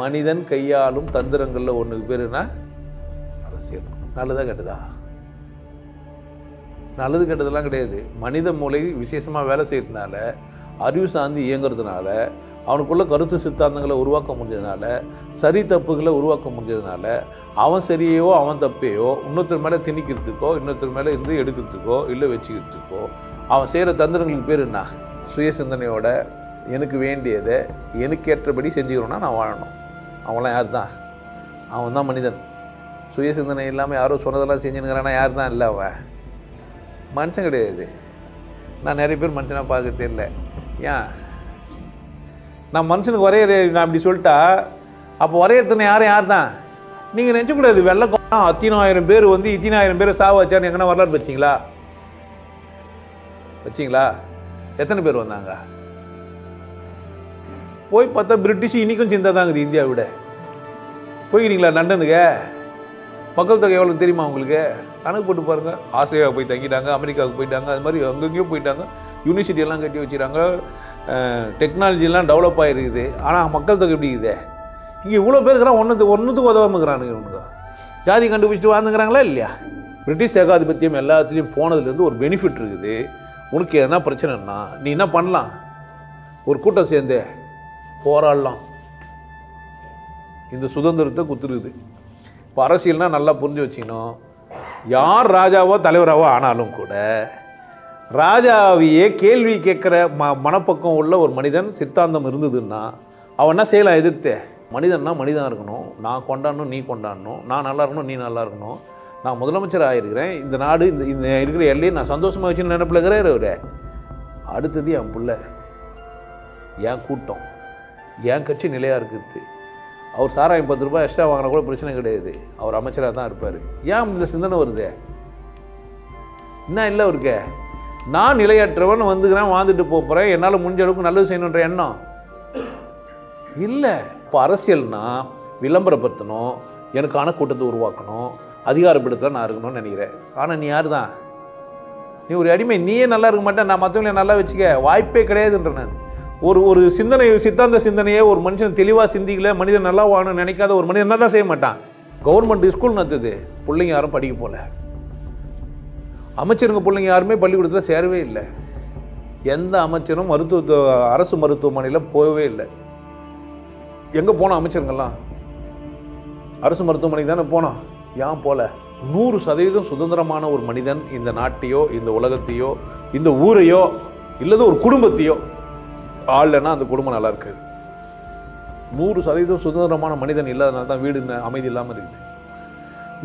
மனிதன் கையாளும் தந்திரங்களில் ஒன்றுக்கு பேர் என்ன? அரசியல். நல்லதா கெட்டதா? நல்லது கெட்டதெல்லாம் கிடையாது. மனித மூளை விசேஷமாக வேலை செய்யறதுனால, அறிவு சார்ந்து இயங்குறதுனால, அவனுக்குள்ள கருத்து சித்தாந்தங்களை உருவாக்க முடிஞ்சதுனால, சரி தப்புகளை உருவாக்க முடிஞ்சதுனால, அவன் சரியோ அவன் தப்பையோ இன்னொருத்தர் மேலே திணிக்கிறதுக்கோ, இன்னொருத்தர் மேலே இருந்து எடுக்கிறதுக்கோ இல்லை வச்சுக்கிறதுக்கோ அவன் செய்கிற தந்திரங்களுக்கு பேர் என்ன? சுய சிந்தனையோட எனக்கு வேண்டியதை எனக்கு ஏற்றபடி செஞ்சுக்கிறோன்னா நான் வாழணும். அவன்லாம் யார் தான்? அவன் தான் மனிதன். சுய சிந்தனை இல்லாமல் யாரோ சொன்னதெல்லாம் செஞ்சுனுங்கிறானா யார் தான்? இல்லை, அவன் மனுஷன் கிடையாது. நான் நிறைய பேர் மனுஷனாக பார்க்கறதே இல்லை. ஏன்? நான் மனுஷனுக்கு நான் அப்படி சொல்லிட்டா அப்போ வரையறதுன்னு யார் தான்? நீங்கள் நினச்சக்கூடாது வெள்ளக்கோணம் 10,000 பேர் வந்து 10,000 பேர் சாவு வச்சான்னு எங்கன்னா வரலாறு வச்சிங்களா? எத்தனை பேர் வந்தாங்க? போய் பார்த்தா பிரிட்டிஷ் இன்றைக்கும் சிந்தா தாங்குது இந்தியாவை விட. போய்க்கிறீங்களா லண்டனுக்கு? மக்கள் தொகை எவ்வளோ தெரியுமா உங்களுக்கு? கணக்கு போட்டு பாருங்கள். ஆஸ்திரேலியாவுக்கு போய் தங்கிட்டாங்க, அமெரிக்காவுக்கு போயிட்டாங்க, அது மாதிரி அங்கங்கேயும் போயிட்டாங்க. யூனிவர்சிட்டியெல்லாம் கட்டி வச்சுறாங்க, டெக்னாலஜிலாம் டெவலப் ஆகிருக்குது. ஆனால் மக்கள் தொகை எப்படி இருக்குது? இங்கே இவ்வளோ பேர் இருக்கிறான், ஒன்றுத்துக்கு உதவாமுங்கிறானுங்க. இவனுக்கு ஜாதி கண்டுபிடிச்சிட்டு வாழ்ந்துக்கிறாங்களா இல்லையா? பிரிட்டிஷ் ஏகாதிபத்தியம் எல்லாத்துலேயும் போனதுலேருந்து ஒரு பெனிஃபிட் இருக்குது. உனக்கு எதனா பிரச்சனைன்னா நீ என்ன பண்ணலாம்? ஒரு கூட்டம் சேர்ந்து போராடலாம். இந்த சுதந்திரத்தை குத்துருக்குது. இப்போ அரசியல்னால் நல்லா புரிஞ்சு வச்சுக்கணும். யார் ராஜாவோ தலைவராகவோ ஆனாலும் கூட ராஜாவையே கேள்வி கேட்குற மனப்பக்கம் உள்ள ஒரு மனிதன் சித்தாந்தம் இருந்ததுன்னா அவன் என்ன செய்யலாம்? எதிர்த்து மனிதன்னா மனிதனாக இருக்கணும். நான் கொண்டாடணும், நீ கொண்டாடணும். நான் நல்லா இருக்கணும், நீ நல்லா இருக்கணும். நான் முதலமைச்சர் ஆகிருக்கிறேன், இந்த நாடு இந்த இருக்கிற எல்லையை நான் சந்தோஷமாக வச்சுன்னு நினைப்பில் இருக்கிறார் அவர். அடுத்தது என் பிள்ளை, என் கூட்டம், என் கட்சி நிலையாக இருக்குது. அவர் சாராயம் 10 ரூபாய் எக்ஸ்ட்ரா வாங்கினா கூட பிரச்சனை கிடையாது, அவர் அமைச்சராக தான் இருப்பார். ஏன் இந்த சிந்தனை வருது? என்ன இல்லை அவருக்கு? நான் நிலையற்றவன் வந்துக்கிறேன், வாழ்ந்துட்டு போகிறேன், என்னால் முடிஞ்ச அளவுக்கு நல்லது செய்யணுன்ற எண்ணம் இல்லை. இப்போ அரசியல்னா விளம்பரப்படுத்தணும், எனக்கான கூட்டத்தை உருவாக்கணும், அதிகாரப்படுத்த நான் இருக்கணும்னு நினைக்கிறேன். ஆனால் நீ யார் தான்? நீ ஒரு அடிமை. நீயே நல்லா இருக்க மாட்டேன், நான் மற்றவங்களை நல்லா வச்சுக்க வாய்ப்பே கிடையாதுன்ற. நான் ஒரு சிந்தனை, சித்தாந்த சிந்தனையே ஒரு மனுஷன் தெளிவாக சிந்திக்கல, மனிதன் நல்லா வாழணும்னு நினைக்காத ஒரு மனிதன் என்ன தான் செய்ய மாட்டான்? கவர்மெண்ட் ஸ்கூல் நடத்துது, பிள்ளைங்க யாரும் படிக்க போகல. அமைச்சருங்க பிள்ளைங்க யாருமே பள்ளிக்கூடத்தில் சேரவே இல்லை. எந்த அமைச்சரும் அரசு மருத்துவமனையில் போகவே இல்லை. எங்கே போனோம் அமைச்சருங்கெல்லாம்? அரசு மருத்துவமனைக்கு தானே போனோம். ஏன் போல? 100% சுதந்திரமான ஒரு மனிதன் இந்த நாட்டையோ, இந்த உலகத்தையோ, இந்த ஊரையோ, இல்லது ஒரு குடும்பத்தையோ ஆள்னா அந்த குடும்பம் நல்லா இருக்காது. 100% சுதந்திரமான மனிதன் இல்லாதனால தான் வீடு அமைதி இல்லாமல் இருக்குது.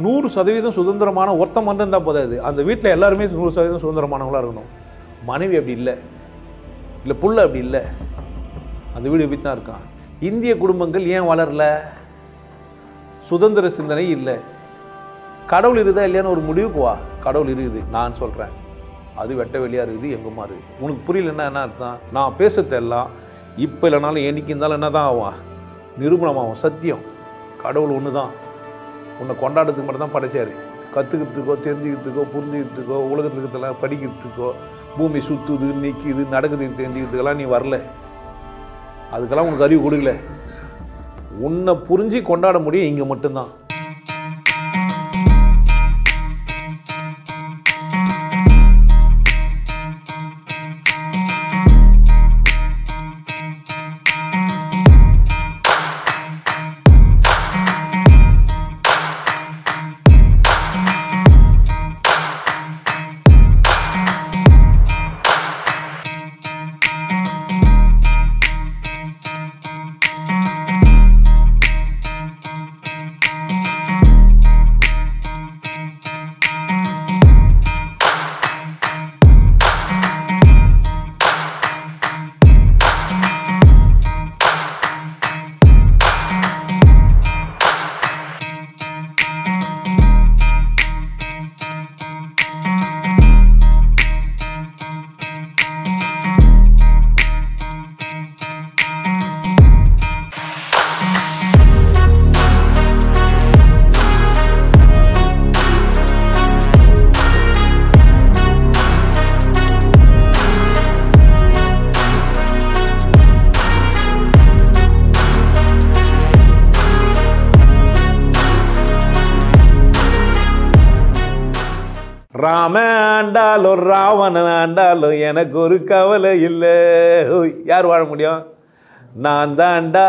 100% சுதந்திரமான ஒருத்தம் மட்டும் தான் போதாது, அந்த வீட்டில் எல்லாருமே 100% சுதந்திரமானவங்களாக இருக்கணும். மனைவி அப்படி இல்லை, இல்லை புள்ள அப்படி இல்லை, அந்த வீடு எப்படி தான் இருக்கான். இந்திய குடும்பங்கள் ஏன் வளரல? சுதந்திர சிந்தனை இல்லை. கடவுள் இருக்குதா இல்லையான்னு ஒரு முடிவுக்கு வா. கடவுள் இருக்குது, நான் சொல்கிறேன், அது வெட்ட வெளியாக இருக்குது, எங்குமா இருக்குது. உனக்கு புரியலன்னா என்ன அர்த்தம்? நான் பேசுறதெல்லாம் இப்போ இல்லைனாலும் என்னைக்கு இருந்தாலும் என்ன தான் ஆகும்? நிரூபணமாகும். சத்தியம், கடவுள் ஒன்று தான். உன்னை கொண்டாடுறதுக்கு மட்டும் தான் படைச்சார். கற்றுக்கிறதுக்கோ, தெரிஞ்சுக்கிறதுக்கோ, புரிஞ்சுக்கிறதுக்கோ, உலகத்தில் இருக்கிறதெல்லாம் படிக்கிறதுக்கோ, பூமி சுற்றுது, நிற்கிது, நடக்குதுன்னு தெரிஞ்சுக்கிறதுக்கெல்லாம் நீ வரல. அதுக்கெல்லாம் உனக்கு அறிவு கொடுக்கல. உன்னை புரிஞ்சு கொண்டாட முடியும் இங்கே மட்டும்தான். ராம ஆண்டாலும் ராவணன் ஆண்டாலும் எனக்கு ஒரு கவலை இல்லை. யார் வாழ முடியும்? நான் தான்டா.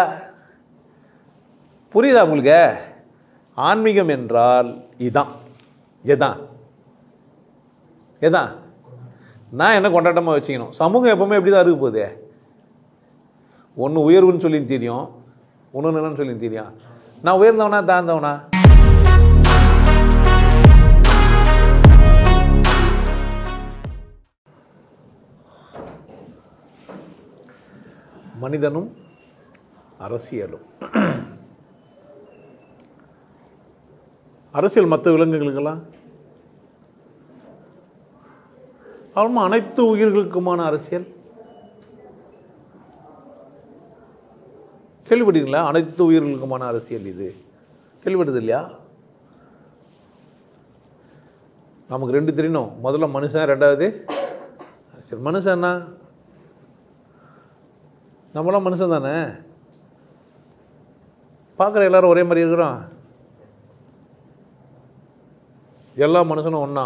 புரியுதா உங்களுக்கு? ஆன்மீகம் என்றால் இதான். எதான் நான் என்ன கொண்டாட்டமாக வச்சுக்கணும். சமூகம் எப்பவுமே எப்படி தான் இருக்க போகுது. ஒன்று உயர்வுன்னு சொல்லி தெரியும், ஒன்று என்னன்னு சொல்லி தெரியும். நான் உயர்ந்தவனா தாழ்ந்தவனா? மனிதனும் அரசியலும். அரசியல் மற்ற விலங்குகளுக்கெல்லாம் அப்புறமா அனைத்து உயிர்களுக்குமான அரசியல் கேள்விப்பட்டீங்களா? அனைத்து உயிர்களுக்குமான அரசியல் இது கேள்விப்பட்டது இல்லையா? நமக்கு ரெண்டு தெரியணும். முதல்ல மனுஷன், ரெண்டாவது அரசியல். மனுஷன்னா நம்மளாம் மனுஷன் தானே. பார்க்குற எல்லாரும் ஒரே மாதிரி இருக்கிறோம். எல்லா மனுஷனும் ஒன்றா,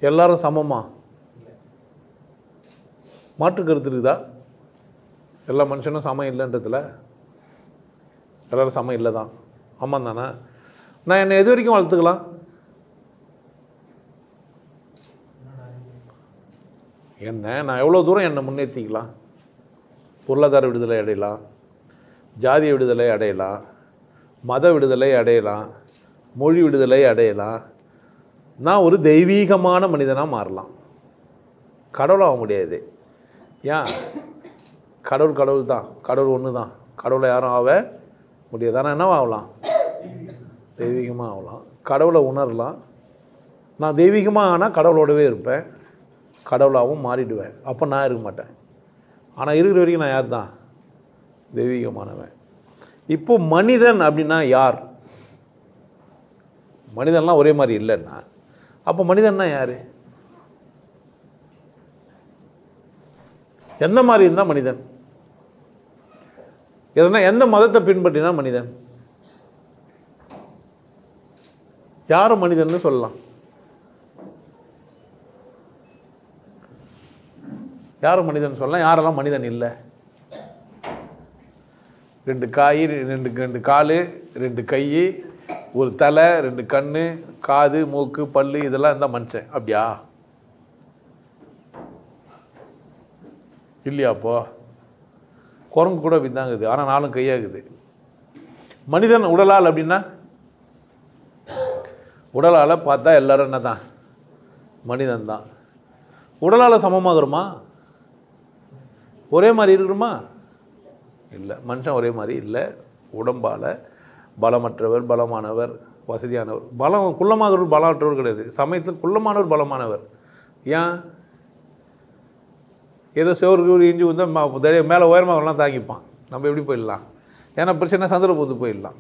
எல்லாரும் சமமா? மாற்று கருத்து இருக்குதா? எல்லா மனுஷனும் சமம் இல்லைன்றதுல எல்லாரும் சமம் இல்லை தான். ஆமாம் தானே? நான் என்னை எது வரைக்கும் வளர்த்துக்கலாம்? நான் எவ்வளோ தூரம் என்னை முன்னேற்றிக்கலாம்? பொருளாதார விடுதலை அடையலாம், ஜாதிய விடுதலை அடையலாம், மத விடுதலை அடையலாம், மொழி விடுதலை அடையலாம். நான் ஒரு தெய்வீகமான மனிதனாக மாறலாம். கடவுளாக முடியாது. ஏன்? கடவுள் தான். கடவுள் ஒன்று தான். கடவுளை யாரும் ஆக முடியாது. ஆனால் என்னவா ஆகலாம்? தெய்வீகமாக ஆகலாம். கடவுளை உணரலாம். நான் தெய்வீகமாக ஆனால் கடவுளோடவே இருப்பேன், கடவுளாகவும் மாறிடுவேன். அப்போ நான் இருக்க மாட்டேன். ஆனால் இருக்கிற வரைக்கும் நான் யார் தான்? தெய்வீகமானவன். இப்போ மனிதன் அப்படின்னா யார்? மனிதன்லாம் ஒரே மாதிரி இல்லைன்னா அப்போ மனிதன்னா யார்? எந்த மாதிரி இருந்தால் மனிதன்? எதனா எந்த மதத்தை பின்பற்றினா மனிதன்? யாரும் மனிதன் சொல்லலாம்? யாரும் மனிதன் சொல்லலாம். யாரெல்லாம் மனிதன் இல்லை? ரெண்டு காய், ரெண்டு கால், ரெண்டு கை, ஒரு தலை, ரெண்டு கண்ணு, காது, மூக்கு, பல்லு, இதெல்லாம் இருந்தால் மனுஷன். அப்படியா? இல்லையாப்போ? குரங்கு கூட விந்தாங்குது, ஆனால் நாலும் கையாகுது. மனிதன் உடலால் அப்படின்னா உடலால் பார்த்தா எல்லாரும் என்ன தான்? மனிதன் தான். உடலால் சமமாகறோமா? ஒரே மாதிரி இருக்கிறோமா? இல்லை. மனுஷன் ஒரே மாதிரி இல்லை. உடம்பால் பலமற்றவர், பலமானவர், வசதியானவர். பலம் குள்ளமாகவர் பலமற்றவர் கிடையாது. சமயத்தில் குள்ளமானவர் பலமானவர். ஏன்? ஏதோ செவருக்கு இஞ்சி வந்து மேலே உயரமாகலாம் தாங்கிப்பான். நம்ம எப்படி போயிடலாம்? ஏன்னா பிரச்சனை சந்திர போது போயிடலாம்.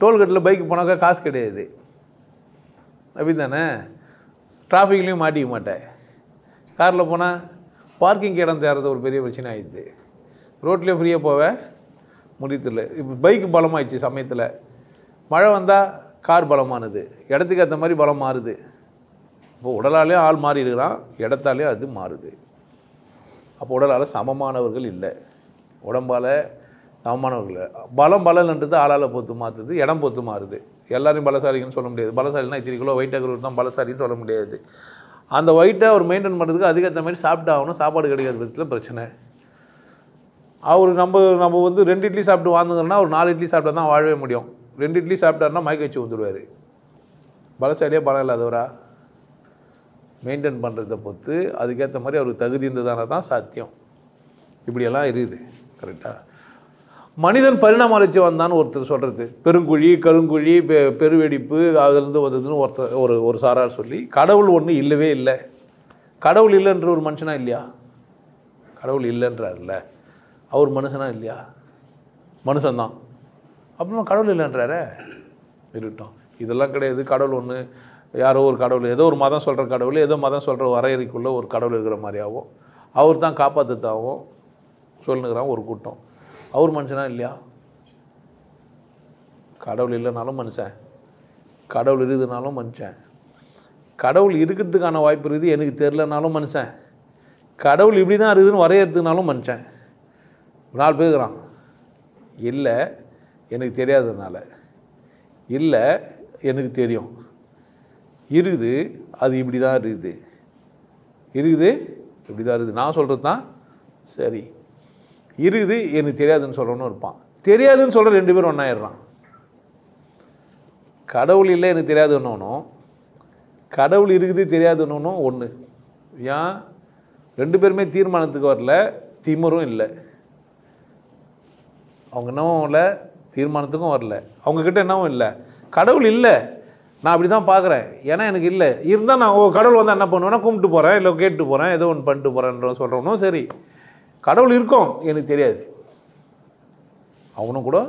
டோல்கேட்டில் பைக்கு போனாக்கா காசு கிடையாது. அப்படி தானே? டிராஃபிக்லேயும் மாட்டிக்க மாட்டேன். காரில் போனால் பார்க்கிங் இடம் தேர்றது ஒரு பெரிய பிரச்சனை ஆயிடுது. ரோட்லேயும் ஃப்ரீயாக போவ முடியதில்லை. இப்போ பைக்கு பலமாகிடுச்சு. சமயத்தில் மழை வந்தால் கார் பலமானது, இடத்துக்கு ஏற்ற மாதிரி பலம் மாறுது. இப்போ உடலாலேயும் ஆள் மாறி இருக்கிறான், இடத்தாலேயும் அது மாறுது. அப்போ உடலால் சமமானவர்கள் இல்லை, உடம்பால் சமமானவர்கள். பலன்ன்றது ஆளால் பொறுத்து மாற்றுது, இடம் பொறுத்து மாறுது. எல்லாரையும் பலசாலின்னு சொல்ல முடியாது. பலசாலினா இத்தனை கிலோ வெயிட்டாக தான் பலசாலின்னு சொல்ல முடியாது. அந்த வெயிட்டை அவர் மெயின்டைன் பண்ணுறதுக்கு அதுக்கேற்ற மாதிரி சாப்பிட்டு ஆகணும். சாப்பாடு கிடைக்காத பட்சத்தில் பிரச்சனை. அவர் நம்ம வந்து 2 இட்லி சாப்பிட்டு வாழ்ந்துங்கன்னா ஒரு 4 இட்லி சாப்பிட்டா தான் வாழவே முடியும். 2 இட்லி சாப்பிட்டாருன்னா மயக்க வச்சு வந்துடுவார். பலசாலியாக பலம் இல்லாதவரா? மெயின்டைன் பண்ணுறதை பொறுத்து அதுக்கேற்ற மாதிரி அவருக்கு தகுதி இருந்ததான தான் சாத்தியம். இப்படியெல்லாம் இருக்குது. கரெக்டாக மனிதன் பரிணாம வளர்ச்சி வந்தான்னு ஒருத்தர் சொல்கிறது. பெருங்குழி, கருங்குழி, பெருவெடிப்பு அதுலேருந்து வந்ததுன்னு ஒரு சாரார் சொல்லி, கடவுள் ஒன்று இல்லவே இல்லை. கடவுள் இல்லைன்ற ஒரு மனுஷனா இல்லையா? கடவுள் இல்லைன்றார்ல, அவர் மனுஷனா இல்லையா? மனுஷன்தான். அப்புறமா கடவுள் இல்லைன்றார இருக்கட்டும். இதெல்லாம் கிடையாது. கடவுள் ஒன்று, யாரோ ஒரு கடவுள், ஏதோ ஒரு மதம் சொல்கிற கடவுள், ஏதோ மதம் சொல்கிற வரையறைக்குள்ளே ஒரு கடவுள் இருக்கிற மாதிரியாகவும் அவர் தான் காப்பாற்றுத்தாகவும் சொல்லுங்கிறான் ஒரு கூட்டம். அவர் மனுஷனா இல்லையா? கடவுள் இல்லைனாலும் மனுஷன், கடவுள் இருக்குதுனாலும் மனுஷன். கடவுள் இருக்கிறதுக்கான வாய்ப்பு இருக்குது, எனக்கு தெரிலனாலும் மனுஷன். கடவுள் இப்படி தான் இருக்குதுன்னு வரையறதுனாலும் மனுஷன். 4 பேர் இருக்கிறான். இல்லை எனக்கு தெரியாததுனால, இல்லை எனக்கு தெரியும், இருக்குது அது இப்படி தான் இருக்குது, இருக்குது இப்படி தான் இருக்குது, நான் சொல்கிறது தான் சரி, இருக்குது எனக்கு தெரியாதுன்னு சொல்கிறவனும் இருப்பான். தெரியாதுன்னு சொல்கிற 2 பேரும் ஒன்றாயிடுறான். கடவுள் இல்லை எனக்கு தெரியாதுன்னொன்னும், கடவுள் இருக்குது தெரியாதுன்னொன்னும் ஒன்று. ஏன் 2 பேருமே தீர்மானத்துக்கு வரல, திமிரும் இல்லை. அவங்க என்னவும் இல்லை, தீர்மானத்துக்கும் வரல. அவங்கக்கிட்ட என்னவும் இல்லை, கடவுள் இல்லை நான் அப்படி தான் பார்க்குறேன், ஏன்னா எனக்கு இல்லை, இருந்தால் நான் கடவுள் வந்து என்ன பண்ணுவேன்னா கும்பிட்டு போகிறேன், இல்லை கேட்டு போகிறேன், ஏதோ ஒன்று பண்ணிட்டு போகிறேன்ற சொல்கிறவனும் சரி, கடவுள் இருக்கும் எனக்கு தெரியாது, அவனும் கூட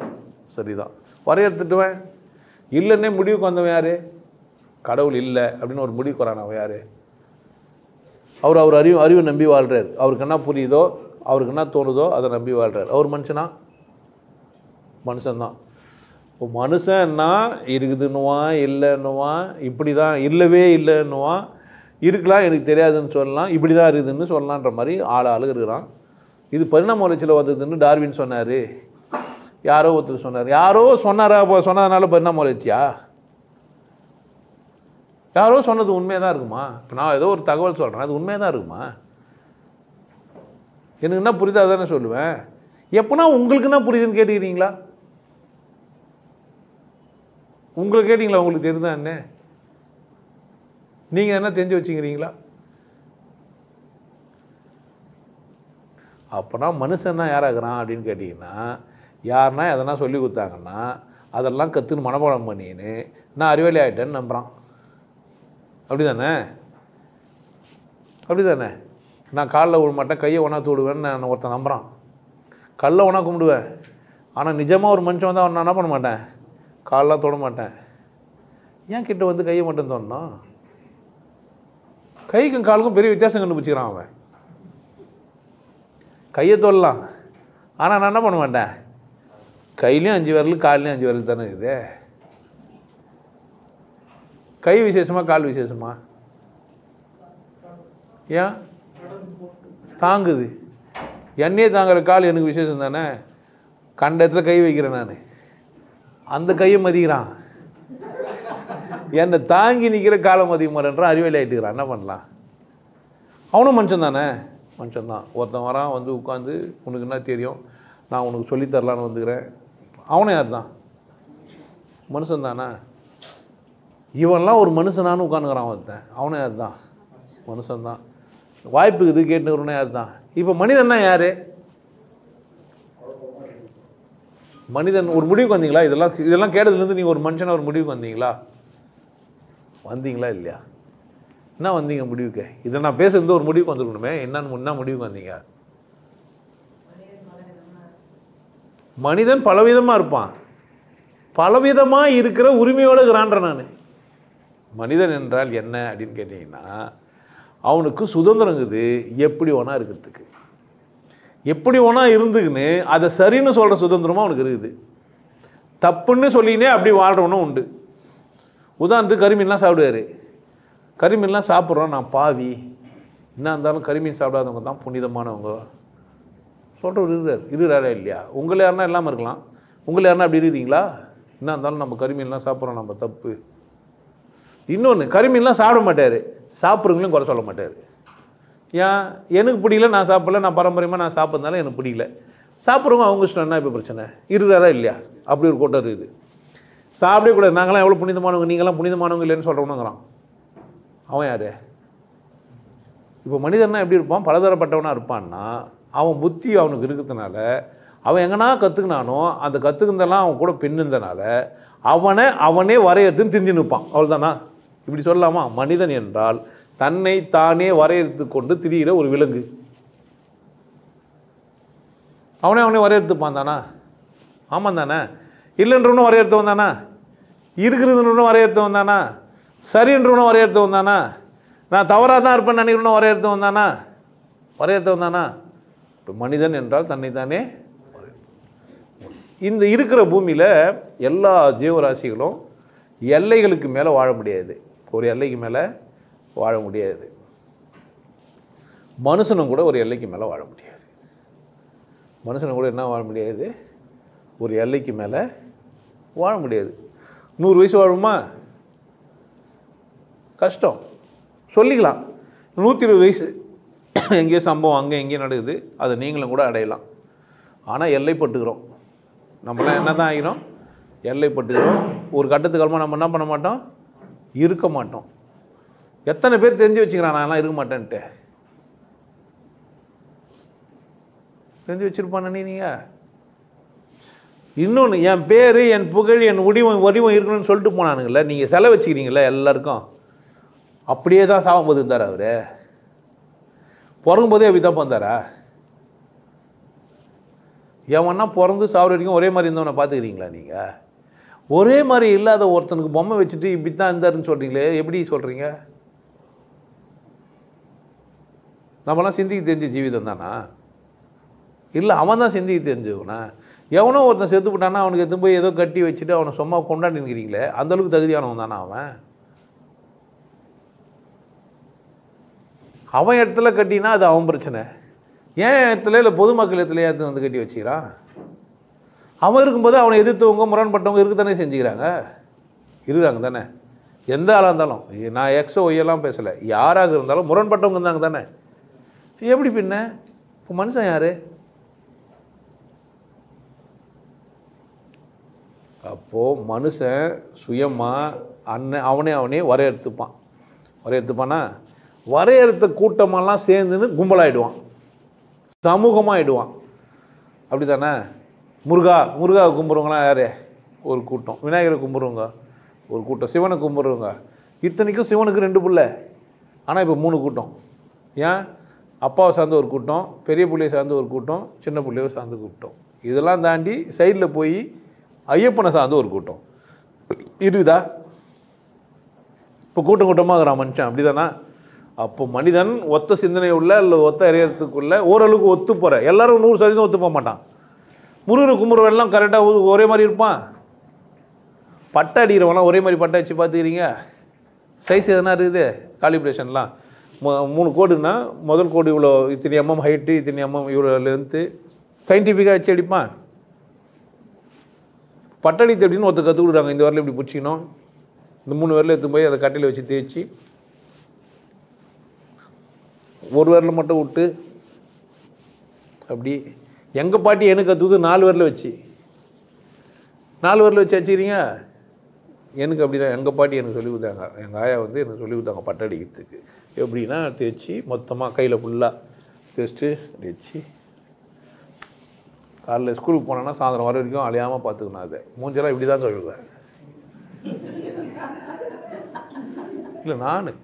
சரிதான். வரையறுத்துட்டுவேன். இல்லைன்னே முடிவுக்கு வந்தவன் யார்? கடவுள் இல்லை அப்படின்னு ஒரு முடிவுக்கு வரான் அவன் யார்? அவர் அறிவை நம்பி வாழ்கிறார். அவருக்கு என்ன புரியுதோ, அவருக்கு என்ன தோணுதோ அதை நம்பி வாழ்கிறார். அவர் மனுஷனா? மனுஷன்தான். இப்போ மனுஷன்னா இருக்குதுன்னுவான், இல்லைன்னுவான், இப்படி தான், இல்லவே இல்லைன்னுவான், இருக்கலாம் எனக்கு தெரியாதுன்னு சொல்லலாம், இப்படி தான் இருக்குதுன்னு சொல்லலான்ற மாதிரி ஆள் இருக்கிறான். இது பரிணாம வளர்ச்சியில் வந்ததுன்னு டார்வின் சொன்னார், யாரோ ஒருத்தர் சொன்னார். யாரோ சொன்னாரா? அப்போ சொன்னதுனால பரிணாம வளர்ச்சியா? யாரோ சொன்னது உண்மையாக தான் இருக்குமா? இப்போ நான் ஏதோ ஒரு தகவல் சொல்கிறேன், அது உண்மையாக தான் இருக்குமா? எனக்கு என்ன புரியுதோ அதானே சொல்லுவேன். எப்போனா உங்களுக்கு என்ன புரியுதுன்னு கேட்டுக்கிறீங்களா? உங்களுக்கு கேட்டிங்களா? உங்களுக்கு தெரியுதா என்ன? நீங்கள் என்ன தெரிஞ்சு வச்சுக்கிறீங்களா? அப்போனா மனுஷன்னா யாராகிறான் அப்படின்னு கேட்டிங்கன்னா, யாருன்னா எதனா சொல்லி கொடுத்தாங்கன்னா அதெல்லாம் கற்றுன்னு மனப்பாடம் பண்ணின்னு நான் அறிவாளி ஆகிட்டேன்னு நம்புகிறான். அப்படி தானே? அப்படி தானே? நான் காலில் விட மாட்டேன், கையை ஒன்றா தூடுவேன்னு நான் ஒருத்தன் நம்புகிறான். கல்லை ஒன்றா கும்பிடுவேன், ஆனால் நிஜமாக ஒரு மனுஷன் வந்து அவன் நான் என்ன பண்ண மாட்டேன், காலெலாம் தொட மாட்டேன். ஏன் கிட்ட வந்து கையை மட்டும் தோணும்? கைக்கும் காலுக்கும் பெரிய வித்தியாசம் கண்டுபிடிச்சிக்கிறான் அவன். கையை தொடலாம், ஆனால் நான் என்ன பண்ண மாட்டேன், கையிலையும் 5 விரல் கால்லையும் 5 விரல் தானே இருக்குது. கை விசேஷமா கால் விசேஷமா? ஏன் தாங்குது? என்னையே தாங்குற கால் எனக்கு விசேஷம் தானே. கண்ட இடத்துல கை வைக்கிறேன் நான், அந்த கையை மதிக்கிறான். என்னை தாங்கி நிற்கிற காலை மதிக்க மாட்டேன்றான், அறிவியல் ஆகிட்டுக்கிறான். என்ன பண்ணலாம்? அவனும் மனுஷன் தானே, மனுஷன்தான். ஒருத்தன் வரான் வந்து உட்காந்து உனக்கு என்ன தெரியும், நான் உனக்கு சொல்லித்தரலான்னு வந்துக்கிறேன். அவனும் யார் தான்? மனுஷன் தானே. இவன்லாம் ஒரு மனுஷனானு உட்காந்துக்கிறான் ஒருத்தன், அவனும் யார் தான்? மனுஷன்தான். வாய்ப்புக்கு இது கேட்டுக்கிறவனே யார் தான்? இப்போ மனிதன்னா யார்? மனிதன் ஒரு முடிவுக்கு வந்தீங்களா? இதெல்லாம் கேட்டதுலேருந்து நீங்கள் ஒரு மனுஷனை ஒரு முடிவுக்கு வந்தீங்களா? வந்தீங்களா இல்லையா? என்ன வந்தீங்க முடிவுக்கு? இதை நான் பேசுறது ஒரு முடிவுக்கு வந்துருக்கணுமே. என்ன முடிவுக்கு வந்தீங்க? மனிதன் பலவிதமாக இருப்பான், பலவிதமாக இருக்கிற உரிமையோடு இருக்கிறான்ற நான். மனிதன் என்றால் என்ன அப்படின்னு கேட்டிங்கன்னா, அவனுக்கு சுதந்திரங்குது எப்படி வேணா இருக்கிறதுக்கு, எப்படி வேணா இருந்துக்குன்னு அதை சரின்னு சொல்கிற சுதந்திரமாக அவனுக்கு இருக்குது. தப்புன்னு சொல்லினே அப்படி வாழ்கிறவனும் உண்டு. உதாரணத்துக்கு கரிமீன்லாம் சாப்பிடுவார். கரிமீன்லாம் சாப்பிட்றோம், நான் பாவி, என்ன இருந்தாலும் கரிமீன் சாப்பிடாதவங்க தான் புனிதமானவங்க சொல்கிறவர் இருக்கிறாரா இல்லையா? உங்களை யாருன்னா இல்லாமல் இருக்கலாம், உங்களை யாருன்னா அப்படி இருக்கிறீங்களா? என்ன இருந்தாலும் நம்ம கரிமீன்லாம் சாப்பிட்றோம், நம்ம தப்பு. இன்னொன்று, கரிமீன்லாம் சாப்பிட மாட்டார், சாப்பிட்றவங்களையும் குறை சொல்ல மாட்டார். ஏன்? எனக்கு பிடிக்கல, நான் சாப்பிடல, நான் பாரம்பரியமாக நான் சாப்பிட்றதுனால எனக்கு பிடிக்கல. சாப்பிட்றவங்க அவங்க இஷ்டம், என்ன இப்போ பிரச்சனை? இருக்கிறாரா இல்லையா? அப்படி ஒரு கூட்டம் இருக்குது. சாப்பிடவே கூடாது, நாங்களாம் எவ்வளோ புனிதமானவங்க, நீங்களாம் புனிதமானவங்க இல்லைன்னு சொல்கிறவனுங்கிறான். அவன் யார்? இப்போ மனிதன்னா எப்படி இருப்பான்? பலதரப்பட்டவனாக இருப்பான்னா, அவன் புத்தி அவனுக்கு இருக்கிறதுனால, அவன் எங்கன்னா கற்றுக்கினானோ அந்த கற்றுக்கிறதெல்லாம் அவன் கூட பின்னுந்தனால அவனே வரையறுத்துன்னு திரிஞ்சு நிற்பான். அவ்வளோதானா? இப்படி சொல்லலாமா? மனிதன் என்றால் தன்னை தானே வரையறுத்து கொண்டு திரிகிற ஒரு விலங்கு. அவனே வரையறுத்துப்பான் தானா? ஆமாம் தானே? இல்லைன்றவனும் வரையறுத்து வந்தானா? இருக்கிறதுன்னு வரையறுத்து வந்தானா? சரின்றவனும் வரையறுத்து வந்தானா? நான் தவறாக தான் இருப்பேன்னு நினைக்கிறவனும் வரையறுத்து வந்தானா? வரையறுத்து வந்தானா? இப்போ மனிதன் என்றால் தன்னைத்தானே. இந்த இருக்கிற பூமியில் எல்லா ஜீவராசிகளும் எல்லைகளுக்கு மேலே வாழ முடியாது. ஒரு எல்லைக்கு மேலே வாழ முடியாது. மனுஷனும் கூட ஒரு எல்லைக்கு மேலே வாழ முடியாது. மனுஷனும் கூட என்ன வாழ முடியாது? ஒரு எல்லைக்கு மேலே வாழ முடியாது. 100 வயசு வாழுமா? கஷ்டம். சொல்லிக்கலாம் 120 வயசு எங்கேயோ சம்பவம் அங்கே எங்கேயும் நடக்குது, அதை நீங்களும் கூட அடையலாம். ஆனால் எல்லைப்பட்டுக்கிறோம். நம்மளாம் என்ன தான் ஆகிறோம்? எல்லைப்பட்டுக்கிறோம். ஒரு கட்டத்துக்கு அப்புறமா நம்ம என்ன பண்ண மாட்டோம்? இருக்க மாட்டோம். எத்தனை பேர் தெரிஞ்சு வச்சுக்கிறான் நான்லாம் இருக்க மாட்டேன்ட்டு? தெரிஞ்சு வச்சுருப்பானே நீங்கள். இன்னொன்று, என் பேர், என் புகழ், என் வடிவம் இருக்கணும்னு சொல்லிட்டு போனானுங்கள, நீங்கள் செலவு வச்சுக்கிறீங்களே எல்லாருக்கும். அப்படியே தான் சாகும்போது இருந்தார் அவர். பிறகும்போதே அப்படி தான் வந்தாரா? எவன்னா பிறந்து சாகுற வரைக்கும் ஒரே மாதிரி இருந்தவனை பார்த்துக்கிறீங்களா நீங்கள்? ஒரே மாதிரி இல்லாத ஒருத்தனுக்கு பொம்மை வச்சுட்டு இப்படி தான் இருந்தாருன்னு சொல்கிறீங்களே, எப்படி சொல்கிறீங்க? நம்மளாம் சிந்திக்க தெரிஞ்ச ஜீவிதம் தானா? இல்லை அவன் தான் சிந்திக்க தெரிஞ்சவனா? எவனோ ஒருத்தன் செத்து போட்டானா அவனுக்கு எடுத்து போய் ஏதோ கட்டி வச்சுட்டு அவனை சும்மா கொண்டாடினுக்கிறீங்களே, அந்தளவுக்கு தகுதியானவன் தானே அவன்? அவன் இடத்துல கட்டினா அது அவன் பிரச்சனை. ஏன் இடத்துல இல்லை பொதுமக்கள் இடத்துல எடுத்து வந்து கட்டி வச்சுக்கிறான்? அவன் இருக்கும்போது அவனை எதிர்த்தவங்க முரண்பட்டவங்க இருக்க தானே செஞ்சுக்கிறாங்க, இருக்கிறாங்க தானே. எந்த ஆளாக இருந்தாலும், நான் எக்ஸோ ஒய்யெல்லாம் பேசலை, யாராக இருந்தாலும் முரண்பட்டவங்க இருந்தாங்க தானே. எப்படி பின்ன? இப்போ மனுஷன் யார்? அப்போது மனுஷன் சுயமாக அவனே வரையறுத்துப்பானா? வரையறுத்த கூட்டமெல்லாம் சேர்ந்துன்னு கும்பலாகிடுவான், சமூகமாகிடுவான். அப்படி தானே? முருகா கும்பிட்றவங்களாம் யார்? ஒரு கூட்டம். விநாயகரை கும்பிட்றவங்க ஒரு கூட்டம். சிவனை கும்பிட்றவங்க, இத்தனைக்கும் சிவனுக்கு 2 பிள்ளை, ஆனால் இப்போ 3 கூட்டம். ஏன்? அப்பாவை சார்ந்த ஒரு கூட்டம், பெரிய பிள்ளையை சார்ந்த ஒரு கூட்டம், சின்ன பிள்ளையை சார்ந்த கூட்டம். இதெல்லாம் தாண்டி சைடில் போய் ஐயப்பனை சார்ந்த ஒரு கூட்டம் இருக்குதா? இப்போ கூட்டமாக இருக்கிறான் மனுஷன். அப்படி தானே? அப்போ மனிதன் ஒத்த சிந்தனை உள்ள இல்லை ஒத்த அறியறதுக்குள்ள ஓரளவுக்கு ஒத்து போகிற, எல்லாரும் 100% ஒத்து போக மாட்டான். முருகரை கும்பிட்றவெல்லாம் கரெக்டாக ஒரே மாதிரி இருப்பான். பட்டை அடிக்கிறவங்களாம் ஒரே மாதிரி பட்டை வச்சு பார்த்துக்கிறீங்க? சைஸ் எதனா இருக்குது? காலிப்ரேஷன்லாம் 3 கோடுன்னா முதல் கோடு இவ்வளோ, இத்தனை mm ஹைட்டு, இத்தனை mm இவ்வளோ லென்த்து, சயின்டிஃபிக்காக வச்சு அடிப்பான். பட்டடித்து அப்படின்னு ஒருத்தர் கற்றுக் கொடுக்குறாங்க. இந்த வரல இப்படி பிடிச்சிக்கணும், இந்த 3 வரல எடுத்து போய் அதை கட்டையில் வச்சு தேய்ச்சி ஒரு வரல மட்டும் விட்டு அப்படி. எங்கள் பாட்டி எனக்கு கற்றுக்குது 4 வரல வச்சு வச்சுக்கிறீங்க. எனக்கு அப்படி தான் எங்கள் பாட்டி எனக்கு சொல்லி கொடுத்தாங்க. எங்கள் ஆயா வந்து எனக்கு சொல்லி கொடுத்தாங்க பட்டடிக்கிறதுக்கு. எப்படின்னா தேய்ச்சி மொத்தமாக கையில் ஃபுல்லாக தேய்ச்சிட்டு வச்சு காலைல ஸ்கூலுக்கு போனேன்னா சாயந்தரம் வர வரைக்கும் அழியாமல் பார்த்துக்கணும். அதை மூஞ்செல்லாம் இப்படி தான் கழுவேன். இல்லை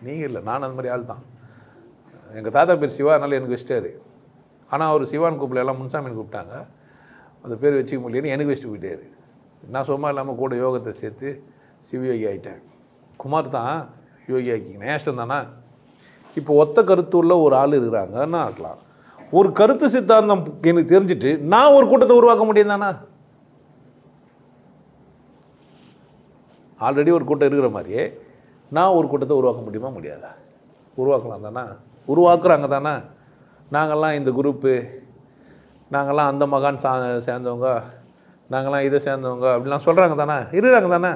நீங்கள் இல்லை, நான் அந்த மாதிரி ஆள் தான். எங்கள் தாத்தா பேர் சிவா, அதனால் எனக்கு வச்சிட்டாரு. ஆனால் அவர் சிவான் கூப்பிடல, எல்லாம் முன்சாமின்னு கூப்பிட்டாங்க. அந்த பேர் வச்சுக்க முடியலன்னு எனக்கு வச்சுட்டு போயிட்டாரு. நான் சும்மா இல்லாமல் கூட யோகத்தை சேர்த்து சிவயோகி ஆகிட்டேன். குமார் தான் யோகி ஆக்கிங்க, நேஷ்டம் தானே. இப்போ ஒத்த கருத்து உள்ள ஒரு ஆள் இருக்கிறாங்கன்னா இருக்கலாம். ஒரு கருத்து சித்தாந்தம் எனக்கு தெரிஞ்சுட்டு நான் ஒரு கூட்டத்தை உருவாக்க முடியும் தானே? ஆல்ரெடி ஒரு கூட்டம் இருக்கிற மாதிரியே நான் ஒரு கூட்டத்தை உருவாக்க முடியுமா? முடியாதா? உருவாக்கலாம் தானே? உருவாக்குறாங்க தானே. நாங்கள்லாம் இந்த குரூப்பு, நாங்கள்லாம் அந்த மகான் சேர்ந்தவங்க, நாங்கள்லாம் இதை சேர்ந்தவங்க அப்படிலாம் சொல்கிறாங்க தானே, இருக்கிறாங்க தானே.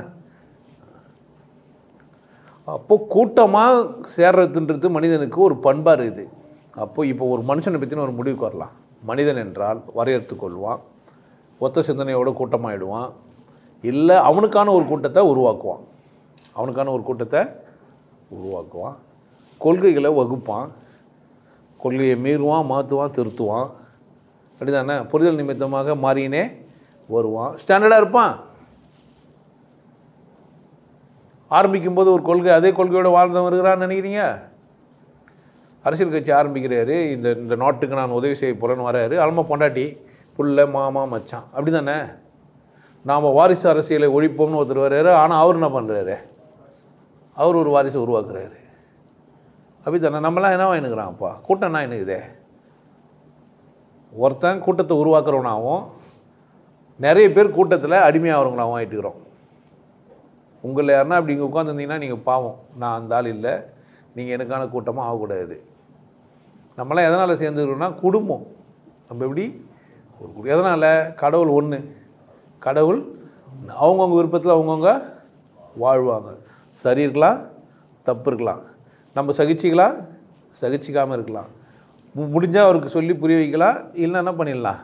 அப்போது கூட்டமாக சேர்றதுன்றது மனிதனுக்கு ஒரு பண்பாக இருக்குது. அப்போது இப்போ ஒரு மனுஷனை பற்றின ஒரு முடிவுக்கு வரலாம். மனிதன் என்றால் வரையறுத்து கொள்வான், ஒத்த சிந்தனையோட கூட்டமாகிடுவான், இல்லை அவனுக்கான ஒரு கூட்டத்தை உருவாக்குவான். கொள்கைகளை வகுப்பான், கொள்கையை மீறுவான், மாற்றுவான், திருத்துவான். அப்படி தானே? புரிதல் நிமித்தமாக மாறினே வருவான், ஸ்டாண்டர்டாக இருப்பான். ஆரம்பிக்கும்போது ஒரு கொள்கை, அதே கொள்கையோடு வாழ்ந்தவன் இருக்கிறான்னு நினைக்கிறீங்க? அரசியல் கட்சி ஆரம்பிக்கிறாரு, இந்த நாட்டுக்கு நான் உதவி செய்ய போகிறேன்னு வராரு, அலமா பொண்டாட்டி, புள்ள, மாமா, மச்சான். அப்படி தானே? நாம் வாரிசு அரசியலை ஒழிப்போம்னு ஒருத்தர் வர்றாரு. ஆனால் அவர் என்ன பண்ணுறாரு? அவர் ஒரு வாரிசை உருவாக்குறாரு. அப்படி தானே? நம்மளாம் என்ன வாங்கினுக்கிறான்? அப்பா கூட்டம் என்ன என்னக்குதே? ஒருத்தன் கூட்டத்தை உருவாக்குறவனாகவும் நிறைய பேர் கூட்டத்தில் அடிமையாகிறவங்களாகவும் ஆகிட்டுக்கிறோம். உங்களை யாருன்னா அப்படி இங்கே உட்காந்துருந்தீங்கன்னா நீங்கள் பாவம், நான் அந்த ஆள் இல்லை, நீங்கள் எனக்கான கூட்டமாக ஆகக்கூடாது. நம்மளாம் எதனால் சேர்ந்துக்கிறோன்னா குடும்பம். நம்ம எப்படி ஒரு எதனால்? கடவுள் ஒன்று, கடவுள் அவங்கவுங்க விருப்பத்தில் அவங்கவுங்க வாழ்வாங்க. சரி இருக்கலாம், தப்பு இருக்கலாம், நம்ம சகிச்சிக்கலாம், சகிச்சிக்காமல் இருக்கலாம், முடிஞ்சால் அவருக்கு சொல்லி புரிய வைக்கலாம், இல்லைன்னா என்ன பண்ணிடலாம்,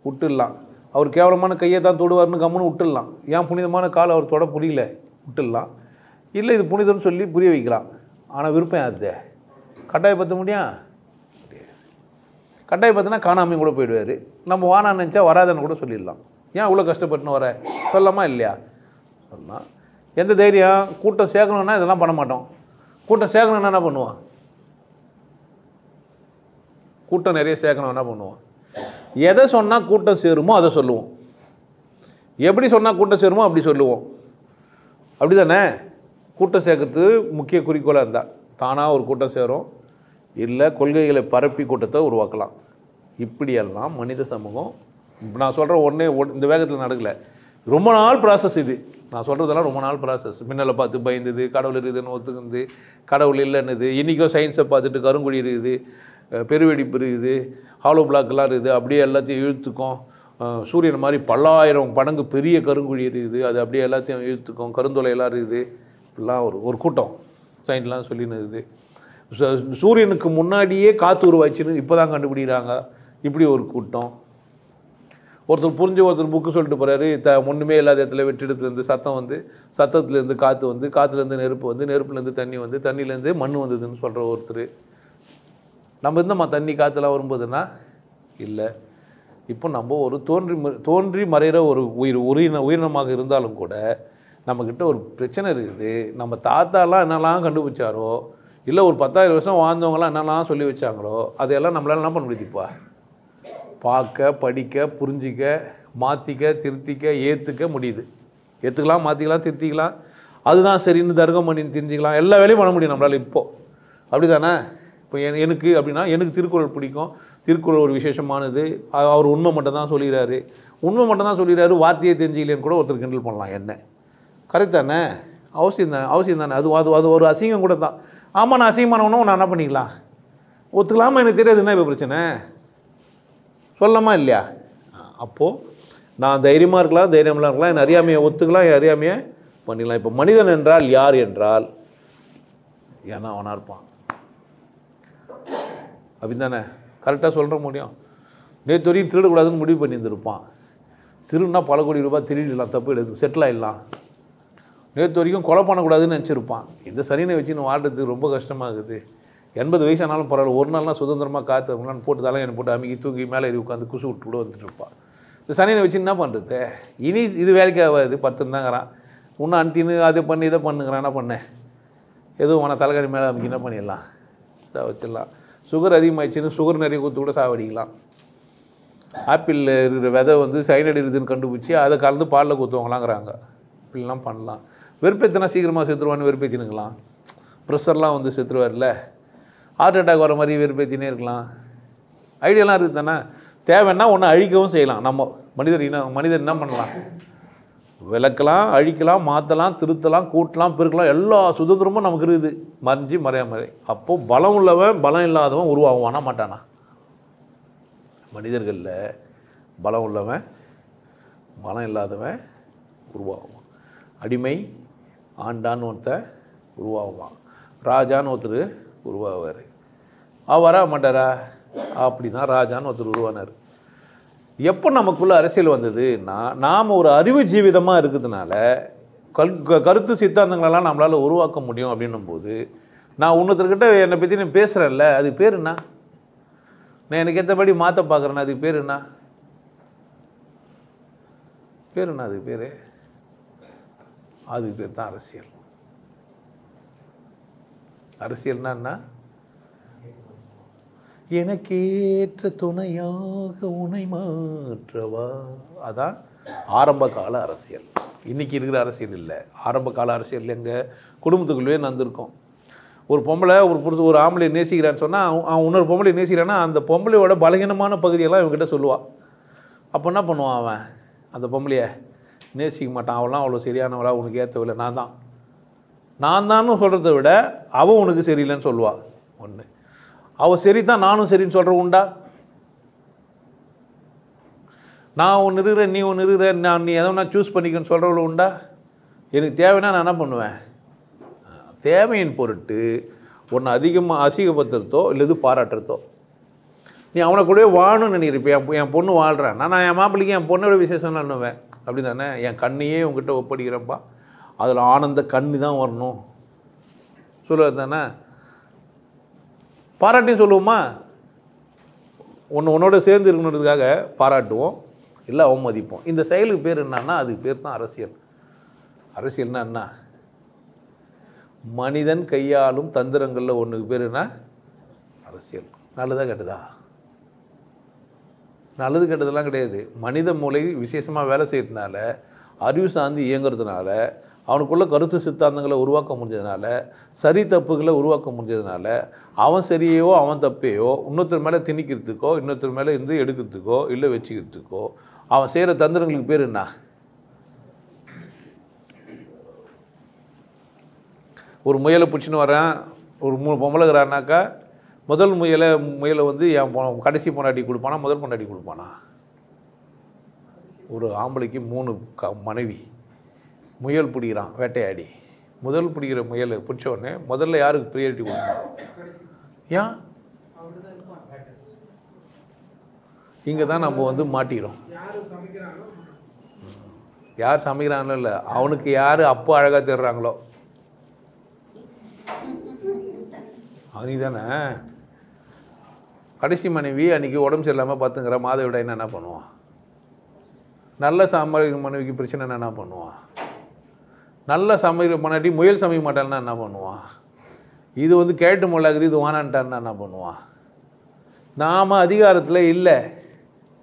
விட்டுடலாம். அவர் கேவலமான கையை தான் தொடுவார்னு கம்முன்னு விட்டுடலாம். ஏன் புனிதமான கால் அவர் தொட புரியல விட்டுடலாம். இல்லை இது புனிதம்னு சொல்லி புரிய வைக்கலாம். ஆனால் விருப்பம் யாருது? கட்டாயப்படுத்த முடியும்? கட்டாயப்படுத்தினா காணாமையும் கூட போயிடுவார். நம்ம வானான்னு நினச்சா வராதுன்னு கூட சொல்லிடலாம். ஏன் இவ்வளோ கஷ்டப்பட்டுன்னு வர சொல்லாமா இல்லையா? சொல்லலாம். எந்த தைரியம்? கூட்டம் சேர்க்கணுன்னா இதெல்லாம் பண்ண மாட்டோம். கூட்டம் சேர்க்கணுன்னா என்ன பண்ணுவான்? கூட்டம் நிறைய சேர்க்கணும் என்ன பண்ணுவோம்? எதை சொன்னால் கூட்டம் சேருமோ அதை சொல்லுவோம். எப்படி சொன்னால் கூட்டம் சேருமோ அப்படி சொல்லுவோம். அப்படி தானே? கூட்டம் சேர்க்கறது முக்கிய குறிக்கோளாக இருந்தால் தானாக ஒரு கூட்டம் சேரும். இல்லை கொள்கைகளை பரப்பி கூட்டத்தை உருவாக்கலாம். இப்படியெல்லாம் மனித சமூகம் நான் சொல்கிற ஒன்றே இந்த வேகத்தில் நடக்கலை. ரொம்ப நாள் ப்ராசஸ் இது. நான் சொல்கிறதெல்லாம் ரொம்ப நாள் ப்ராசஸ். மின்னலை பார்த்து பயந்தது, கடவுள் இருக்குதுன்னு ஒத்துக்குது, கடவுள் இல்லைன்னுது. இன்றைக்கும் சயின்ஸை பார்த்துட்டு கருங்குழி இருக்குது, பெருவெடிப்பு இருக்குது, ஹாலோ பிளாக்லாம் இருக்குது, அப்படியே எல்லாத்தையும் இழுத்துக்கும். சூரியன் மாதிரி பல்லாயிரம் மடங்கு பெரிய கருங்குழி இருக்குது, அது அப்படியே எல்லாத்தையும் இழுத்துக்கும். கருந்தொலையெல்லாம் இருக்குது. இப்படிலாம் ஒரு கூட்டம் சயின்ஸ்லாம் சொல்லின்னு இருக்குது. சூரியனுக்கு முன்னாடியே காற்று உருவாச்சுன்னு இப்போ தான் கண்டுபிடிக்கிறாங்க. இப்படி ஒரு கூட்டம். ஒருத்தர் புரிஞ்சு ஒருத்தர் புக்கு சொல்லிட்டு போகிறாரு, ஒன்றுமே இல்லாத இடத்துல வெற்றிடத்துலேருந்து சத்தம் வந்து, சத்தத்துலேருந்து காற்று வந்து, காற்றுலேருந்து நெருப்பு வந்து, நெருப்புலேருந்து தண்ணி வந்து, தண்ணியிலேருந்து மண் வந்ததுன்னு சொல்கிற ஒருத்தர். நம்ம இருந்தம்மா தண்ணி காற்றுலாம் வரும்போதுன்னா இல்லை. இப்போ நம்ம ஒரு தோன்றி மறைகிற ஒரு உயிரினமாக இருந்தாலும் கூட நம்மக்கிட்ட ஒரு பிரச்சனை இருக்குது. நம்ம தாத்தாலாம் என்னெல்லாம் கண்டுபிடிச்சாரோ, இல்லை ஒரு 10,000 வருஷம் வாழ்ந்தவங்களாம் என்னெல்லாம் சொல்லி வச்சாங்களோ, அதையெல்லாம் நம்மளால் என்ன பண்ண முடியுதுப்பா? பார்க்க, படிக்க, புரிஞ்சிக்க, மாற்றிக்க, திருத்திக்க, ஏற்றுக்க முடியுது. ஏற்றுக்கலாம், மாற்றிக்கலாம், திருத்திக்கலாம். அதுதான் சரின்னு தர்க்கம் பண்ணின்னு தெரிஞ்சிக்கலாம். எல்லா வேலையும் பண்ண முடியும் நம்மளால் இப்போது. அப்படி தானே? இப்போ எனக்கு அப்படின்னா எனக்கு திருக்குறள் பிடிக்கும். திருக்குறள் ஒரு விசேஷமானது. அவர் உண்மை மட்டும் தான் சொல்லிடுறாரு. உண்மை மட்டும் தான் சொல்லிடுறாரு, வார்த்தையை தெரிஞ்சிக்கலன்னு கூட ஒருத்தர் கிண்டல் பண்ணலாம். என்ன கரெக்ட் தானே? அவசியம் தானே? அது ஒரு அசிங்கம் கூட தான். ஆமாம், நான் அசிங்கமானவனும் நான் என்ன பண்ணிக்கலாம்? ஒத்துக்கலாமா? எனக்கு தெரியாதுன்னா இப்போ பிரச்சனை சொல்லலாமா இல்லையா? அப்போது நான் தைரியமாக இருக்கலாம், தைரியமாக இருக்கலாம், என் அறியாமையை ஒத்துக்கலாம், என் அறியாமையை பண்ணிடலாம். இப்போ மனிதன் என்றால் யார் என்றால் ஏன்னா அவனாக இருப்பான். அப்படி தானே? கரெக்டாக சொல்கிற முடியும். நேற்று வரையும் திருடக்கூடாதுன்னு முடிவு பண்ணியிருந்திருப்பான். திருடுனா பல கோடி ரூபாய் திருடிடலாம், தப்பு எடுத்து செட்டில் ஆகிடலாம். நேற்று வரைக்கும் கொலை பண்ணக்கூடாதுன்னு நினச்சிருப்பான். இந்த சனியை வச்சு நான் வாழ்றதுக்கு ரொம்ப கஷ்டமாக இருக்குது. 80 வயசானாலும் பரவாயில்ல, ஒரு நாள்லாம் சுதந்திரமாக காற்றுலாம் போட்டு தலையணை போட்டு அமுக்கி தூக்கி மேலே ஏறி உட்காந்து குசு விட்டு கூட வந்துட்டு இருப்பான். இந்த சனியை வச்சு என்ன பண்ணுறது? இனி இது வேலைக்கு ஆகாது, 10 தாங்கிறான். இன்னும் அன்ட்டின்னு அதை பண்ணி இதை பண்ணுங்கிறான். என்ன பண்ணேன்? எதுவும் வேணா தலைக்கறி மேலே அமுக்கி என்ன பண்ணிடலாம், வச்சிடலாம். சுகர் அதிகமாகிடுச்சின்னு சுகர் நிறைய கொடுத்து கூட சாவடிக்கலாம். ஆப்பிளில் இருக்கிற விதை வந்து சைனடைடு இருக்குதுன்னு கண்டுபிடிச்சி அதை கலந்து பாலில் ஊற்றுவாங்களாங்கிறாங்க. இப்படிலாம் பண்ணலாம். வெறுப்பேற்றினா சீக்கிரமாக செத்துருவான்னு வெறுப்பேற்றினுக்கலாம். ப்ரெஷர்லாம் வந்து செத்துருவார்ல, ஹார்ட் அட்டாக் வர மாதிரி வெறுப்பேற்றினே இருக்கலாம். ஐடியாலாம் இருக்குது தானே? தேவைன்னா ஒன்று அழிக்கவும் செய்யலாம். நம்ம மனிதர் என்ன பண்ணலாம்? விளக்கலாம், அழிக்கலாம், மாற்றலாம், திருத்தலாம், கூட்டலாம், பெருக்கலாம். எல்லா சுதந்திரமும் நமக்கு இருக்குது. மறைஞ்சி மறையாமறை. அப்போது பலம் உள்ளவன் பலம் இல்லாதவன் உருவாகுவானா மாட்டானா? மனிதர்களில் பலம் உள்ளவன் பலம் இல்லாதவன் உருவாகுவான். அடிமை ஆண்டான்னு ஒருத்தர் உருவாகுவான். ராஜான்னு ஒருத்தர் உருவாகுவார். வர மாட்டாரா? அப்படி தான் ராஜான்னு ஒருத்தர் உருவானார். எப்போ நமக்குள்ளே அரசியல் வந்ததுன்னா, நாம் ஒரு அறிவு ஜீவிதமாக இருக்கிறதுனால கருத்து சித்தாந்தங்களெல்லாம் நம்மளால் உருவாக்க முடியும். அப்படின்னும் போது நான் இன்னொருத்தர்கிட்ட என்னை பற்றி நான் பேசுகிறேன்ல, அதுக்கு பேர் என்ன? நான் எனக்கு ஏற்றபடி மாற்ற பார்க்குறேன்னா அதுக்கு பேர் என்ன? அதுக்கு பேர் தான் அரசியல். அரசியல்னா என்ன? எனக்கேற்ற துணையாக உனை மாற்றவா. அதான் ஆரம்ப கால அரசியல். இன்றைக்கி இருக்கிற அரசியல் இல்லை. ஆரம்ப கால அரசியல் எங்கள் குடும்பத்துக்குள்ளே நடந்திருக்கோம். ஒரு பொம்பளை ஒரு ஆம்பளை நேசிக்கிறான்னு சொன்னால் அவன் இன்னொரு பொம்பளை நேசிக்கிறான்னா அந்த பொம்பளையோட பலகீனமான பகுதியெல்லாம் இவங்ககிட்ட சொல்லுவாள். அப்போ என்ன பண்ணுவான் அவன்? அந்த பொம்பளையை நேசிக்க மாட்டான், அவளாம் அவ்வளோ சரியானவளா, உனக்கு ஏற்றவில்லை, நான் தான் சொல்கிறத விட அவள் உனக்கு சரியில்லைன்னு சொல்லுவாள். ஒன்று, அவள் சரி தான் நானும் சரின்னு சொல்கிற உண்டா? நான் ஒன்று இருக்கிறேன், நீ ஒன்று இருக்கிற, நீ எதோ நான் சூஸ் பண்ணிக்கன்னு சொல்கிறவள உண்டா? எனக்கு தேவைன்னா நான் என்ன பண்ணுவேன்? தேவையின் பொருட்டு ஒன்று அதிகமாக அசிங்கப்படுத்துறதோ இல்லது பாராட்டுறதோ. நீ அவனை கூடவே வாழணும்னு நினைக்கிறப்ப, என் பொண்ணு வாழ்கிறேன், நான் என் மாப்பிள்ளைக்கு என் பொண்ணோட விசேஷம் பண்ணுவேன். அப்படி தானே? என் கண்ணையே உங்ககிட்ட ஒப்படைக்கிறப்பா, அதில் ஆனந்த கண்ணு தான் வரணும் சொல்லுவது தானே? பாராட்டியும் சொல்லுவோமா? உன்னோட சேர்ந்து இருக்கணுன்றதுக்காக பாராட்டுவோம், இல்லை அவமதிப்போம். இந்த செயலுக்கு பேர் என்னன்னா, அதுக்கு பேர் தான் அரசியல். அரசியல்னா என்ன? மனிதன் கையாளும் தந்திரங்களில் ஒன்றுக்கு பேர் என்ன? அரசியல். நல்லதா கெட்டதா? நல்லது கெட்டதெல்லாம் கிடையாது. மனித மூளை விசேஷமாக வேலை செய்யறதுனால, அறிவு சார்ந்து இயங்குறதுனால, அவனுக்குள்ள கருத்து சித்தாந்தங்களை உருவாக்க முடிஞ்சதுனால, சரி தப்புகளை உருவாக்க முடிஞ்சதுனால, அவன் சரியோ அவன் தப்பையோ இன்னொருத்தர் மேலே திணிக்கிறதுக்கோ இன்னொருத்தர் மேலே இருந்து எடுக்கிறதுக்கோ இல்லை வச்சுக்கிறதுக்கோ அவன் செய்கிற தந்திரங்களுக்கு பேர் என்ன? ஒரு முயலை பிடிச்சின்னு வரேன், ஒரு பொம்பளைக்கிறான்னாக்கா, முதல் முயலை வந்து என் கடைசி பொண்டாட்டி கொடுப்பானா முதல் பொண்டாட்டி கொடுப்பானா? ஒரு ஆம்பளைக்கு 3 மனைவி, முயல் பிடிக்கிறான் வேட்டையாடி, முதல் பிடிக்கிற முயலை பிடிச்ச உடனே முதல்ல யாருக்கு ப்ரியாரிட்டி கொடுக்கணும்? ஏன்? இங்கே தான் நம்ம வந்து மாட்டிக்கிறோம். யார் சமைக்கிறாங்களோ இல்லை, அவனுக்கு யார் அப்போ அழகாக தேடுறாங்களோ அவனி தானே. கடைசி மனைவி அன்றைக்கி உடம்பு சரியில்லாமல் பார்த்துங்கிற மாதவிடாயின்னு என்ன பண்ணுவான்? நல்ல சமைக்கிற மனைவிக்கு பிரச்சனைனா என்ன பண்ணுவான்? நல்ல சமைக்கிற மனைவி முயல் சமைக்க மாட்டான்னா என்ன பண்ணுவான்? இது வந்து கேட்டு முள்ளாக்குது, இது வானான்ட்டான்னா என்ன பண்ணுவான்? நாம் அதிகாரத்தில் இல்லை,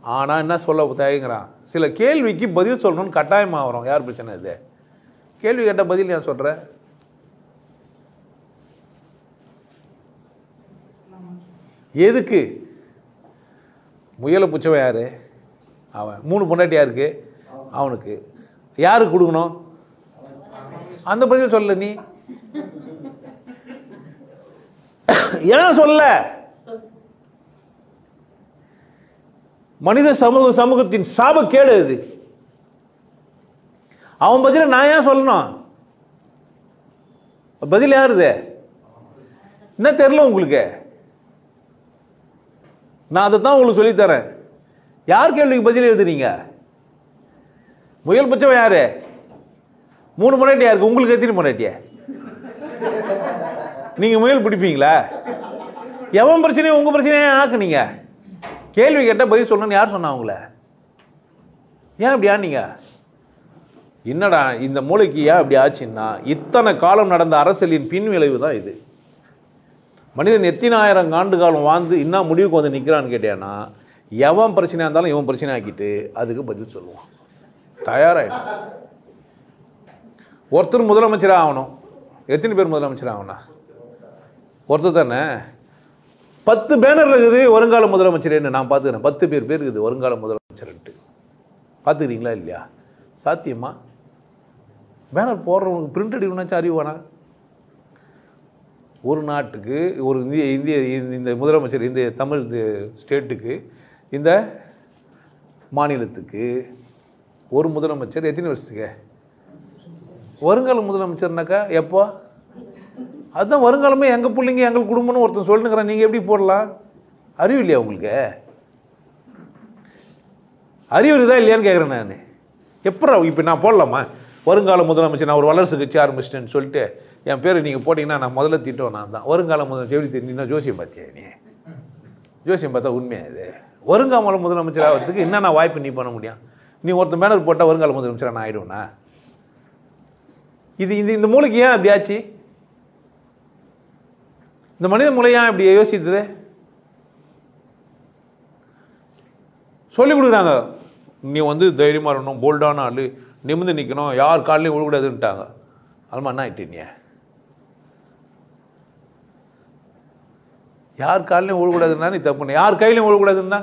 ஆனால் என்ன சொல்ல தயங்குறான்? சில கேள்விக்கு பதில் சொல்லணும்னு கட்டாயமாக வரும். யார் பிரச்சனை இது? கேள்வி கேட்ட பதில் ஏன் சொல்கிற? எதுக்கு? முயலை பிடிச்சவன் யார்? அவன். 3 பொண்டாட்டி யாருக்கு? அவனுக்கு. யாருக்கு கொடுக்கணும்? அந்த பதில் சொல்ல நீ ஏன் சொல்ல? மனித சமூகத்தின் சாபக்கேடு அது. அவன் பதில நான் ஏன் சொல்லணும்? பதில் யாருது? என்ன தெரியல உங்களுக்கு? நான் அதை தான் உங்களுக்கு சொல்லித்தரேன். யார் கேள்விக்கு பதில் எழுதுறீங்க? முயல் பச்சவன் யாரு? 3 பொண்டாட்டி யாருக்கு? உங்களுக்கு எத்தனை பொண்டாட்டிய? நீங்க முயல் பிடிப்பீங்களா? எவன் பிரச்சனையும் உங்க பிரச்சனையே ஆக்குனீங்க. கேள்வி கேட்டால் பதில் சொல்லணும்னு யார் சொன்னா உங்களை? ஏன் இப்படி ஆனீங்க? என்னடா இந்த மூளைக்கு ஏன் இப்படி ஆச்சுன்னா, இத்தனை காலம் நடந்த அரசியலின் பின் விளைவு தான் இது. மனிதன் எத்தனை ஆயிரம் ஆண்டு காலம் வாழ்ந்து இன்னும் முடிவுக்கு வந்து நிற்கிறான்னு கேட்டேன்னா, எவன் பிரச்சனையாக இருந்தாலும் இவன் பிரச்சனை ஆக்கிட்டு அதுக்கு பதில் சொல்லுவான். தயாராகிடும். ஒருத்தர் முதலமைச்சராக ஆகணும். எத்தனை பேர் முதலமைச்சர் ஆகணும்? ஒருத்தர் தானே. 10 பேனர் இருக்குது வருங்கால முதலமைச்சர்னு நான் பார்த்துக்கிறேன். 10 பேர் இருக்குது வருங்கால முதலமைச்சர்ன்ட்டு. பார்த்துக்கிறீங்களா இல்லையா? சாத்தியமா? பேனர் போடுறவனுக்கு பிரிண்ட் அடிக்கணும்னாச்சும் அறிவானா? ஒரு நாட்டுக்கு ஒரு இந்த முதலமைச்சர், இந்த தமிழ் ஸ்டேட்டுக்கு, இந்த மாநிலத்துக்கு ஒரு முதலமைச்சர் எத்தனை வருஷத்துக்கு? வருங்கால முதலமைச்சர்னாக்கா எப்போ? அதுதான் வருங்காலமே எங்கள் பிள்ளைங்க எங்கள் குடும்பம்னு ஒருத்தன் சொல்லுங்கிறான். நீங்கள் எப்படி போடலாம்? அறிவு இல்லையா உங்களுக்கு? அறிவு தான் இல்லையான்னு கேட்குறேன் நான். எப்போ இப்போ நான் போடலாமா வருங்கால முதலமைச்சர், நான் ஒரு வளர்ச்சி கட்சி ஆரம்பிச்சிட்டேன்னு சொல்லிட்டு என் பேர் நீங்கள் போட்டிங்கன்னா நான் முதல்ல திட்டம் நான் தான். வருங்கால முதலமைச்சர் எப்படி தெரிஞ்சுன்னா ஜோசியம் பார்த்தியா நீ? ஜோசியம் பார்த்தா உண்மையாக இது? வருங்கால முதலமைச்சர் ஆகிறதுக்கு என்னென்ன வாய்ப்பு நீ பண்ண முடியும்? நீ ஒருத்தர் பேனர் போட்டால் வருங்கால முதலமைச்சராக நான் ஆகிடுவேண்ணா? இந்த மூளைக்கு ஏன் அப்படி ஆச்சு? இந்த மனித மூளையா இப்படி யோசித்தது? சொல்லிக் கொடுக்குறாங்க. நீ வந்து தைரியமாக இருக்கணும், போல்டான ஆள், நிமிர்ந்து நிற்கணும், யார் காலையும் விழக்கூடாதுன்ட்டாங்க. அதுமா என்ன ஆகிட்டு? நீ யார் காலையும் விழக்கூடாதுன்னா நீ தப்புண்ண. யார் கையிலையும் விழக்கூடாதுன்னா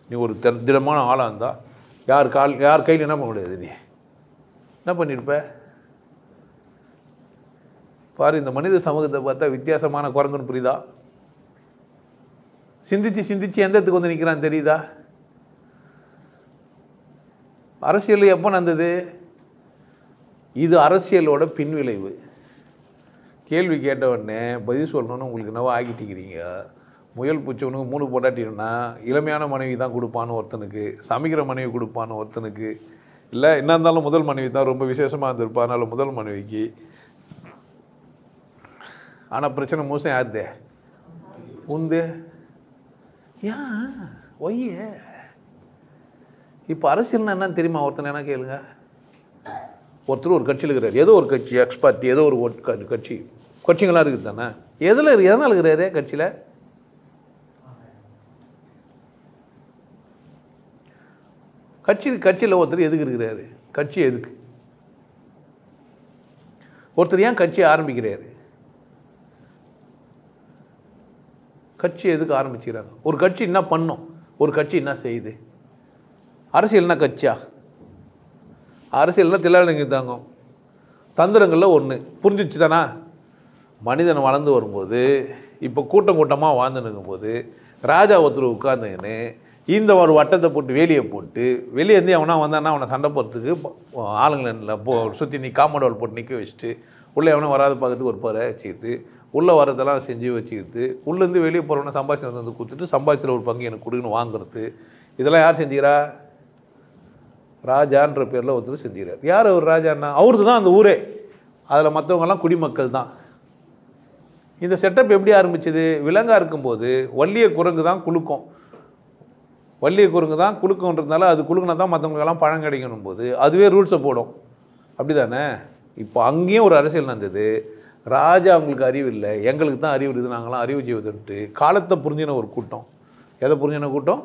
நீ ஒரு திடமான ஆளாக இருந்தால் யார் கையில் என்ன பண்ண முடியாது? நீ என்ன பண்ணியிருப்ப பாரு. இந்த மனித சமூகத்தை பார்த்தா வித்தியாசமான குரங்குன்னு புரியுதா? சிந்திச்சு எந்த இடத்துக்கு வந்து நிற்கிறான்னு தெரியுதா? அரசியல் எப்போ நடந்தது? இது அரசியலோட பின்விளைவு. கேள்வி கேட்ட உடனே பதில் சொல்லணும்னு உங்களுக்கு என்னவோ ஆகிட்டிக்கிறீங்க. முயல் பூச்சவனுக்கு 3 பொண்டாட்டினா இளமையான மனைவி தான் கொடுப்பான்னு ஒருத்தனுக்கு, சமைக்கிற மனைவி கொடுப்பான்னு ஒருத்தனுக்கு, இல்லை என்ன இருந்தாலும் முதல் மனைவி தான் ரொம்ப விசேஷமாக இருந்திருப்பா, அதனால் முதல் மனைவிக்கு. ஆனால் பிரச்சனை மோசம் யாருதே? உந்து. ஏன் ஒய்ய இப்போ அரசியல்னா என்னன்னு தெரியுமா? ஒருத்தனை என்ன கேளுங்க. ஒருத்தர் ஒரு கட்சியில் இருக்கிறார், ஏதோ ஒரு கட்சி, எக்ஸ்பார்ட்டி, ஏதோ ஒரு கட்சிங்களாம் இருக்குது தானே. எதனால் இருக்கிறாரு கட்சியில்? கட்சியில் ஒருத்தர் எதுக்கு இருக்கிறாரு? கட்சி எதுக்கு? ஒருத்தர் ஏன் கட்சியை ஆரம்பிக்கிறாரு? கட்சி எதுக்கு ஆரம்பிச்சுக்கிறாங்க? ஒரு கட்சி என்ன பண்ணும்? ஒரு கட்சி என்ன செய்யுது? அரசியல்னா கட்சியா? அரசியல்னா தில்லாலங்க தாங்க தந்திரங்களில் ஒன்று. புரிஞ்சிச்சு தானா? மனிதன் வளர்ந்து வரும்போது, இப்போ கூட்டமாக வாழ்ந்துனுக்கும் போது, ராஜா ஒருத்தர் உட்கார்ந்துங்கன்னு இந்த ஒரு வட்டத்தை போட்டு வேலியை போட்டு வெளியேருந்து அவனா வந்தான்னா அவனை சண்டை போகிறதுக்கு ஆளுங்களை சுற்றி நீ காம்பவுண்ட் போட்டு நிற்க வச்சுட்டு உள்ளே எவனா வராத பார்க்கறதுக்கு ஒரு பாறை வச்சுக்கிட்டு உள்ளே வரதெல்லாம் செஞ்சு வச்சுக்கிட்டு உள்ளேருந்து வெளியே போகிறவனை சம்பாதிச்சு வந்து கொடுத்துட்டு சம்பாதிச்சில் ஒரு பங்கு எனக்கு கொடுக்குன்னு வாங்குறது. இதெல்லாம் யார் செஞ்சுக்கிறா? ராஜான்ற பேரில் ஒருத்தர் செஞ்சுக்கிறார். யார் அவர் ராஜான்னா? அவருக்கு தான் அந்த ஊரே. அதில் மற்றவங்கெல்லாம் குடிமக்கள் தான். இந்த செட்டப் எப்படி ஆரம்பிச்சது? விலங்காக இருக்கும்போது வள்ளிய குரங்கு தான் குலுக்கும். வள்ளிய குரங்கு தான் குலுக்குன்றதுனால அது குலுக்குனா தான் மற்றவங்களுக்கெல்லாம் பழம் கிடைக்கணும் போது அதுவே ரூல்ஸை போடும். அப்படி தானே? இப்போ அங்கேயும் ஒரு அரசியல் நடந்தது. ராஜா அவங்களுக்கு அறிவு இல்லை, எங்களுக்கு தான் அறிவு இருக்குது, நாங்களாம் அறிவு ஜீவதன்ட்டு காலத்தை புரிஞ்சின ஒரு கூட்டம். எதை புரிஞ்சின கூட்டம்?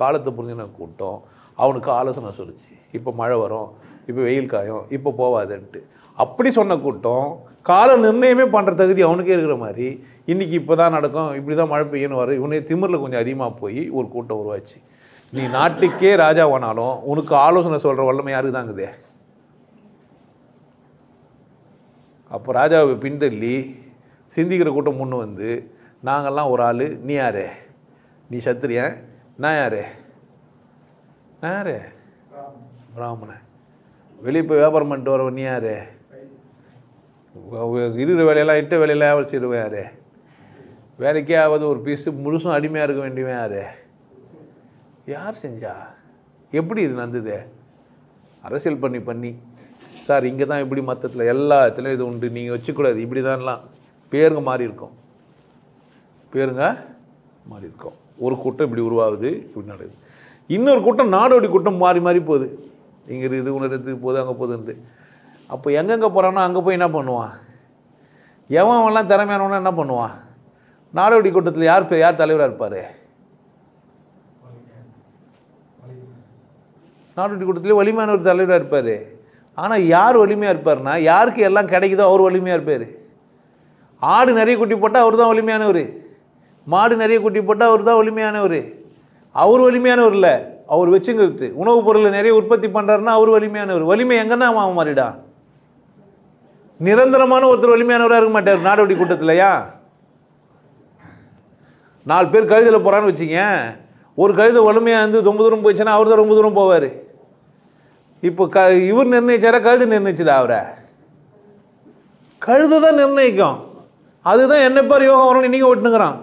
காலத்தை புரிஞ்சின கூட்டம். அவனுக்கு ஆலோசனை சொல்லிச்சு, இப்போ மழை வரும், இப்போ வெயில் காயும், இப்போ போவாதுன்ட்டு. அப்படி சொன்ன கூட்டம் கால நிர்ணயமே பண்ணுற தகுதி அவனுக்கே இருக்கிற மாதிரி இன்றைக்கி இப்போ தான் நடக்கும், இப்படி தான் மழை பெய்யணும் வரும், இவனே திமிரில் கொஞ்சம் அதிகமாக போய் ஒரு கூட்டம் உருவாச்சு. நீ நாட்டுக்கே ராஜாவானாலும் உனக்கு ஆலோசனை சொல்கிற வல்லமை யாருக்கு தாங்குதே? அப்போ ராஜாவை பின்தள்ளி சிந்திக்கிற கூட்டம் முன்னு வந்து நாங்கள்லாம் ஒரு ஆள், நீ யாரு? நீ சத்திரியன், நான் யாரு? நான் யாரு? பிராமணன். வெளியே போய் வியாபாரம் பண்ணிட்டு வரவன் நீ யாரு? இருக்கிற வேலையெல்லாம் இட்ட வேலையெல்லாம் வச்சுருவேன் யாரு? வேலைக்கே ஆவது ஒரு பீஸு முழுசும் அடிமையாக இருக்க வேண்டியவன் யாரு? யார் செஞ்சா? எப்படி இது நடந்தது? அரசியல் பண்ணி சார் இங்கே தான் இப்படி மற்றத்தில் எல்லா இடத்துலையும் இது உண்டு, நீங்கள் வச்சுக்கூடாது, இப்படி தான்லாம் பேருங்க மாறி இருக்கும். பேருங்க மாறி இருக்கும். ஒரு கூட்டம் இப்படி உருவாகுது, இப்படி நடக்குது. இன்னொரு கூட்டம் நாடோடி கூட்டம் மாறி போகுது. இங்கே இது உணர்றது போகுது, அங்கே போகுதுன்ட்டு. அப்போ எங்கெங்கே போகிறானோ அங்கே போய் என்ன பண்ணுவான்? எவன்லாம் திறமையானவனா என்ன பண்ணுவான்? நாடோடி கூட்டத்தில் யார் தலைவராக இருப்பார்? நாடோடி கூட்டத்திலே வலிமையான ஒரு தலைவராக இருப்பார். ஆனால் யார் வலிமையாக இருப்பார்னா, யாருக்கு எல்லாம் கிடைக்குதோ அவர் வலிமையாக இருப்பார். ஆடு நிறைய குட்டி போட்டால் அவர் தான் வலிமையானவர், மாடு நிறைய குட்டி போட்டால் அவர் தான் வலிமையானவர். அவர் வலிமையானவர் இல்லை, அவர் வச்சுங்கிறது உணவுப் பொருளை நிறைய உற்பத்தி பண்ணுறாருன்னா அவர் வலிமையானவர். வலிமை எங்கன்னா அவன் மாறிடா. நிரந்தரமான ஒருத்தர் வலிமையானவராக இருக்க மாட்டார் நாடோடி கூட்டத்திலையா? 4 பேர் கழுதில் போகிறான்னு வச்சுங்க, ஒரு கழுதை வலிமையாக இருந்து ரொம்ப தூரம் போயிடுச்சுன்னா அவர் தான் ரொம்ப தூரம் போவார். இப்போ இவர் நிர்ணயிச்சாரா கழுதை நிர்ணயிச்சதா? அவரை கழுதை தான் நிர்ணயிக்கும். அதுதான் என்ன பேர் யோகம் வரணும் நீங்கள் விட்டுனுங்கிறான்.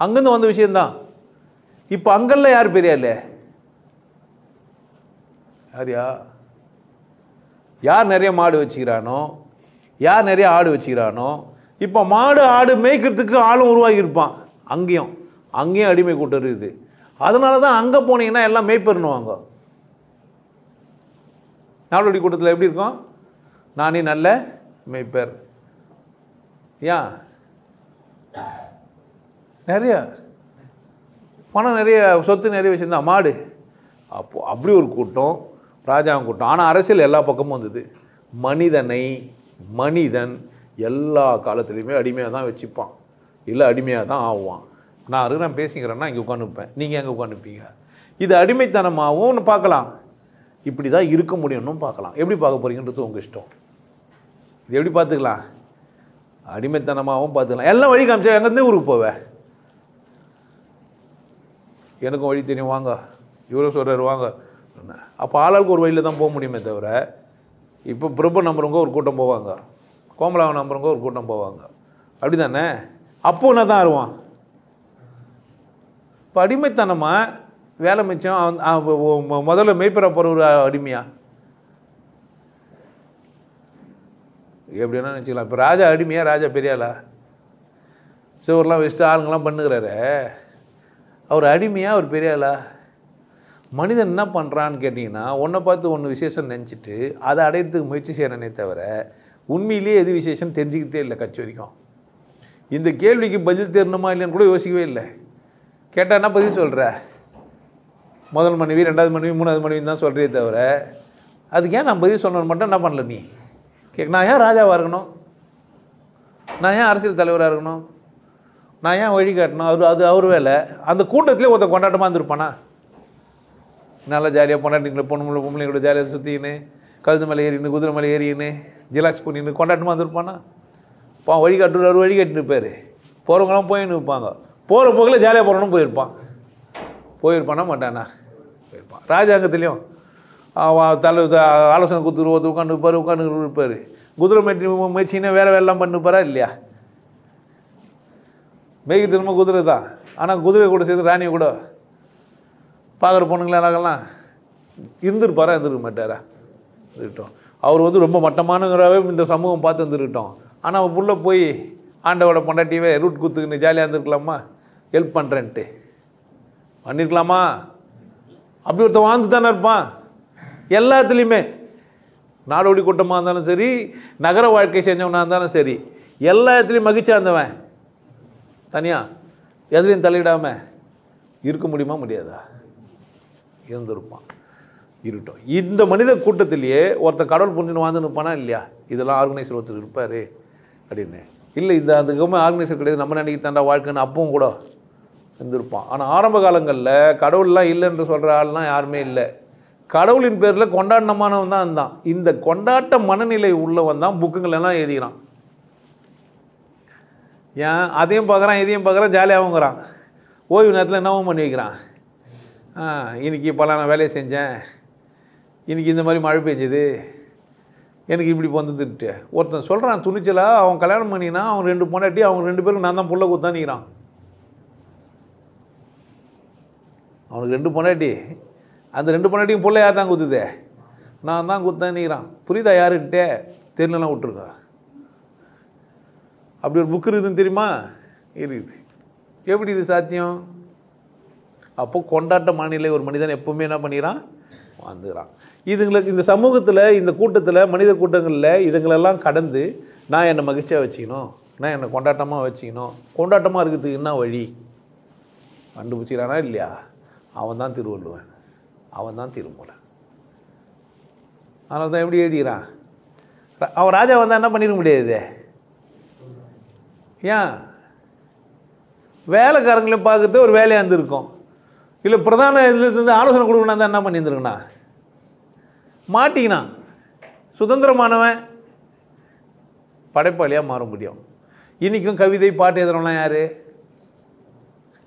அங்கேருந்து வந்த விஷயந்தான். இப்போ அங்கெல்லாம் யார் பெரியா இல்லை? யார் நிறைய மாடு வச்சுக்கிறானோ, யார் நிறைய ஆடு வச்சுக்கிறானோ, இப்போ மாடு ஆடு மேய்க்கிறதுக்கு ஆளும் உருவாகியிருப்பான். அங்கேயும் அடிமை கூட்டம் இருக்குது. அதனால தான் அங்கே போனீங்கன்னா எல்லாம் மேய்ப்பருன்னுவாங்க. நாடோடி கூட்டத்தில் எப்படி இருக்கும்? நானே நல்ல மேய்ப்பர். ஏன்? நிறைய பணம், நிறைய சொத்து, நிறைய வச்சுருந்தான் மாடு. அப்போது அப்படி ஒரு கூட்டம், ராஜாங்க கூட்டம். ஆனால் அரசியல் எல்லா பக்கமும் வந்தது. மனிதன் எல்லா காலத்துலேயுமே அடிமையாக தான் வச்சுப்பான், இல்லை அடிமையாக தான் ஆகுவான். நான் இருக்கிறேன் பேசிக்கிறேன்னா இங்கே உட்காந்துப்பேன், நீங்கள் எங்கே உட்காந்துப்பீங்க? இது அடிமைத்தனமாகவும் பார்க்கலாம், இப்படி தான் இருக்க முடியும்னு பார்க்கலாம். எப்படி பார்க்க போகிறீங்கன்றது உங்கள் இஷ்டம். இது எப்படி பார்த்துக்கலாம்? அடிமைத்தனமாகவும் பார்த்துக்கலாம். எல்லாம் வழி காமிச்சா எங்கேருந்து ஊருக்கு போவேன்? எனக்கும் வழி தெரியும் வாங்க, இவரும் சொல்கிறார் வாங்க. அப்போ ஆளாளுக்கு ஒரு வழியில் தான் போக முடியுமே தவிர, இப்போ பிரபு நம்புறவங்க ஒரு கூட்டம் போவாங்க, கோமலாவை நம்புறவங்க ஒரு கூட்டம் போவாங்க, அப்படி தானே? அப்போ என்ன தான் ஆடுவான்? இப்போ அடிமைத்தனமாக வேலை மிச்சம். முதல்ல மெய்ப்பெற போகிற ஒரு அடிமையா எப்படின்னா நினச்சிக்கலாம். இப்போ ராஜா அடிமையா, ராஜா பெரியாளா? சிவர்லாம் வச்சுட்டு ஆளுங்கெல்லாம் பண்ணுகிறாரு, அவர் அடிமையா அவர் பெரியாளா? மனிதன் என்ன பண்ணுறான்னு கேட்டிங்கன்னா, ஒன்றை பார்த்து ஒன்று விசேஷம் நினச்சிட்டு அதை அடையிறதுக்கு முயற்சி செய்கிறனே தவிர உண்மையிலேயே எது விசேஷம் தெரிஞ்சுக்கிட்டே இல்லை கட்சி வரைக்கும். இந்த கேள்விக்கு பதில் தெரியணுமா இல்லைன்னு கூட யோசிக்கவே இல்லை. கேட்டால் என்ன பதில் சொல்கிற? முதல் மனைவி, ரெண்டாவது மனைவி, மூணாவது மனைவி தான் சொல்கிறே தவிர அதுக்கு ஏன் நான் பதில் சொல்லணும் மட்டும் என்ன பண்ணல நீ நான் ஏன் ராஜாவாக இருக்கணும்? நான் ஏன் அரசியல் தலைவராக இருக்கணும்? நான் ஏன் வழிகாட்டணும்? அது அவர் வேலை. அந்த கூட்டத்திலே ஒருத்தன் கொண்டாட்டமாக இருந்திருப்பானா? நல்லா ஜாலியாக பொண்டாட்டிங்களை பொண்ணுங்களோட ஜாலியாக சுற்றிக்கின்னு, கழுது மேலே ஏறின்னு, குதிரை மேலே ஏறின்னு, ஜிலாக்ஸ் பண்ணின்னு கொண்டாட்டமாக இருந்திருப்பானா? வழிகாட்டுறாரு, வழிகாட்டின்னு இருப்பார். போகிறவங்களாம் போயின்னு இருப்பாங்க. போகிற போக்கில் ஜாலியாக போகிறவனும் போயிருப்பானா மாட்டானா? போயிருப்பான். ராஜாங்கத்துலேயும் ஆலோசனை கொடுத்துரு ஒருத்தர் உட்காந்து இருப்பார். குதிரை முயற்சின்னா வேறு வேலைலாம் பண்ணிருப்பாரா இல்லையா? மேய்க்கு திரும்ப குதிரை தான். ஆனால் குதிரை கூட சேர்த்து ராணியை கூட பார்க்குற பொண்ணுங்களெல்லாம் இருந்திருப்பாரா? இருந்திருக்க மாட்டாரா? இருக்கட்டும். அவர் ரொம்ப மட்டமானவராகவே இந்த சமூகம் பார்த்து வந்துருக்கட்டும். ஆனால் அவன் புள்ள போய் ஆண்டவோட பொண்டாட்டியவே ரூட் குத்துக்குன்னு ஜாலியாக இருந்திருக்கலாமா? ஹெல்ப் பண்ணுறேன்ட்டு பண்ணியிருக்கலாமா? அப்படி ஒருத்தன் வாழ்ந்து தானே இருப்பான் எல்லாத்துலேயுமே. நாடோடி கூட்டமாக இருந்தாலும் சரி, நகர வாழ்க்கை செஞ்சவனாக இருந்தாலும் சரி, எல்லா இடத்துலையும் மகிழ்ச்சியாக இருந்தவன் தனியாக எதுலையும் தலையிடாமல் இருக்க முடியுமா? முடியாதா? இருந்திருப்பான். இருக்கட்டும். இந்த மனித கூட்டத்திலேயே ஒருத்தன் கடவுள் புரிஞ்சுன்னு வாழ்ந்து நிற்பானா இல்லையா? இதெல்லாம் ஆர்கனைசர் ஒருத்தர் இருப்பார் அப்படின்னு இல்லை. இந்த அதுக்குமே ஆர்கனைசர் கிடையாது, நம்ம நினைக்க தாண்டா வாழ்க்கைன்னு அப்பவும் கூட இருந்திருப்பான். ஆனால் ஆரம்ப காலங்களில் கடவுள்லாம் இல்லைன்னு சொல்கிற ஆள்லாம் யாருமே இல்லை. கடவுளின் பேரில் கொண்டாட்டமானவன் தான் இருந்தான். இந்த கொண்டாட்ட மனநிலை உள்ளவன் தான் புக்குங்கள் எல்லாம் எழுதிக்கிறான். ஏன் அதையும் பார்க்குறான், இதையும் பார்க்குறான், ஜாலியாகவுங்கிறான். ஓய்வு நேரத்தில் என்னவும் பண்ணி வைக்கிறான். இன்றைக்கி பல நான் வேலையை செஞ்சேன், இன்றைக்கி இந்த மாதிரி மழை பெஞ்சுது, எனக்கு இப்படி வந்துட்டு ஒருத்தன் சொல்கிறான் துணிச்சலாக. அவன் கல்யாணம் பண்ணினா அவன் 2 பொண்டாட்டி, அவங்க 2 பேருக்கு நான் தான் புள்ள குத்தானிக்கிறான். அவனுக்கு 2 பொண்டாட்டி, அந்த 2 பொண்டாட்டியும் புள்ள யார் தான் குத்துதே? நான் தான் குத்தானிக்கிறான். புரியுதா? யாருக்கிட்டே தெரியலலாம் விட்டுருக்கா. அப்படி ஒரு புக்கு இருக்குதுன்னு தெரியுமா? இருக்குது. எப்படி இது சாத்தியம்? அப்போ கொண்டாட்ட மனநிலை ஒரு மனிதன் எப்பவுமே என்ன பண்ணிக்கிறான்? வந்துக்கிறான். இதுங்களுக்கு இந்த சமூகத்தில், இந்த கூட்டத்தில், மனித கூட்டங்களில் இதுங்களெல்லாம் கடந்து நான் என்னை மகிழ்ச்சியாக வச்சுக்கணும், நான் என்னை கொண்டாட்டமாக வச்சுக்கணும். கொண்டாட்டமாக இருக்கிறதுக்கு என்ன வழி கண்டுபிடிச்சிக்கிறானா இல்லையா? அவன் தான் திருவள்ளுவன், அவன் தான் திருமூலன். அதனால தான் எப்படி எழுதிக்கிறான்? அவன் ராஜா வந்தால் என்ன பண்ணிட முடியாது? ஏன்? வேலைக்காரங்களையும் பார்க்குறது ஒரு வேலையாக இருந்திருக்கும். இல்லை பிரதான இதுலேருந்து ஆலோசனை கொடுக்கணும் தான் என்ன பண்ணியிருந்துருக்குண்ணா? மாட்டிக்கினான். சுதந்திரமானவன் படைப்பாளியாக மாற முடியும். இன்றைக்கும் கவிதை பாட்டு எழுதுறவங்களாம் யார்?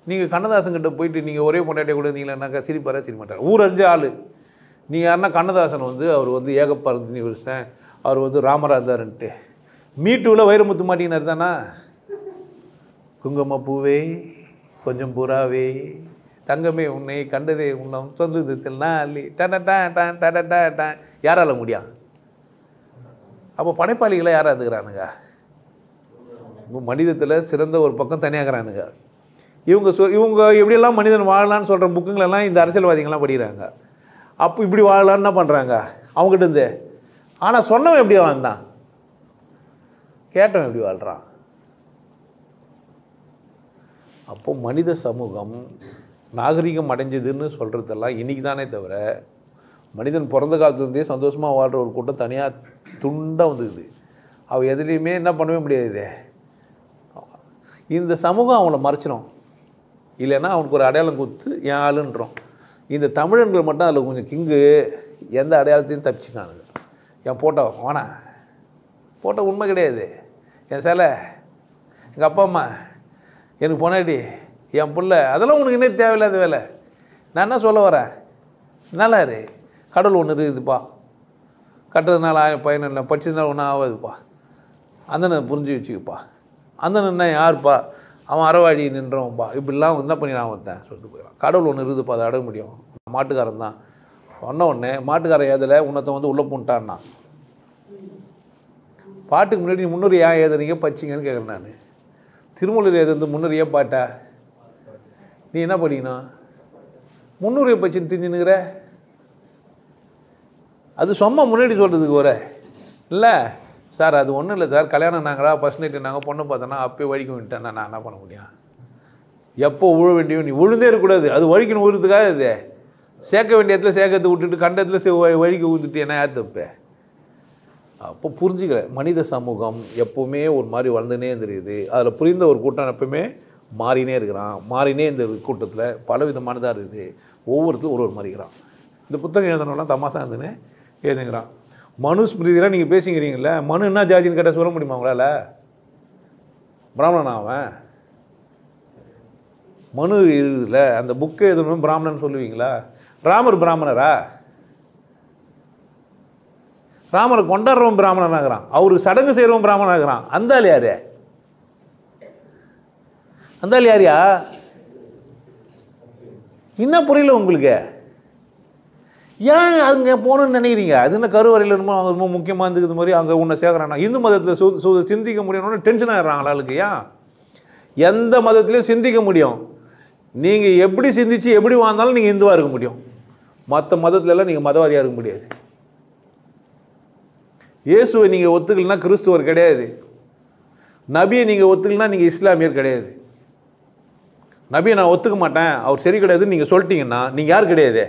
நீங்கள் கண்ணதாசன்கிட்ட போயிட்டு நீங்கள் ஒரே பொண்டாட்டியை கூட இருந்தீங்கன்னாக்கா சிரிப்பாரா? சிரிக்க மாட்டார். ஊரறிஞ்ச ஆள். நீங்கள் யாருன்னா கண்ணதாசன் அவர் ஏகப்பறந்து வருஷன், அவர் ராமராக இருந்தாருன்ட்டு மீட்டூவில் வைரமுத்து மாட்டினார் தானா? குங்கும பூவே கொஞ்சம் புறாவே தங்கமே உன்னை கண்டதே உன்னம் சொந்தத்தில் நாளி டன் யாரால முடியும்? அப்போ படைப்பாளிகளை யாராக இருக்கிறானுங்க? மனிதத்தில் சிறந்த ஒரு பக்கம் தனியாகிறானுங்க. இவங்க எப்படியெல்லாம் மனிதன் வாழலான்னு சொல்கிற புக்குங்களெல்லாம் இந்த அரசியல்வாதிகள்லாம் படிக்கிறாங்க. அப்போ இப்படி வாழலான்னு என்ன பண்ணுறாங்க அவங்ககிட்ட இருந்து? ஆனால் சொன்னவன் எப்படி வாழ்ந்தான்? கேட்டவன் எப்படி வாழ்கிறான்? அப்போ மனித சமூகம் நாகரிகம் அடைஞ்சதுன்னு சொல்கிறதெல்லாம் இன்றைக்கி தானே தவிர, மனிதன் பிறந்த காலத்துலேருந்தே சந்தோஷமாக வாழ்கிற ஒரு கூட்டம் தனியாக துண்டாக வந்துக்குது. அவள் எதுலேயுமே என்ன பண்ணவே முடியாது. இந்த சமூகம் அவங்கள மறைச்சிடும். இல்லைன்னா அவனுக்கு ஒரு அடையாளம் கொடுத்து என் ஆளுன்றோம். இந்த தமிழன்கள் மட்டும் அதில் கொஞ்சம் கிங்கு, எந்த அடையாளத்தையும் தப்பிச்சுனானுங்க. என் போட்டோ வானா போட்டோ உண்மை கிடையாது, என் சிலை, எங்கள் அப்பா அம்மா, எனக்கு பொன்னாடி, என் பிள்ளை, அதெல்லாம் உனக்கு என்ன தேவையில்லாத வேலை. நான் என்ன சொல்ல வரேன், நல்லா இரு, கடவுள் ஒன்று இருக்குதுப்பா, கட்டுறதுனால பயணம் இல்லை, படிச்சதுனால ஒன்றும் ஆகாதுப்பா, அந்தனை புரிஞ்சு வச்சுக்கப்பா, அந்தனை யாருப்பா, அவன் அறவாடி நின்றவன்பா, இப்படிலாம் என்ன பண்ணி நான் வந்தேன் சொல்லிட்டு போயிடறான். கடவுள் ஒன்று இருக்குதுப்பா, அதை அடைய முடியும், மாட்டுக்காரன் தான் சொன்ன உடனே மாட்டுக்காரன் ஏதில் உன்னத்தை வந்து உள்ளே பூண்டான்னா. பாட்டுக்கு முன்னாடி முன்னூறு ஏன் ஏதுறீங்க பச்சிங்கன்னு கேட்குறேன் நான். திருமூலர் ஏது முன்னூறு ஏன் பாட்டா, நீ என்ன படிக்கணும், முன்னூறு பச்சின்னு தெரிஞ்சுனுங்கிற, அது சும்மா முன்னாடி சொல்கிறதுக்கு வர இல்லை சார். அது ஒன்றும் இல்லை சார், கல்யாணம் நாங்களா ஃபஸ்ட் நைட்டு நாங்கள் பொண்ணு பார்த்தோன்னா அப்போயே வழிக்க விட்டேன்னா நான் என்ன பண்ண முடியும். எப்போ உழ வேண்டியோ நீ உழுந்தே இருக்கக்கூடாது, அது வழிக்கணும் ஊறுறதுக்காக இது சேர்க்க வேண்டிய இடத்துல சேர்க்கறதை விட்டுட்டு கண்ட இடத்துல வழிக்க ஊற்றுட்டு என்ன யார் தப்பேன். அப்போ புரிஞ்சுக்கல, மனித சமூகம் எப்போவுமே ஒரு மாதிரி வளர்ந்துனே இருந்துருக்குது. அதில் புரிந்த ஒரு கூட்டம் எப்பவுமே மாறினே இருக்கிறான். மாறினே இந்த கூட்டத்தில் பல விதமானதாக இருக்குது. ஒவ்வொருத்தரும் ஒரு ஒரு மாதிரிக்கிறான். இந்த புத்தகம் எழுதணும்லாம் தமாசா இருந்துன்னு எழுதுங்கிறான். மனுஸ்மிருதிலாம் நீங்கள் பேசிக்கிறீங்கள, மனு என்ன ஜாதின்னு கேட்டால் சொல்ல முடியுமா உங்களால்? பிராமணன் அவன் மனு எழுதுல, அந்த புக்கை எழுதணும் பிராமணன் சொல்லுவீங்களா? ராமர் பிராமணரா? ராமரை கொண்டாடுறவன் பிராமணன் ஆகிறான், அவரு சடங்கு செய்கிறவன் பிராமணன் ஆகிறான். அந்த ஆள் யாரு? அந்த ஆள் யாரியா? என்ன புரியல உங்களுக்கு? ஏன் அங்கே போகணுன்னு நினைக்கிறீங்க? அது என்ன கருவறையில் என்னமோ அவங்க ரொம்ப முக்கியமாக இருந்துக்குது மாதிரி அங்கே உன்னை சேர்க்குறானா? இந்து மதத்தில் சிந்திக்க முடியும்னு டென்ஷன் ஆகிடுறாங்களா ஆளுக்கு? ஏன் எந்த மதத்துலையும் சிந்திக்க முடியும். நீங்கள் எப்படி சிந்திச்சு எப்படி வாழ்ந்தாலும் நீங்கள் இந்துவாக இருக்க முடியும். மற்ற மதத்துலலாம் நீங்கள் மதவாதியாக இருக்க முடியாது. இயேசுவை நீங்கள் ஒத்துக்கலைன்னா கிறிஸ்துவர் கிடையாது. நபியை நீங்கள் ஒத்துக்கலைன்னா நீங்கள் இஸ்லாமியர் கிடையாது. நபியை நான் ஒத்துக்க மாட்டேன், அவர் சரி கிடையாதுன்னு நீங்கள் சொல்லிட்டீங்கன்னா நீங்கள் யார் கிடையாது?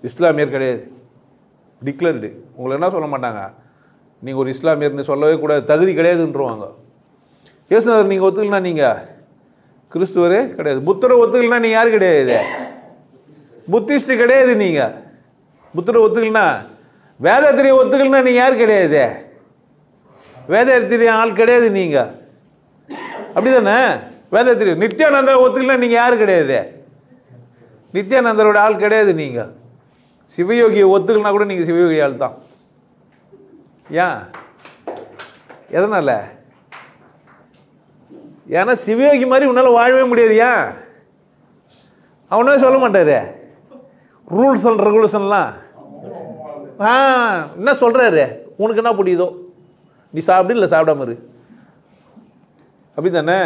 இஸ்லாமியர் கிடையாது. டிக்ளர்டு. உங்களை என்ன சொல்ல மாட்டாங்க, நீங்கள் ஒரு இஸ்லாமியர்னு சொல்லவே கூடாது, தகுதி கிடையாதுன்றவாங்க. இயேசுநாதர் நீங்கள் ஒத்துக்கலனா நீங்கள் கிறிஸ்துவரே கிடையாது. புத்தரை ஒத்துக்கலனா நீங்கள் யார் கிடையாது? புத்திஸ்ட்டு கிடையாது. நீங்கள் புத்தரை ஒத்துக்கலனா, வேதாத்திரியை ஒத்துக்கலனா நீங்கள் யார் கிடையாது? வேதாத்திரிய ஆள் கிடையாது நீங்கள், அப்படி தானே? வேதாத்திரி நித்யானந்தா ஒத்துக்கலனா நீங்கள் யார் கிடையாது? நித்யானந்தரோட ஆள் கிடையாது. நீங்கள் சிவயோகியை ஒத்துக்கலனா கூட நீங்கள் சிவயோகி ஆள் தான். ஏன்? எதனால்? ஏன்னா சிவயோகி மாதிரி உன்னால் வாழவே முடியாது. ஏன்? அவனே சொல்ல மாட்டாரு ரூல்ஸ் அண்ட் ரெகுலேஷன்லாம். என்ன சொல்கிறாரு, உனக்கு என்ன பிடிக்குதோ நீ சாப்பிடு, இல்லை சாப்பிடாம இரு, அப்படி தானே?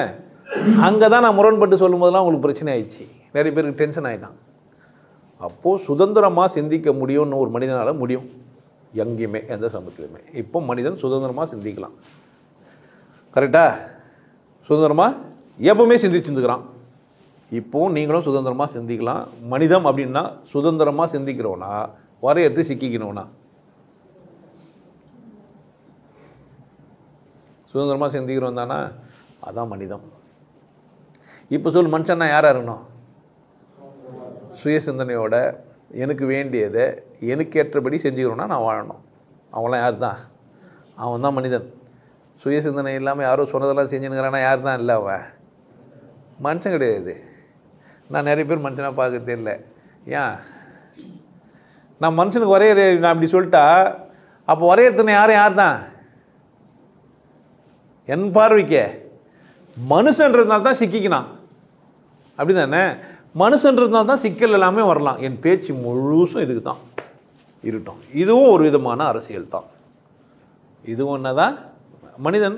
அங்கே தான் நான் முரண்பட்டு சொல்லும் போதெல்லாம் உங்களுக்கு பிரச்சனை ஆயிடுச்சு, நிறைய பேருக்கு டென்ஷன் ஆகிட்டான். அப்போது சுதந்திரமாக சிந்திக்க முடியும்னு ஒரு மனிதனால் முடியும் எங்கேயுமே, எந்த சமூகத்துலையுமே. இப்போ மனிதன் சுதந்திரமாக சிந்திக்கலாம். கரெக்டா? சுதந்திரமாக எப்பவுமே சிந்திச்சுருந்துக்கிறான். இப்போது நீங்களும் சுதந்திரமாக சிந்திக்கலாம். மனிதம் அப்படின்னா சுதந்திரமாக சிந்திக்கிறோன்னா வரையறுத்து சிக்கிக்கணும்னா, சுதந்திரமாக சிந்திக்கிறோம் தானே, அதான் மனிதம். இப்போ சொல், மனுஷன்னா யாராக இருக்கணும்? சுய சிந்தனையோட எனக்கு வேண்டியதை எனக்கு ஏற்றபடி செஞ்சுக்கிறோன்னா நான் வாழணும். அவங்களாம் யார் தான்? அவன் தான் மனிதன். சுய சிந்தனை இல்லாமல் யாரோ சொன்னதெல்லாம் செஞ்சுனுங்கிறானா யார் தான்? இல்லை, அவன் மனுஷன் கிடையாது. நான் நிறைய பேர் மனுஷனாக பார்க்கறதே இல்லை. ஏன்? நான் மனுஷனுக்கு வரையற, நான் அப்படி சொல்லிட்டா அப்போ வரையறுத்துன யார் தான்? என் பார்வைக்கு மனுஷன்றதுனால தான் சிக்கிக்கினான், அப்படி தானே? மனுஷன்றதுனால தான் சிக்கல் எல்லாமே வரலாம். என் பேச்சு முழுசும் இதுக்கு தான் இருக்கட்டும். இதுவும் ஒரு விதமான அரசியல் தான். இதுவும் என்ன தான்?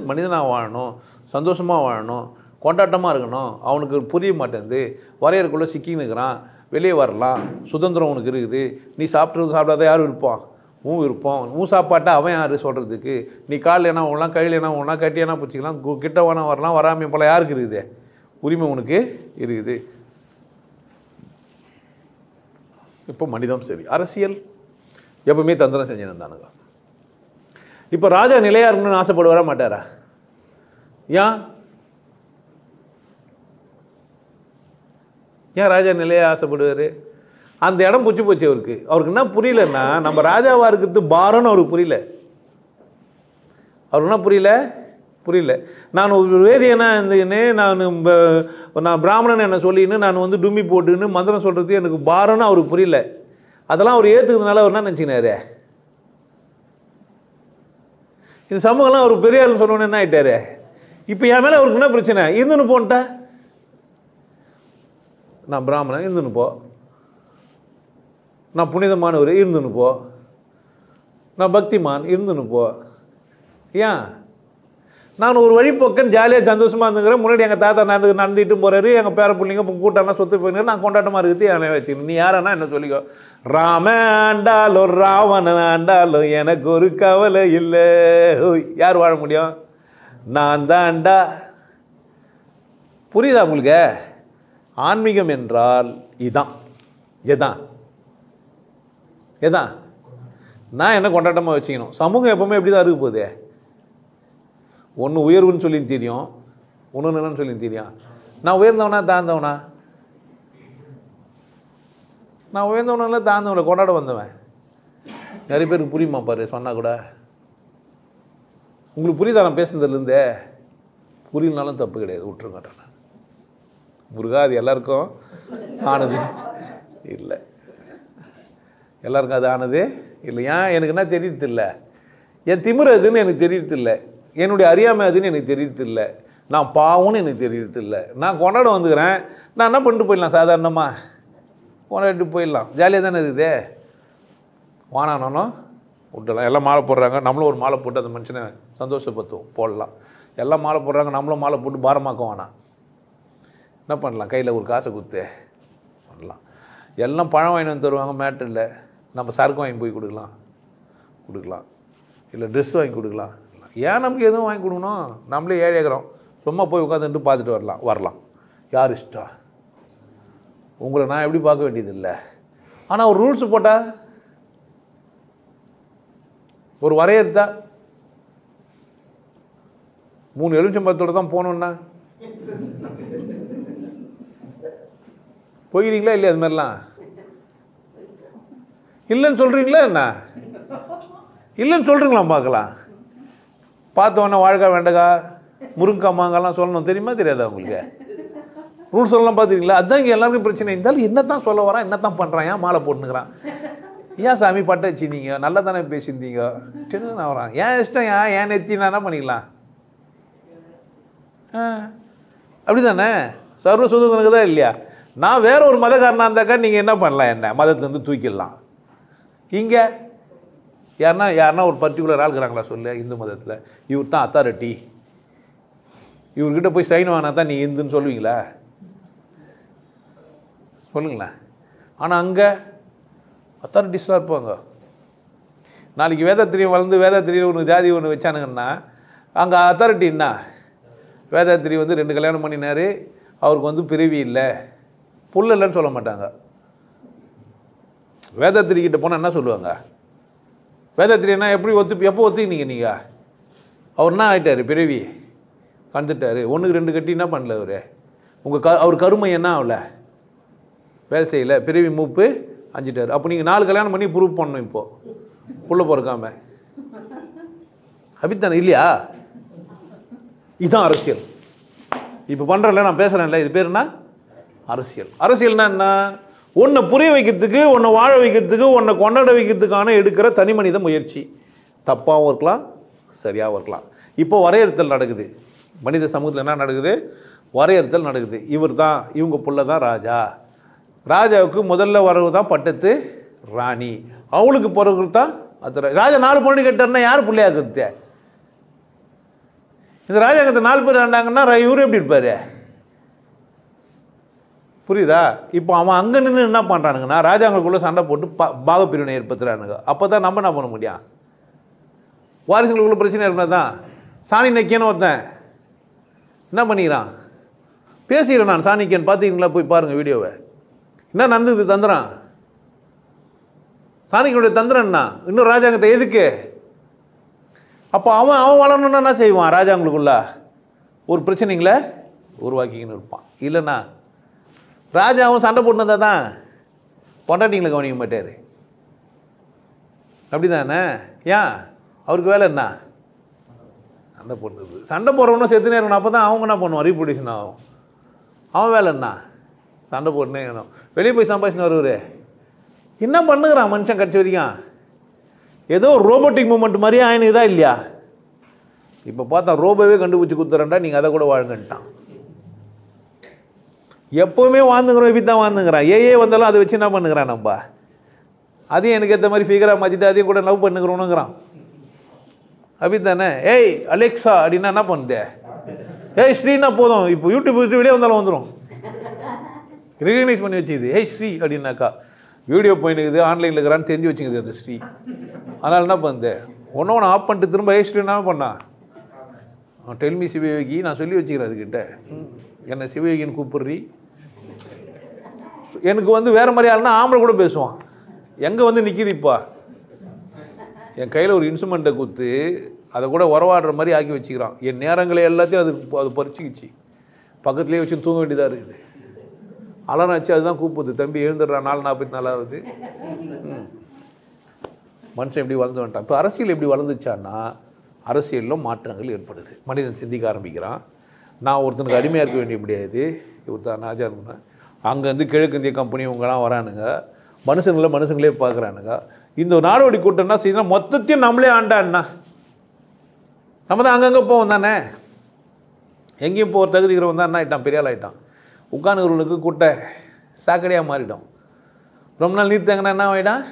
மனிதனாக வாழணும், சந்தோஷமாக வாழணும், கொண்டாட்டமாக இருக்கணும். அவனுக்கு புரிய மாட்டேங்குது, வரையறுக்குள்ளே சிக்கினுக்கிறான், வெளியே வரலாம், சுதந்திரம் உனக்கு இருக்குது. நீ சாப்பிட்றது சாப்பிடாத யார் விருப்பம்? உன் விருப்பம். உன் சாப்பாட்டை அவன் யார் சொல்கிறதுக்கு? நீ காலில் என்ன விடலாம், கையில் என்ன விடலாம், கட்டி என்ன பிடிச்சிக்கலாம், கிட்ட வேணா வரலாம், வராமல் போல் யாருக்கு இருக்குது? உரிமை உனக்கு இருக்குது. இப்போ மனிதம் சரி, அரசியல் எப்பவுமே தந்திரம் செஞ்சுருந்தானுங்க. இப்போ ராஜா நிலையா இருக்கணும்னு ஆசைப்படுவாரா மாட்டாரா? ஏன் ராஜா நிலையா ஆசைப்படுவார்? அந்த இடம் புச்சு போச்சு அவருக்கு. அவருக்கு என்ன புரியலன்னா, நம்ம ராஜாவாக இருக்கிறது பாரம்னு அவருக்கு புரியல. அவருக்கு என்ன புரியல. நான் ஒரு வேதியனா இருந்துன்னு நான் பிராமணன் என்ன சொல்லின்னு நான் வந்து டும்மி போட்டுன்னு மந்திரம் சொல்கிறது எனக்கு பாரம்னு அவருக்கு புரியல. அதெல்லாம் அவர் ஏற்றுக்கிறதுனால அவர் என்ன நினச்சினாரு, இந்த சமூகம்லாம் அவர் பெரிய ஆளுன்னு சொன்னோன்னு என்ன ஆகிட்டாரு. இப்போ என் மேலே அவருக்கு என்ன பிரச்சனை, இருந்துன்னு போன்ட்டா, நான் பிராமணன் இருந்துன்னு போ, நான் புனிதமானவர் இருந்துன்னு போ, நான் பக்திமான் இருந்துன்னு போ. ஏன் நான் ஒரு வழிபோக்கன் ஜாலியாக சந்தோஷமாக இருந்துக்கிறேன். முன்னாடி எங்கள் தாத்தா நடந்துட்டு போகிறாரு, எங்கள் பேர பிள்ளைங்க கூட்டம்னா சொத்து போயின்னு நான் கொண்டாட்டமாக இருக்குது என்னை வச்சுக்கணும். நீ யாரன்னா என்ன சொல்லிக்கோ. ராம ஆண்டாலோ ராவணன் ஆண்டாலோ எனக்கு ஒரு கவலை இல்லை. யார் வாழ முடியும், நான் தான்டா. புரியுதா உங்களுக்கு? ஆன்மீகம் என்றால் இதான். எதான் நான் என்ன கொண்டாட்டமாக வச்சுக்கணும். சமூகம் எப்பவுமே எப்படி தான் இருக்க போகுது. ஒன்று உயர்வுன்னு சொல்லி தெரியும், ஒன்று என்னன்னு சொல்லி தெரியும். நான் உயர்ந்தவனா தாழ்ந்தவனா? நான் உயர்ந்தவனால தாழ்ந்தவனை கொண்டாட வந்தவன். நிறைய பேருக்கு புரியுமா பாரு சொன்னால் கூட. உங்களுக்கு புரியுதா நான் பேசுனதுலேருந்தே? புரியலனாலும் தப்பு கிடையாது, விட்டுருங்க. முருகா அது எல்லாருக்கும் ஆனது இல்லை, எல்லாருக்கும் அது ஆனது இல்லை. ஏன் எனக்கு என்ன தெரியறது இல்லை, என் திமிரு அதுன்னு எனக்கு தெரியறது இல்லை, என்னுடைய அறியாமை அதுன்னு எனக்கு தெரியறது இல்லை, நான் பாவம்னு எனக்கு தெரியறது இல்லை. நான் கொண்டாட வந்துக்கிறேன், நான் என்ன பண்ணிட்டு போயிடலாம், சாதாரணமாக கொண்டாடிட்டு போயிடலாம், ஜாலியாக தானே இருக்குது. வானானோ விட்டுலாம். எல்லாம் மாலை போடுறாங்க, நம்மளும் ஒரு மாலை போட்டு அந்த மனுஷனை சந்தோஷப்படுத்துவோம், போடலாம். எல்லாம் மாலை போடுறாங்க, நம்மளும் மாலை போட்டு பாரமாக்க வேணாம். என்ன பண்ணலாம், கையில் ஒரு காசை கொடுத்து பண்ணலாம். எல்லாம் பழம் வாங்கி வந்து தருவாங்க, மேட்ரு இல்லை. நம்ம சரக்கு வாங்கி போய் கொடுக்கலாம், இல்லை ட்ரெஸ் வாங்கி கொடுக்கலாம். ஏன் நமக்கு எதுவும் வாங்கி கொடுக்கணும், நம்மளே ஏழைக்கிறோம், சும்மா போய் உட்காந்துட்டு பார்த்துட்டு வரலாம். யார் இஷ்டம், உங்களை நான் எப்படி பார்க்க வேண்டியதில்லை. ஆனால் ஒரு ரூல்ஸ் போட்டால், ஒரு வரையறுத்தா, 3 எலுமிச்சம்பழத்தோடு தான் போகணுன்னா போகிறீங்களா இல்லையா? அது மாதிரிலாம் இல்லைன்னு சொல்கிறீங்களா என்ன? இல்லைன்னு சொல்கிறீங்களா பார்க்கலாம். பார்த்தோன்னே வாழைக்காய் வெண்டைக்காய் முருங்கைக்காய் மாங்காய்லாம் சொல்லணும், தெரியுமா தெரியாதா உங்களுக்கு? ரூல்ஸ் எல்லாம் பார்த்துருக்கீங்களா? அதுதான் இங்கே எல்லாருக்கும் பிரச்சனை. இருந்தாலும் என்ன தான் சொல்ல வரான், என்ன தான் பண்ணுறான், ஏன் மாலை போட்டுனுக்கிறான், ஏன் சாமி பட்டை வச்சுருந்தீங்க, நல்லா தானே பேசியிருந்தீங்க, சின்ன நான் வரான், ஏன் இஷ்டம், ஏன் நெத்தி நான் என்ன பண்ணிக்கலாம். அப்படி தானே, சர்வ சுதந்திரனுக்கு தான் இல்லையா? நான் வேற ஒரு மதக்காரனாக இருந்தாக்கா நீங்கள் என்ன பண்ணலாம், என்ன மதத்துலேருந்து தூக்கிடலாம். இங்கே யாருன்னா ஒரு பர்டிகுலர் ஆள் இருக்கிறாங்களா சொல்லு, இந்து மதத்தில் இவர் தான் அத்தாரிட்டி, இவர்கிட்ட போய் சைன் வாங்கினா தான் நீ இந்துன்னு சொல்லுவீங்களா? சொல்லுங்களேன். ஆனால் அங்கே அத்தாரிட்டிஸ்லாம் இருப்பாங்க. நாளைக்கு வேதாத்திரியம் வளர்ந்து வேதாத்திரியில் ஒன்று ஜாதி ஒன்று வச்சானுங்கன்னா அங்கே அத்தாரிட்டி என்ன, வேதாத்திரி வந்து 2 கல்யாணம் பண்ணினார், அவருக்கு வந்து பிறவி இல்லை, புல் இல்லைன்னு சொல்ல மாட்டாங்க. வேதாத்திரிக்கிட்ட போனால் என்ன சொல்லுவாங்க, வேதாத்திரி என்ன எப்படி எப்போ ஒத்துக்கினீங்க நீங்கள், அவர் என்ன ஆகிட்டார், பிறவி கண்டுட்டார், 1க்கு 2 கட்டி என்ன பண்ணல அவர், அவர் கருமை என்ன ஆகல, வேலை செய்யலை, பிறவி மூப்பு அஞ்சிட்டார். அப்போ நீங்கள் 4 கல்யாணம் பண்ணி ப்ரூவ் பண்ணணும், இப்போது புள்ள பிறக்காம. அப்படித்தானே இல்லையா? இதுதான் அரசியல். இப்போ பண்ணுறேன்ல, நான் பேசுகிறேன்ல, இது பேர் என்ன, அரசியல். அரசியல்னா என்ன, உன்னை புரிய வைக்கிறதுக்கு, உன்னை வாழ வைக்கிறதுக்கு, உன்னை கொண்டாட வைக்கிறதுக்கான எடுக்கிற தனி மனித முயற்சி. தப்பாகவும் இருக்கலாம், சரியாகவும் இருக்கலாம். இப்போ வரையறுத்தல் நடக்குது மனித சமூகத்தில். என்ன நடக்குது, வரையறுத்தல் நடக்குது. இவர் தான், இவங்க புள்ள தான் ராஜா, ராஜாவுக்கு முதல்ல வரவு தான் பட்டத்து ராணி, அவளுக்கு பிறகு தான் அது ராஜா. 4 பொண்ணு கேட்டார்னா யார் பிள்ளையா இருக்கிறது? இந்த ராஜாங்கத்தை 4 பேர் ஆண்டாங்கன்னா இவரு எப்படி இருப்பார்? புரியுதா? இப்போ அவன் அங்கே நின்று என்ன பண்ணுறானுங்கன்னா ராஜாங்களுக்குள்ளே சண்டை போட்டு பாகப்பிரிவினை ஏற்படுத்துகிறானுங்க. அப்போ தான் நம்ம என்ன பண்ண முடியும், வாரிசுங்களுக்குள்ள பிரச்சனை ஏற்பட தான். சாணிக்கியன்னு ஒருத்தன் என்ன பண்ணிக்கிறான், பேசிக்கிறேன் நான் சாணிக்கியன், பார்த்துக்கிங்களா? போய் பாருங்கள் வீடியோவை. என்ன நடந்தது தந்திரம், சாணிக்கனுடைய தந்திரம்னா இன்னும் ராஜாங்கத்தை எதுக்கு? அப்போ அவன் வளரணுன்னா என்ன செய்வான், ராஜாங்களுக்குள்ள ஒரு பிரச்சனைங்களை உருவாக்கிக்கின்னு இருப்பான். இல்லைன்னா ராஜாவும் சண்டை போட்டுனதை தான் பொண்டாட்டிங்களை கவனிக்க மாட்டார். அப்படி தானே? ஏன்? அவருக்கு வேலை என்ன? சண்டை போடுறது. சண்டை போடுறவனும் செத்துனே இருக்கணும். அப்போ தான் அவங்க என்ன பண்ணுவான்? ரீப்ரொடியூஷன் ஆகும். அவன் வேலை என்ன? சண்டை போட்டுனே இருக்கணும். வெளியே போய் சம்பாதிச்சுன்னு வருவார். என்ன பண்ணுகிறான் மனுஷன் கட்சி வரைக்கும்? ஏதோ ரோபோட்டிக் மூமெண்ட் மாதிரியே ஆயினுக்குதா இல்லையா? இப்போ பார்த்தா ரோபோவே கண்டுபிடிச்சி கொடுத்துறேன்டா, நீங்கள் அதை கூட வாழுங்கன்ட்டான். எப்போவுமே வாழ்ந்துங்கிறோம், இப்படி தான் வாழ்ந்துங்கிறான். ஏஏ வந்தாலும் அதை வச்சு என்ன பண்ணுகிறான்? நம்ம அதையும் எனக்கு ஏற்ற மாதிரி ஃபிகராக மாற்றிட்டு அதையும் கூட லவ் பண்ணுங்கிறோனுங்கிறான். அப்படி தானே? ஏய் அலெக்ஸா அப்படின்னா என்ன பண்ணுது? ஏய் ஸ்ரீனா போதும், இப்போ யூடியூப் வெளியே வந்தாலும் வந்துடும், ரெகனைஸ் பண்ணி வச்சுக்குது. ஏய் ஸ்ரீ அப்படின்னாக்கா வீடியோ போயினுக்குது, ஆன்லைனில் இருக்கிறான்னு தெரிஞ்சு வச்சுக்குது அந்த ஸ்ரீ. அதனால் என்ன பண்ணுது? ஒன்று ஆஃப் பண்ணிட்டு திரும்ப ஏய் ஸ்ரீ என்ன பண்ணான்? டெல்மி சிவயோகி, நான் சொல்லி வச்சுக்கிறேன் அதுக்கிட்ட, என்னை சிவயோகின்னு கூப்பிட்றி. எனக்கு வந்து வேறு மாதிரி ஆளுனா ஆம்பளை கூட பேசுவான். எங்கே வந்து நிற்கிது இப்போ? என் கையில் ஒரு இன்ஸ்ட்ருமெண்ட்டை கொடுத்து அதை கூட உறவாடுற மாதிரி ஆக்கி வச்சுக்கிறான். என் நேரங்களை எல்லாத்தையும் அது பறிச்சுக்கிச்சு. பக்கத்துலேயே வச்சு தூங்க வேண்டியதாக இருக்குது. அலாரம் வச்சு அதுதான் கூப்பிடுது, தம்பி எழுந்துடுறான், 4:44. மனுஷன் எப்படி வளர்ந்து வந்துட்டான். இப்போ அரசியல் எப்படி வளர்ந்துச்சான்னா, அரசியலிலும் மாற்றங்கள் ஏற்படுது. மனிதன் சிந்திக்க ஆரம்பிக்கிறான். நான் ஒருத்தனுக்கு அடிமையாக இருக்க வேண்டிய முடியாது, இவர் நாஜா இருக்குன்னா அங்கேருந்து கிழக்கிந்திய கம்பெனி இவங்கெல்லாம் வரானுங்க, மனுஷங்களே பார்க்குறானுங்க. இந்த நாடோடி கூட்டம்னா செய்யணும், மொத்தத்தையும் நம்மளே ஆண்டான்னா நம்ம தான் அங்கங்கே போவோம் தானே. எங்கேயும் இப்போ ஒரு தகுதிக்கிறவன் தான் என்ன ஆகிட்டான்? பெரிய ஆள் ஆகிட்டான். உட்காந்துக்கிறவனுக்கு கூட்டை சாக்கடையாக மாறிடும். ரொம்ப நாள் நீர் தேங்கினா என்ன ஆகிடும்?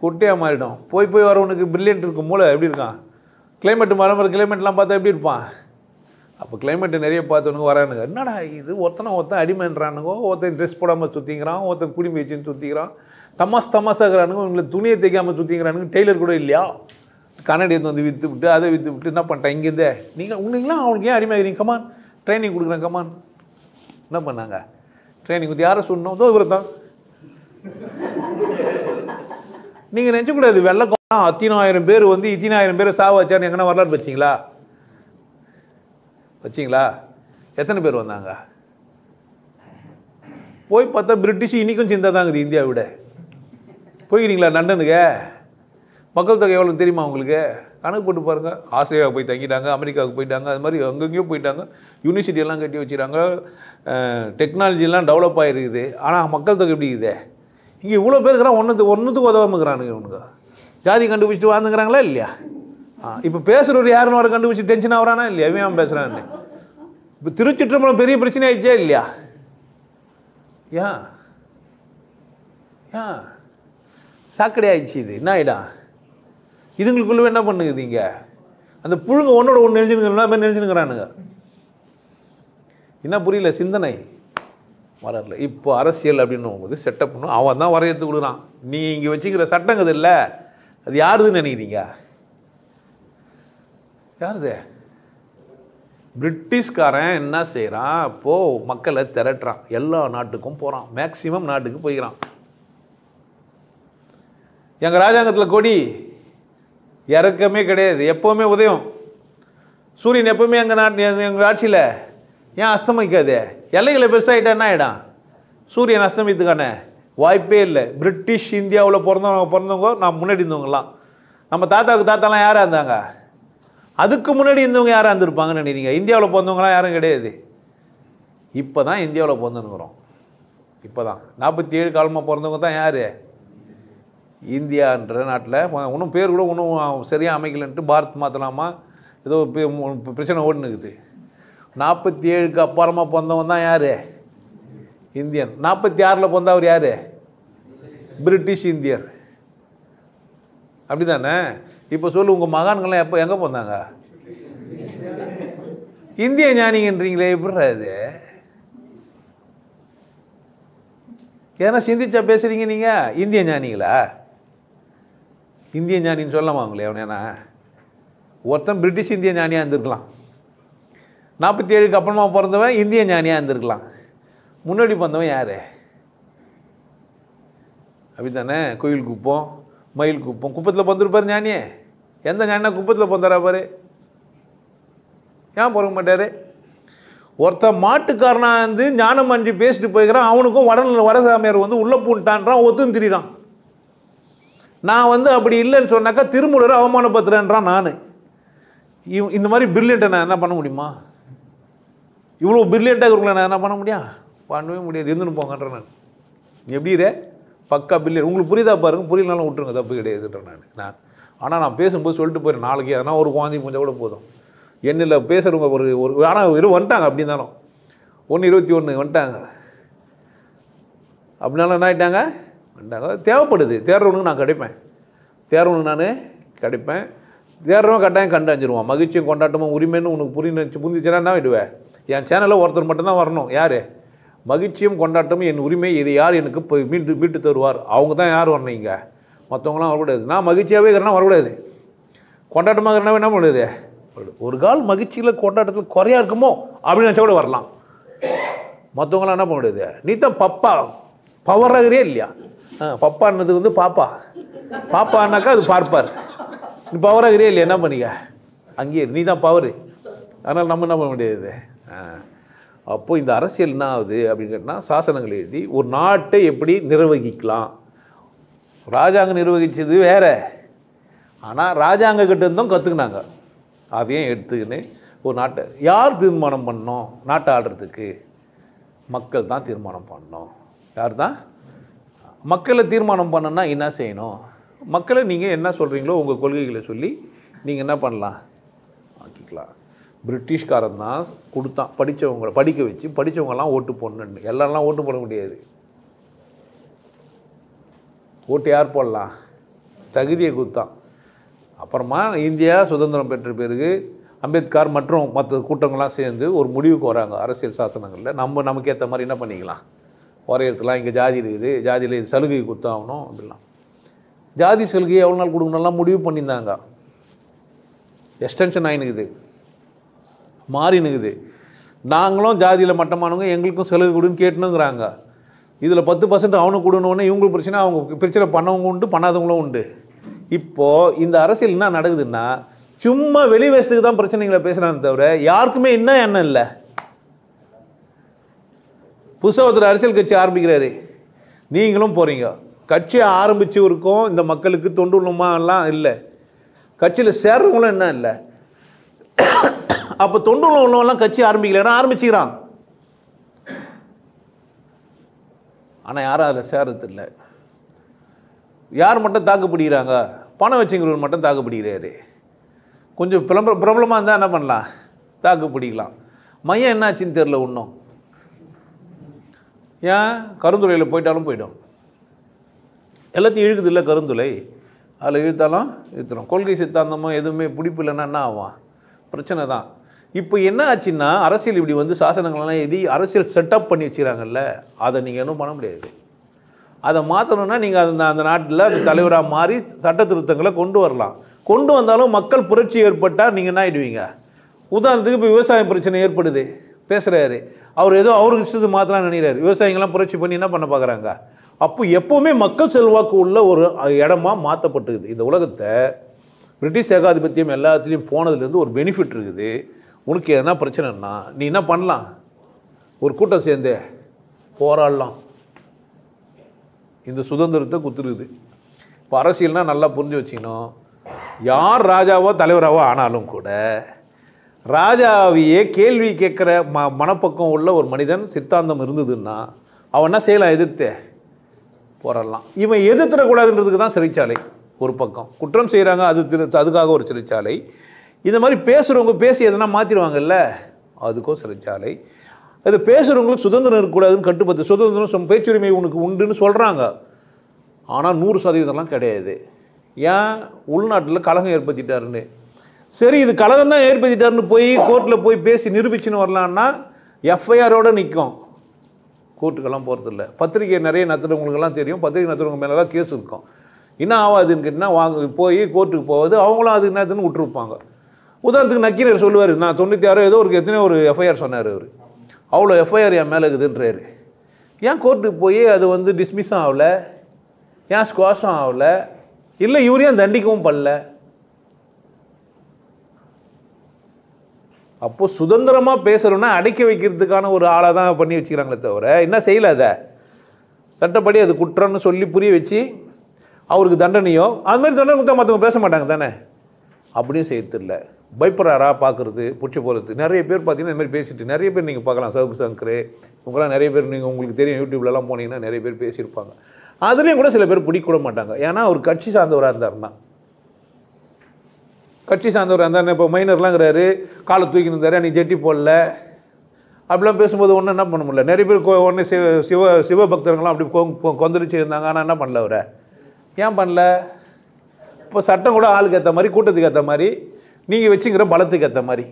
குட்டையாக மாறிடும். போய் வரவனுக்கு பிரில்லியன்ட் இருக்கும், மூளை எப்படி இருக்கான்? கிளைமேட்டு மரம் கிளைமேட்லாம் பார்த்தா எப்படி இருப்பான்? அப்போ கிளைமேட்டு நிறைய பார்த்தவனுங்க வரானுங்க. என்னடா இது, ஒருத்தன் அடிமைன்றானுங்க, ஒருத்தன் ட்ரெஸ் போடாமல் சுற்றிக்கிறான், ஒருத்தன் குடிமை வச்சுன்னு சுற்றிக்கிறான், தமாசாகிறானுங்க, உங்களுக்கு துணியை தைக்காமல் சுற்றிக்கிறானுங்க, டெய்லர் கூட இல்லையா? கண்ணாடி எடுத்து வந்து விற்று விட்டு அதை விற்று விட்டு என்ன பண்ணிட்டேன்? இங்கேருந்தே உங்களுக்குலாம் அவனுக்கு ஏன் அடிமையாகிறீங்க? கமான் ட்ரைனிங் கொடுக்குறேன், கமான். என்ன பண்ணாங்க? ட்ரைனிங் கொடுத்து யாரை சொன்னோம்? தோ இவரை தான். நீங்கள் நினச்சக்கூடாது வெள்ளம் 10,000 பேர் வந்து 10,000 பேரை சாவ வச்சான்னு எங்கன்னா வரலாறு வச்சிங்களா? எத்தனை பேர் வந்தாங்க? போய் பார்த்தா பிரிட்டிஷ் இன்றைக்கும் சிந்தா தாங்குது இந்தியாவை விட. போய்க்கிறீங்களா லண்டனுக்கு? மக்கள் தொகை எவ்வளோ தெரியுமா உங்களுக்கு? கணக்கு போட்டு பாருங்கள். ஆஸ்திரேலியாவுக்கு போய் தங்கிட்டாங்க, அமெரிக்காவுக்கு போயிட்டாங்க, அது மாதிரி அங்கங்கேயும் போயிட்டாங்க. யூனிவர்சிட்டியெல்லாம் கட்டி வச்சுறாங்க, டெக்னாலஜிலாம் டெவலப் ஆகிருக்குது. ஆனால் மக்கள் தொகை எப்படி இருக்குது? இங்கே இவ்வளோ பேர் இருக்கிறான், ஒன்றுத்துக்கு உதவாமுக்கிறானுங்க. இவனுங்க ஜாதி கண்டுபிடிச்சிட்டு வாழ்ந்துக்கிறாங்களா இல்லையா? இப்போ பேசுகிறவர் யாருன்னு வர கண்டுபிடிச்சி டென்ஷன் ஆகிறானா இல்லையா? அவன் பேசுகிறான்னு. இப்போ திருச்சிற்றம்பலம் பெரிய பிரச்சனை ஆயிடுச்சா இல்லையா? ஏன் சாக்கடை ஆயிடுச்சு. இது என்ன ஆகிடும்? இதுங்களுக்குள்ள என்ன பண்ணுது? இங்கே அந்த புழுங்க ஒன்னோட ஒன்று நெஞ்சுனுங்கிறானுங்க. என்ன புரியல? சிந்தனை வரல. இப்போ அரசியல் அப்படின்னு போது செட்டப் பண்ணும், அவன் தான் வரையத்து கொடுக்குறான். நீ இங்கே வச்சுக்கிற சட்டங்கிறது இல்லை, அது யாருதுன்னு நினைக்கிறீங்க? யாருது? பிரிட்டிஷ்காரன் என்ன செய்கிறான்? அப்போது மக்களை திரட்டுறான், எல்லா நாட்டுக்கும் போகிறான், மேக்சிமம் நாட்டுக்கு போய்க்கிறான். எங்கள் ராஜாங்கத்தில் கொடி இறக்கமே கிடையாது, எப்போவுமே உதயம். சூரியன் எப்போவுமே எங்கள் ஆட்சியில் ஏன் அஸ்தமிக்காது? எல்லைகளை பெருசாகிட்டா என்ன ஆகிடும்? சூரியன் அஸ்தமித்துக்கான வாய்ப்பே இல்லை. பிரிட்டிஷ் இந்தியாவில் பிறந்தவங்க நான் முன்னாடி இருந்தவங்கலாம், நம்ம தாத்தாலாம் யாராக இருந்தாங்க? அதுக்கு முன்னாடி இருந்தவங்க யாராக இருந்திருப்பாங்கன்னு நினைக்கிறீங்க? இந்தியாவில் பிறந்தவங்களாம் யாரும் கிடையாது. இப்போ தான் இந்தியாவில் பிறந்துனுக்குறோம். இப்போ தான் 47 காலமாக பிறந்தவங்க தான் யார்? இந்தியான்ற நாட்டில். இன்னும் பேர் கூட இன்னும் சரியாக அமைக்கலன்ட்டு பாரத் மாற்றலாமா ஏதோ பிரச்சனை ஓடுனுக்குது. 47க்கு அப்புறமா பிறந்தவன் தான் யார்? இந்தியன். 46ல் பிறந்தா அவர் யார்? பிரிட்டிஷ் இந்தியர். அப்படி தானே? இப்போ சொல்லு, உங்கள் மகான்கள்லாம் எப்போ எங்கே பிறந்தாங்க? இந்திய ஞானிங்கன்றீங்களே, எப்படிறா இது? ஏன்னா சிந்திச்சா பேசுகிறீங்க நீங்கள். இந்திய ஞானிங்களா? இந்திய ஞானின்னு சொல்லலாமா அவங்களே? அவனேனா ஒருத்தன் பிரிட்டிஷ் இந்திய ஞானியாக இருந்திருக்கலாம், 47க்கு அப்புறமா பிறந்தவன் இந்திய ஞானியாக இருந்திருக்கலாம். முன்னாடி பிறந்தவன் யார்? அப்படி தானே? கோயில் குப்பம், மயில் குப்பம், குப்பத்தில் பிறந்திருப்பார் ஞானியே. எந்த ஞானினா குப்பத்தில் பிறந்தாரா பாரு? ஏன் பிறக்க மாட்டார்? ஒருத்தன் மாட்டுக்காரனா வந்து ஞானம் அஞ்சு பேசிட்டு போய்க்கிறான், அவனுக்கும் வடசாமியார் வந்து உள்ள பூண்டான்றான், ஒத்துன்னு திரிறான். நான் வந்து அப்படி இல்லைன்னு சொன்னாக்கா திருமூலரை அவமானப்படுத்துறேன்றான். நான் இந்த மாதிரி பிரில்லியண்ட்டை நான் என்ன பண்ண முடியுமா? இவ்வளோ பிரில்லியண்ட்டாக இருக்குங்களா நான் என்ன பண்ண முடியும்? பண்ணவே முடியாது. இருந்துன்னு போங்கன்ற நான். எப்படி ரே பக்கா பில்லியன். உங்களுக்கு புரியுதா பாருங்க, புரியலனாலும் விட்டுருங்க, தப்பு கிடையாதுன்ற நான். ஆனால் நான் பேசும்போது சொல்லிட்டு போயிடுறேன், நாளைக்கு எதனா ஒரு குழந்தை முடிஞ்சால் கூட போதும். என்னில் பேசுகிறவங்க ஒரு ஆனால் வெறும் வந்துட்டாங்க. அப்படி இருந்தாலும் 1:21 வந்துட்டாங்க. அப்படின்னாலும் என்ன ஆகிட்டாங்க? வந்துட்டாங்க. தேவைப்படுது. தேர்றவனுக்கு நான் கிடைப்பேன். தேர்றவனுக்கு நான் கிடைப்பேன். தேர்றவன் கட்டாயம் கண்டறிஞ்சிருவான். மகிழ்ச்சியும் கொண்டாட்டமும் உரிமைன்னு உனக்கு புரிஞ்சிச்சுன்னா என்ன விடுவேன்? என் சேனலில் ஒருத்தர் மட்டும்தான் வரணும். யார்? மகிழ்ச்சியும் கொண்டாட்டமும் என் உரிமை, இதை யார் எனக்கு இப்போ மீட்டு தருவார்? அவங்க தான் யார் வரணும் இங்கே? மற்றவங்களாம் வரக்கூடாது. நான் மகிழ்ச்சியாகவே இருக்கிறேன்னா வரக்கூடாது. கொண்டாட்டமாக இருக்கிறனா என்ன பண்ணுது? ஒரு கால் மகிழ்ச்சியில் கொண்டாட்டத்தில் குறையா இருக்குமோ அப்படின்னு நினச்சா கூட வரலாம். மற்றவங்களாம் என்ன பண்ணுறது? நீ தான் பப்பா பவராகிறே இல்லையா? பப்பான்னது வந்து பாப்பா, பாப்பான்னாக்கா அது பார்ப்பார். நீ பவராகிறே இல்லையா? என்ன பண்ணிக்க அங்கேயே, நீ தான் பவரு. அதனால் நம்ம என்ன பண்ண முடியாது? அப்போது இந்த அரசியல் என்ன ஆகுது அப்படின்னு கேட்டால், சாசனங்கள் எழுதி ஒரு நாட்டை எப்படி நிர்வகிக்கலாம். ராஜாங்க நிர்வகித்தது வேற, ஆனால் ராஜாங்க கிட்ட இருந்தும் கற்றுக்கினாங்க. அதையும் எடுத்துக்கின்னு ஒரு நாட்டை யார் தீர்மானம் பண்ணோம்? நாட்டை ஆடுறதுக்கு மக்கள் தான் தீர்மானம் பண்ணணும். யார் தான்? மக்களை தீர்மானம் பண்ணணும்னா என்ன செய்யணும்? மக்களை நீங்கள் என்ன சொல்கிறீங்களோ உங்கள் கொள்கைகளை சொல்லி நீங்கள் என்ன பண்ணலாம்? ஆக்கிக்கலாம். பிரிட்டிஷ்காரன் தான் கொடுத்தான் படித்தவங்களை படிக்க வச்சு, படித்தவங்கெல்லாம் ஓட்டு போடணுன்னு. எல்லாரெல்லாம் ஓட்டு போட முடியாது. ஓட்டு யார் போடலாம்? தகுதியை கொடுத்தான். அப்புறமா இந்தியா சுதந்திரம் பெற்ற பிறகு அம்பேத்கர் மற்றும் மற்ற கூட்டங்கள்லாம் சேர்ந்து ஒரு முடிவுக்கு வராங்க. அரசியல் சாசனங்களில் நமக்கு ஏற்ற மாதிரி என்ன பண்ணிக்கலாம், வரையறுத்துலாம். இங்கே ஜாதி இருக்குது, ஜாதியில் இது சலுகை கொடுத்தாகணும் அப்படிலாம். ஜாதி சலுகையை எவ்வளோ நாள் கொடுக்கணும்லாம் முடிவு பண்ணியிருந்தாங்க. எக்ஸ்டென்ஷன் ஆகினுக்குது, மாறினுக்குது. நாங்களும் ஜாதியில் மட்டமானவங்க, எங்களுக்கும் சலுகை கொடுன்னு கேட்டுனுங்கிறாங்க. இதில் 10% அவனுக்கு கொடுனோடனே இவங்களுக்கு பிரச்சனை, அவங்க பிரச்சனை பண்ணவங்க உண்டு, பண்ணாதவங்களும் உண்டு. இப்போது இந்த அரசியல் என்ன நடக்குதுன்னா, சும்மா வெளி வயசுக்கு தான் பிரச்சனைகளை பேசுகிறான்னு தவிர யாருக்குமே என்ன எண்ணம் இல்லை. புதுசாக ஒருத்தர் அரசியல் கட்சி ஆரம்பிக்கிறாரு, நீங்களும் போகிறீங்க. கட்சியை ஆரம்பித்து இருக்கும் இந்த மக்களுக்கு தொண்டுமா எல்லாம் இல்லை. கட்சியில் சேர்றவங்களும் என்ன இல்லை. அப்போ தொண்டுள்ள உள்ளவெல்லாம் கட்சி ஆரம்பிக்கலன்னா ஆரம்பிச்சுக்கிறான். ஆனால் யாரும் அதில் சேர்றது இல்லை. யார் மட்டும் தாக்குப்பிடிக்கிறாங்க? பணம் வச்சுங்கிறவர் மட்டும் தாக்குப்பிடிக்கிறாரு. கொஞ்சம் பிரபலமாக இருந்தால் என்ன பண்ணலாம்? தாக்குப்பிடிக்கலாம். மையம் என்னாச்சுன்னு தெரில ஒன்றும். ஏன்? கருந்துளையில் போயிட்டாலும் போயிடும். எல்லாத்தையும் இழுக்குது இல்லை கருந்துளை. அதில் இழுத்தாலும் இழுத்துடும். கொள்கை சித்தாந்தமாக எதுவுமே பிடிப்பு இல்லைன்னா என்ன ஆகும்? பிரச்சனை தான். இப்போ என்ன ஆச்சுன்னா, அரசியல் இப்படி வந்து சாசனங்கள்லாம் எழுதி அரசியல் செட்டப் பண்ணி வச்சுக்கிறாங்கல்ல, அதை நீங்கள் இன்னும் பண்ண முடியாது. அதை மாற்றணுன்னா நீங்கள் அந்த நாட்டில் அந்த தலைவராக மாறி சட்ட திருத்தங்களை கொண்டு வரலாம். கொண்டு வந்தாலும் மக்கள் புரட்சி ஏற்பட்டால் நீங்கள் என்ன ஆகிடுவீங்க? உதாரணத்துக்கு இப்போ விவசாய பிரச்சனை ஏற்படுது, பேசுகிறாரு அவர், ஏதோ அவருக்கு இஷ்டத்து மாற்றலாம் நினைக்கிறாரு. விவசாயிகள்லாம் புரட்சி பண்ணி என்ன பண்ண பார்க்குறாங்க? அப்போ எப்போவுமே மக்கள் செல்வாக்கு உள்ள ஒரு இடமா மாற்றப்பட்டுக்குது. இந்த உலகத்தை பிரிட்டிஷ் ஏகாதிபத்தியம் எல்லாத்துலேயும் போனதுலேருந்து ஒரு பெனிஃபிட் இருக்குது. உனக்கு எதனா பிரச்சனைன்னா நீ என்ன பண்ணலாம்? ஒரு கூட்டம் சேர்ந்து போராடலாம். இந்த சுதந்திரத்தை குத்துருக்குது. இப்போ அரசியல்னால் நல்லா புரிஞ்சு வச்சுக்கணும். யார் ராஜாவோ தலைவராகவோ ஆனாலும் கூட ராஜாவையே கேள்வி கேட்குற மனப்பக்கம் உள்ள ஒரு மனிதன் சித்தாந்தம் இருந்ததுன்னா அவன் என்ன செய்யலாம்? எதிர்த்து போராடலாம். இவன் எதிர்த்துடக்கூடாதுன்றதுக்கு தான் சிறைச்சாலை. ஒரு பக்கம் குற்றம் செய்கிறாங்க, அதுக்காக ஒரு சிறைச்சாலை. இந்த மாதிரி பேசுகிறவங்க பேசி எதனா மாற்றிடுவாங்கல்ல, அதுக்கும் சிறைச்சாலை. அது பேசுகிறவங்களுக்கு சுதந்திரம் இருக்கக்கூடாதுன்னு கட்டுப்பட்டு, சுதந்திரம் பேச்சுரிமை உனக்கு உண்டுன்னு சொல்கிறாங்க. ஆனால் 100% கிடையாது. ஏன்? உள்நாட்டில் கலகம் ஏற்படுத்திட்டாருன்னு. சரி, இது கலகம் தான் ஏற்படுத்திட்டாருன்னு போய் கோர்ட்டில் போய் பேசி நிரூபிச்சுன்னு வரலான்னா எஃப்ஐஆரோடு நிற்கும். கோர்ட்டுக்கெல்லாம் போகிறதில்ல. பத்திரிகை நிறைய நடத்துகிறவங்களுக்கெல்லாம் தெரியும், பத்திரிகை நடத்துகிறவங்க மேலெல்லாம் கேஸ் இருக்கும். என்ன ஆகாதுன்னு கேட்டால் வாங்க போய் கோர்ட்டுக்கு போவது, அவங்களும் அது என்னதுன்னு விட்டுருப்பாங்க. உதாரணத்துக்கு நக்கீரர் சொல்லுவார், நான் 96 ஏதோ ஒரு எத்தனையோ ஒரு எஃப்ஐஆர் சொன்னார் அவர். அவ்வளோ எஃப்ஐஆர் என் மேலே இருக்குதுன்றாரு. ஏன் கோர்ட்டுக்கு போய் அது வந்து டிஸ்மிஸும் ஆகலை, ஏன் ஸ்குவாஷும் ஆகலை, இல்லை இவரையும் தண்டிக்கவும் பண்ணல. அப்போது சுதந்திரமாக பேசுகிறோன்னா அடக்கி வைக்கிறதுக்கான ஒரு ஆளாக தான் பண்ணி வச்சுக்கிறாங்களே தவிர என்ன செய்யலை. அதை சட்டப்படி அது குற்றம்னு சொல்லி புரிய வச்சு அவருக்கு தண்டனையோ அது மாதிரி தண்டனை கொடுத்தா மற்றவங்க பேச மாட்டாங்க தானே. அப்படியும் செய்யறதில்ல. பயப்படுறாரா பார்க்குறது பிடிச்சி போகிறது. நிறைய பேர் பார்த்தீங்கன்னா இந்த மாதிரி பேசிட்டு நிறைய பேர் நீங்கள் பார்க்கலாம். சவுக்கு சங்கர் உங்களாம் நிறைய பேர் நீங்கள் உங்களுக்கு தெரியும் யூடியூப்லலாம் போனீங்கன்னா நிறைய பேர் பேசியிருப்பாங்க. அதுலேயும் கூட சில பேர் பிடிக்க கூட மாட்டாங்க. ஏன்னா அவர் கட்சி சார்ந்தவராக இருந்தாருன்னா கட்சி சார்ந்தவராக இருந்தார். இப்போ மைனர்லாங்கிறாரு காலை தூக்கி இருந்தார் நீ ஜெட்டி போடல அப்படிலாம் பேசும்போது ஒன்றும் என்ன பண்ண முடியல. நிறைய பேர் ஒன்று சிவபக்தர்கள்லாம் அப்படி கொந்தளிச்சு இருந்தாங்க. ஆனால் என்ன பண்ணல அவரை ஏன் பண்ணல? இப்போ சட்டம் கூட ஆளுக்கு ஏற்ற மாதிரி கூட்டத்துக்கு ஏற்ற மாதிரி நீங்கள் வச்சுக்கிற பலத்துக்கு ஏற்ற மாதிரி.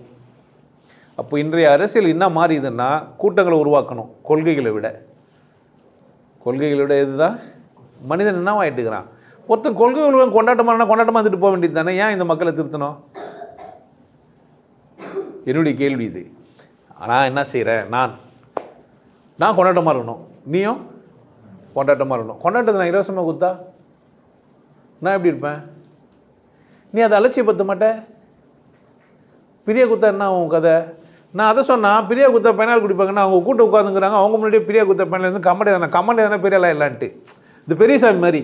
அப்போ இன்றைய அரசியல் என்ன மாறிதுன்னா கூட்டங்களை உருவாக்கணும் கொள்கைகளை விட. கொள்கைகளை விட இதுதான் மனிதன் என்ன ஆகிட்டுக்கிறான். ஒருத்தர் கொள்கைகள் கொண்டாட்டமாக வந்துட்டு போக வேண்டியது தானே. ஏன் இந்த மக்களை திருத்தணும்? என்னுடைய கேள்வி இது. ஆனால் என்ன செய்கிறேன் நான் கொண்டாட்டமாக இருக்கணும், நீயும் கொண்டாட்டமாக இருக்கணும். கொண்டாட்டத்தை நான் இலவசமாக கொடுத்தா நான் எப்படி இருப்பேன்? நீ அதை அலட்சியப்படுத்த மாட்டேன். பிரியா குத்தா என்ன உன் கதை? நான் அதை சொன்னால் பிரியா குத்தா பெனால் குடிப்பாங்கன்னா அவங்க கூட்ட உட்காந்துங்கிறாங்க. அவங்க முன்னாடியே பிரியா குத்தா பெனால் வந்து கமெண்ட் எதனா பெரியலாம் இல்லான்ட்டு இந்த பெரியசாமி மாதிரி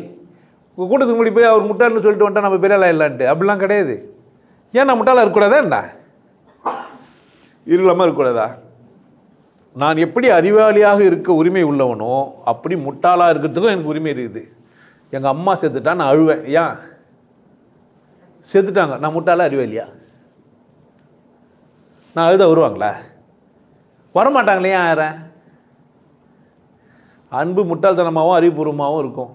கூட்டத்துக்கு முன்னாடி போய் அவர் முட்டாள்னு சொல்லிட்டு வந்துட்டா நம்ம பெரியலாம் இல்லான்ட்டு அப்படிலாம் கிடையாது. ஏன் நான் முட்டாளாக இருக்கக்கூடாதா என்ன? இருக்கலாமா இருக்கக்கூடாதா? நான் எப்படி அறிவாளியாக இருக்க உரிமை உள்ளவனோ அப்படி முட்டாளாக இருக்கிறதுக்கும் எனக்கு உரிமை இருக்குது. எங்கள் அம்மா செத்துட்டா நான் அழுவேன். ஏன் செத்துட்டாங்க? நான் முட்டாளாக அறிவாளியா? நான் அழுத வருவாங்களா? வரமாட்டாங்களே. ஏன் யாரேன்? அன்பு முட்டாள்தனமாகவும் அறிவுபூர்வமாகவும் இருக்கும்.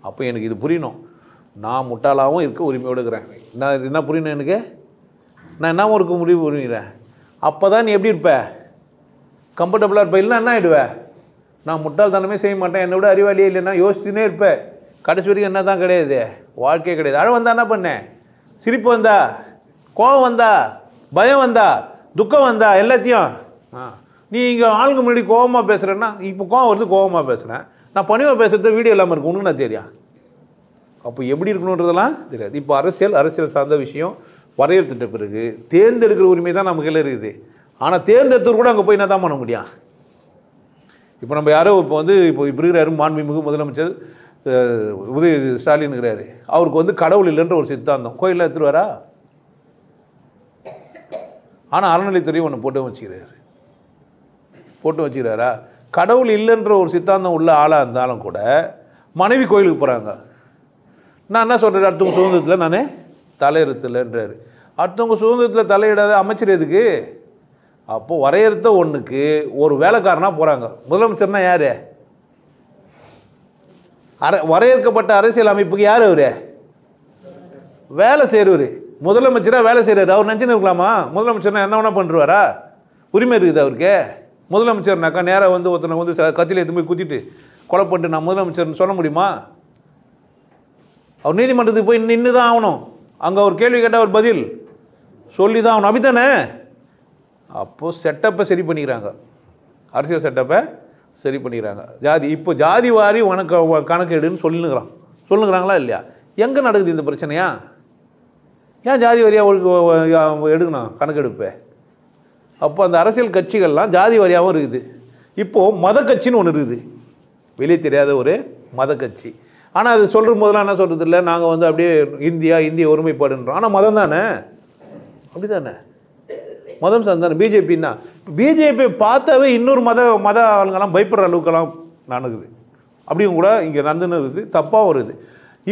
அப்போ எனக்கு இது புரியணும். நான் முட்டாளாகவும் இருக்க உரிமையோடு இருக்கிறேன். நான் என்ன புரியணும் எனக்கு? நான் என்னவும் இருக்க முடிவு புரியுறேன். அப்போ தான் நீ எப்படி இருப்ப? கம்ஃபர்டபுளாக இருப்ப. இல்லைன்னா என்ன ஆகிடுவேன்? நான் முட்டாள்தனமே செய்ய மாட்டேன், என்னை விட அறிவாளியே இல்லைன்னா யோசிச்சுனே இருப்பேன். கடைசி வரைக்கும் என்ன தான் கிடையாது, வாழ்க்கையே கிடையாது. அழ வந்தா என்ன பண்ணேன்? சிரிப்பு வந்தா, கோபம் வந்தா, பயம் வந்தா, துக்கம் வந்தா, எல்லாத்தையும் நீ இங்கே ஆளுங்க முன்னாடி கோபமாக பேசுகிறேன்னா இப்போ கோபம் வருது, கோபமாக பேசுகிறேன். நான் பணிவாக பேசுகிறது வீடியோ இல்லாமல் இருக்கு, ஒன்றும் நான் தெரியும். அப்போ எப்படி இருக்கணுன்றதெல்லாம் தெரியாது. இப்போ அரசியல் சார்ந்த விஷயம் வரையறுத்துட்ட பிறகு தேர்ந்தெடுக்கிற உரிமை தான் நமக்கு எல்லாம் இருக்குது. ஆனால் தேர்ந்தெடுத்து கூட அங்கே போய் என்ன தான் பண்ண முடியும்? இப்போ நம்ம யாரோ இப்போ இருக்கிறாரு மாண்புமிகு முதலமைச்சர் உதய ஸ்டாலின்ங்கிறாரு. அவருக்கு கடவுள் இல்லைன்ற ஒரு சித்தாந்தம் கோயிலில் எடுத்துருவாரா? ஆனால் அறநிலைத்துறையும் ஒன்று போட்டு வச்சுக்கிறாரா? கடவுள் இல்லைன்ற ஒரு சித்தாந்தம் உள்ள ஆளாக இருந்தாலும் கூட மனைவி கோயிலுக்கு போகிறாங்க. நான் என்ன சொல்கிறேன்? அடுத்தவங்க சுதந்திரத்தில் நான் தலையிடத்தில்லைன்றாரு. அடுத்தவங்க சுதந்திரத்தில் தலையிடாத அமைச்சர் எதுக்கு? அப்போது வரையறுத்த ஒன்றுக்கு ஒரு வேலைக்காரனாக போகிறாங்க. முதலமைச்சர்னா யார்? வரையறுக்கப்பட்ட அரசியல் அமைப்புக்கு யார்? அவர் வேலை செய்கிறவர். முதலமைச்சராக வேலை செய்கிறார். அவர் நினச்சின்னு இருக்கலாமா முதலமைச்சர்னா என்ன வேணா பண்ணுறாரா? உரிமை இருக்குது அவருக்கு. முதலமைச்சர்னாக்கா நேராக ஒருத்தனை கத்தியில் எடுத்து போய் குத்திட்டு கொலை பண்ணிட்டு நான் முதலமைச்சர்னு சொல்ல முடியுமா? அவர் நீதிமன்றத்துக்கு போய் நின்று தான் ஆகணும். அங்கே ஒரு கேள்வி கேட்டால் அவர் பதில் சொல்லி தான் ஆகணும். அப்படித்தானே? அப்போது செட்டப்பை சரி பண்ணிக்கிறாங்க, அரசியல் செட்டப்பை சரி பண்ணிக்கிறாங்க. இப்போ ஜாதி வாரி கணக்கெடுன்னு சொல்லுங்கிறாங்களா இல்லையா? எங்கே நடக்குது இந்த பிரச்சனையா? ஏன் ஜாதி வாரியாக எடுக்கணும் கணக்கெடுப்பை? அப்போ அந்த அரசியல் கட்சிகள்லாம் ஜாதி வாரியாகவும் இருக்குது. இப்போது மத கட்சின்னு ஒன்று இருக்குது, வெளியே தெரியாத ஒரு மத கட்சி. ஆனால் அது சொல்கிற போதெல்லாம் என்ன சொல்கிறது இல்லை, நாங்கள் அப்படியே இந்திய ஒருமைப்பாடுன்றோம். ஆனால் மதம் தானே, அப்படி தானே, மதம் சார்ந்தானே. பிஜேபின்னா பிஜேபி பார்த்தாவே இன்னொரு மத ஆளுங்கெல்லாம் பயப்படுற அளவுக்கெல்லாம் நடக்குது. அப்படியும் கூட இங்கே நடந்துன்னு இருக்குது, தப்பாகவும் வருது.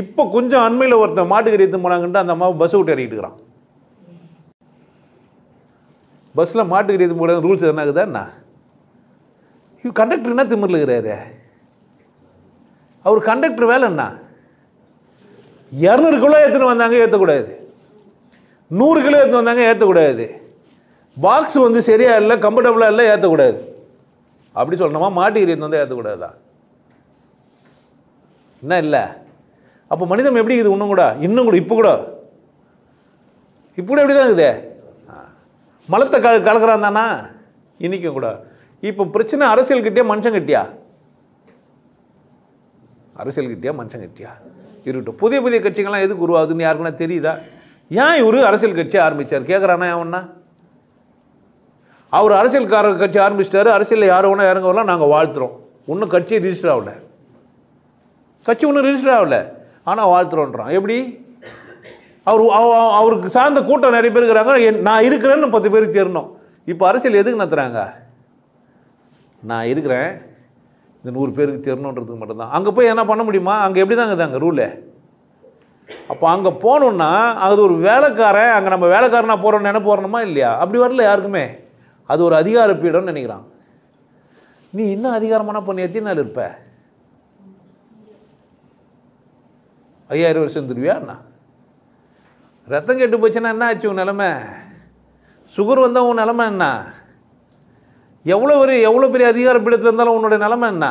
இப்போ கொஞ்சம் அண்மையில் ஒருத்தர் மாட்டுக்கறி எடுத்து போனாங்கன்ட்டு அந்த அம்மாவை பஸ்ஸை விட்டு இறக்கிட்டுக்கிறான். பஸ்ஸில் மாட்டுக்கறி எடுத்து போட ரூல்ஸ் என்ன ஆகுதா என்ன? கண்டக்டர் என்ன திமிரில் இருக்கிறாரு? அவர் கண்டக்டர் வேலை என்ன? 200 கிலோ ஏற்றுன்னு வந்தாங்க ஏற்றக்கூடாது, 100 கிலோ ஏற்றுன்னு வந்தாங்க ஏற்றக்கூடாது, பாக்ஸ் சரியா இல்லை கம்ஃபர்டபுளாக இல்லை ஏற்றக்கூடாது, அப்படி சொல்லணுமா? மாட்டுக்கறி எடுத்து வந்தால் ஏற்றக்கூடாதா? என்ன இல்லை? அப்போ மனிதம் எப்படி இருக்குது? இன்னும் கூட இப்போ கூட எப்படி தான் இருக்குது? மலத்தை கலக்கிறான் தானா இன்றைக்கும் கூட? இப்போ பிரச்சனை அரசியல்கிட்டே மனுஷங்கிட்டியா? அரசியல்கிட்டயா மனுஷங்கிட்டியா இருக்கட்டும். புதிய கட்சிகள்லாம் எதுக்கு உருவாகுதுன்னு யாருக்குன்னா தெரியுதா? ஏன் இவர் அரசியல் கட்சி ஆரம்பித்தார் கேட்குறானா? அவன்னா அவர் அரசியல்கார கட்சி ஆரம்பிச்சிட்டாரு, அரசியலில் யார் வேணால் இறங்க வரலாம், நாங்கள் வாழ்த்துறோம். இன்னும் கட்சி ரிஜிஸ்டர் ஆகலை, கட்சி ஒன்றும் ரிஜிஸ்டர் ஆகலை, ஆனால் வாழ்த்துறோன்றான். எப்படி? அவருக்கு சார்ந்த கூட்டம் நிறைய பேர் இருக்கிறாங்க, நான் இருக்கிறேன்னு 10 பேருக்கு தெரியணும். இப்போ அரசியல் எதுக்கு நடத்துகிறாங்க? நான் இருக்கிறேன் இந்த 100 பேருக்கு தெரியணுன்றதுக்கு மட்டும்தான். அங்கே போய் என்ன பண்ண முடியுமா? அங்கே எப்படி தாங்க அங்கே ரூலு? அப்போ அங்கே போகணுன்னா அது ஒரு வேலைக்காரன், அங்கே நம்ம வேலைக்காரனாக போகிறோன்னு நினைப்பு வரணுமா இல்லையா? அப்படி வரல யாருக்குமே. அது ஒரு அதிகார பீடம்னு நினைக்கிறான். நீ இன்னும் அதிகாரமான பொண்ணு எத்தனை நாள் இருப்ப? 5000 வருஷம் திருவியா? என்ன ரத்தம் கெட்டு போச்சுன்னா என்ன ஆச்சு உன் நிலமை? சுகர் வந்தால் உன் நிலமை என்ன? எவ்வளோ பெரிய அதிகார பீடத்தில் இருந்தாலும் உன்னோட நிலமை என்ன?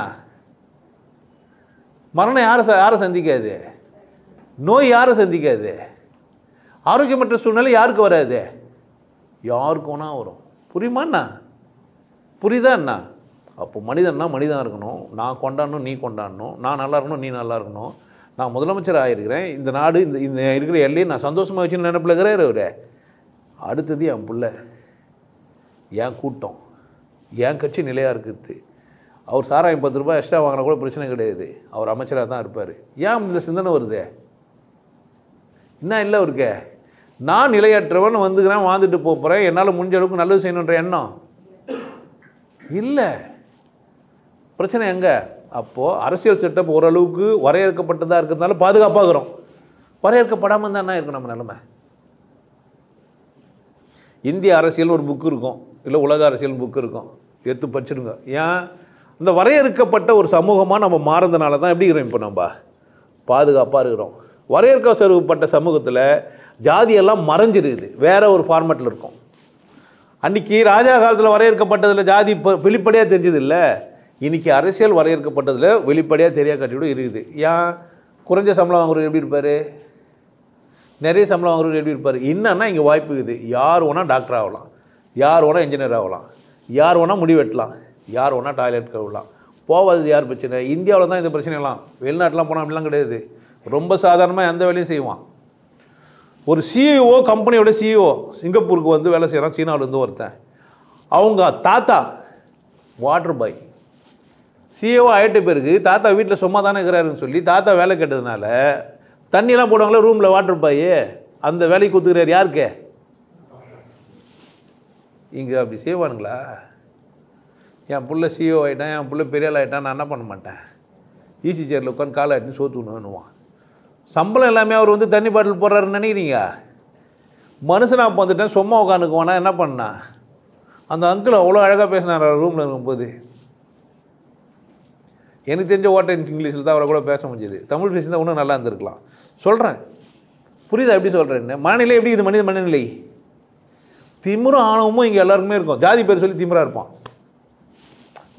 மரணம் யாரை சந்திக்காது? நோய் யாரை சந்திக்காது? ஆரோக்கியமற்ற சூழ்நிலை யாருக்கு வராது? யாருக்கு வேணா வரும். புரியுமா என்ன? புரியுதா என்ன? அப்போ மனிதன்னா மனிதன் இருக்கணும், நான் கொண்டாடணும் நீ கொண்டாடணும், நான் நல்லா இருக்கணும் நீ நல்லா இருக்கணும். நான் முதலமைச்சர் ஆகிருக்கிறேன், இந்த நாடு இந்த இருக்கிற எல்லையை நான் சந்தோஷமாக வச்சுன்னு நினைப்பில் இருக்கிறார் அவர். அடுத்தது என் பிள்ளை, என் கூட்டம், என் கட்சி நிலையாக இருக்குது. அவர் சாராயம் 10 ரூபாய் எக்ஸ்ட்ரா வாங்கினா கூட பிரச்சனை கிடையாது, அவர் அமைச்சராக தான் இருப்பார். ஏன் இந்த சிந்தனை வருது? என்ன இல்லை அவருக்கு? நான் நிலையற்றவன் வந்துக்கிறேன், வாழ்ந்துட்டு போகிறேன், என்னால் முடிஞ்ச அளவுக்கு நல்லது செய்யணுன்ற எண்ணம் இல்லை. பிரச்சனை எங்கே? அப்போது அரசியல் செட்டப் ஓரளவுக்கு வரையறுக்கப்பட்டதாக இருக்கிறதுனால பாதுகாப்பாகிறோம். வரையறுக்கப்படாமல் இருந்தால் என்ன இருக்கும் நம்ம நிலைமை? இந்திய அரசியல் ஒரு புக்கு இருக்கும், இல்லை உலக அரசியல் புக்கு இருக்கும், எடுத்து படிச்சிடுங்க. ஏன்? இந்த வரையறுக்கப்பட்ட ஒரு சமூகமாக நம்ம மாறதுனால தான் எப்படி இருக்கிறோம்? இப்போ நம்ம பாதுகாப்பாக இருக்கிறோம். வரையறுக்கப்பட்ட சமூகத்தில் ஜாதியெல்லாம் மறைஞ்சிருக்குது, வேற ஒரு ஃபார்மேட்டில் இருக்கும். அன்றைக்கி ராஜா காலத்தில் வரையறுக்கப்பட்டதில் ஜாதி வெளிப்படையாக தெரிஞ்சது இல்லை. இன்றைக்கி அரசியல் வரையறுக்கப்பட்டதில் வெளிப்படையாக தெரியா காட்டியோடு இருக்குது. ஏன்? குறைஞ்ச சம்பளம் வாங்குறவர் எப்படி இருப்பார்? நிறைய சம்பளம் வாங்குறவர் எப்படி இருப்பார்? என்னன்னா இங்கே வாய்ப்பு இருக்குது. யார் வேணால் டாக்டர் ஆகலாம், யார் வேணால் இன்ஜினியர் ஆகலாம், யார் வேணால் முடி வெட்டலாம், யார் வேணால் டாய்லெட் கழுவலாம். போகாதது யார் பிரச்சனை? இந்தியாவில் தான் இந்த பிரச்சனைலாம். வெளிநாட்டெலாம் போனால் அப்படிலாம் கிடையாது. ரொம்ப சாதாரணமாக எந்த வேலையும் செய்வான். ஒரு சிஇஓ, கம்பெனியோட சிஇஓ சிங்கப்பூருக்கு வந்து வேலை செய்கிறான், சீனாவிலேருந்து ஒருத்தன். அவங்க தாத்தா வாட்டர் பாய், சிஇஓ ஆகிட்ட பேருக்கு தாத்தா வீட்டில் சும்மா தானே இருக்கிறாருன்னு சொல்லி தாத்தா வேலை கேட்டதுனால தண்ணியெல்லாம் போடுவாங்களே ரூமில் வாட்டர் பாய், அந்த வேலைக்கு ஒத்துக்கிறார். யாருக்கு? இங்கே அப்படி செய்வானுங்களா? என் பிள்ளை சிஇஓ ஆகிட்டான், என் பிள்ளை பெரிய ஆள் ஆகிட்டான், நான் என்ன பண்ண மாட்டேன், ஈஸி சேரில் உட்காந்து காலை ஆகிட்டுன்னு சோத்துணுவான். சம்பளம் எல்லாமே அவர் வந்து தண்ணி பாட்டில் போடுறாருன்னு நினைக்கிறீங்க? மனுஷனாக வந்துட்டேன், சும்மா உட்காந்துக்குவானா என்ன பண்ணா? அந்த அங்கிள் அவ்வளோ அழகாக பேசினார் ரூமில் இருக்கும்போது. எனக்கு தெரிஞ்ச ஓட்டர் இங்கிலீஷில் தான் அவரை கூட பேச முடிஞ்சது. தமிழ் பேசியிருந்தால் இன்னும் நல்லா இருந்திருக்கலாம். சொல்கிறேன், புரியுதா எப்படி சொல்கிறேன்னு? மனநிலை எப்படி இது? மனித மனநிலை திமிரும் ஆணவமும் இங்கே எல்லாருக்குமே இருக்கும். ஜாதி பேர் சொல்லி திமிராக இருப்பான்.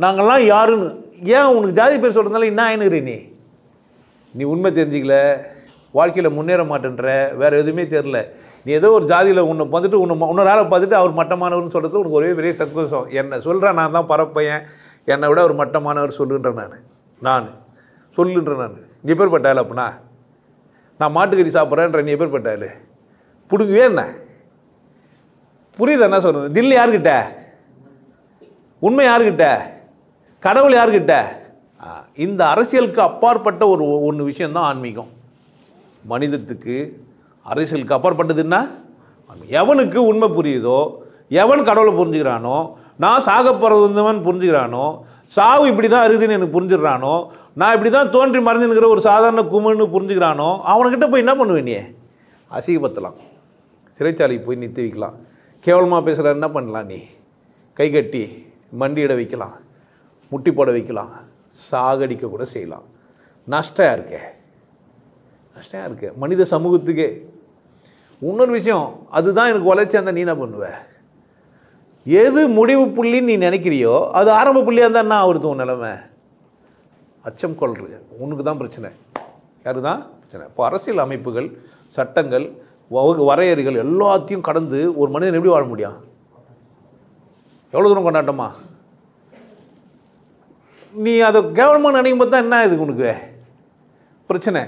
நாங்கள்லாம் யாருன்னு. ஏன் உனக்கு ஜாதி பேர் சொல்கிறதுனால என்ன ஆயினுக்கிறீ? நீ உண்மை தெரிஞ்சிக்கல, வாழ்க்கையில் முன்னேற மாட்டேன்ற, வேறு எதுவுமே தெரில. நீ ஏதோ ஒரு ஜாதியில் உன்னை வந்துட்டு இன்னொரு ஆளை பார்த்துட்டு அவர் மட்டமானவர்னு சொல்கிறது உனக்கு ஒரே பெரிய சந்தோஷம். என்னை சொல்கிறேன், நான் தான் பரப்பையன், என்னை விட ஒரு மட்டமானவர் சொல்லுன்றேன். நான் சொல்லுன்றேன். நீ எப்பேற்பட்டாள்? அப்படின்னா நான் மாட்டுக்கறி சாப்பிட்றேன்ற, நீ எப்பேற்பட்டாள்? பிடுங்குவே என்ன? புரியுது என்ன சொல்கிறது? தில்லு யாருக்கிட்ட? உண்மை யாருக்கிட்ட? கடவுள் யாருக்கிட்ட? இந்த அரசியலுக்கு அப்பாற்பட்ட ஒன்று விஷயந்தான் ஆன்மீகம். மனிதத்துக்கு அரசியலுக்கு அப்பாற்பட்டதுன்னா எவனுக்கு உண்மை புரியுதோ, எவன் கடவுளை புரிஞ்சுக்கிறானோ, நான் சாக போகிறவன் புரிஞ்சுக்கிறானோ, சாவு இப்படி தான் இருக்குதுன்னு எனக்கு புரிஞ்சுக்கிறானோ, நான் இப்படி தான் தோன்றி மறைஞ்சுங்கிற ஒரு சாதாரண குமிழ்னு புரிஞ்சுக்கிறானோ, அவனுக்கிட்ட போய் என்ன பண்ணுவேன்? நீ அசிங்கப்படுத்தலாம், சிறைச்சாலைக்கு போய் நிறுத்தி வைக்கலாம், கேவலமாக பேசுகிற என்ன பண்ணலாம்? நீ கை கட்டி மண்டியிட வைக்கலாம், முட்டி போட வைக்கலாம், சாகடிக்க கூட செய்யலாம். நஷ்டம் இருக்கே, நஷ்டம் இருக்கு மனித சமூகத்துக்கே. இன்னொரு விஷயம், அதுதான் எனக்கு வளர்ச்சி. அந்த நீ என்ன பண்ணுவ? எது முடிவு புள்ளின்னு நீ நினைக்கிறியோ அது ஆரம்ப புள்ளியாக இருந்தால் என்ன ஆகுது உன் நிலைமை? அச்சம் கொள்றது உனக்கு தான் பிரச்சனை. யாரு தான் பிரச்சனை? இப்போ அரசியல் அமைப்புகள், சட்டங்கள், வரையறைகள் எல்லாத்தையும் கடந்து ஒரு மனிதன் எப்படி வாழ முடியும்? எவ்வளோ தூரம் கொண்டாட்டமா? நீ அதை கேவலமாக நினைக்கும் போது தான் என்ன இது உனக்கு பிரச்சனை?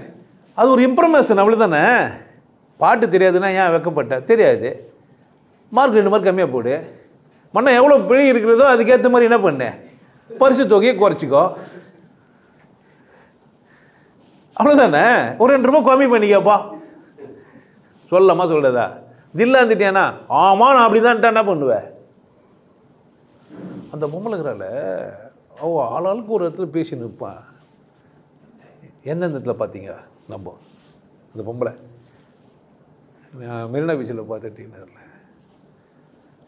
அது ஒரு இம்ப்ரமேஷன், அவ்வளோ தானே. பாட்டு தெரியாதுன்னா ஏன் வைக்கப்பட்ட? தெரியாது, மார்க் 2 மார்க் கம்மியாக போடு. மண்ணை எவ்வளோ பிழை இருக்கிறதோ அதுக்கேற்ற மாதிரி என்ன பண்ண, பரிசு தொகையை குறைச்சிக்கோ, அவ்வளோதானே. ஒரு 2 ரூபா கம்மி பண்ணிக்கப்பா. சொல்லலாமா சொல்றதா? தில்லாந்துட்டியானா ஆமாம் நான் அப்படி தான் என்ன பண்ணுவேன். அந்த பொம்பளைங்கிறால ஆளாளுக்கு ஒரு இடத்துல பேசி நிற்பான். எந்தெந்த இடத்துல பார்த்தீங்க நம்ம அந்த பொம்பளை? மெரினா பீச்சில் பார்த்துட்டீங்கல்ல,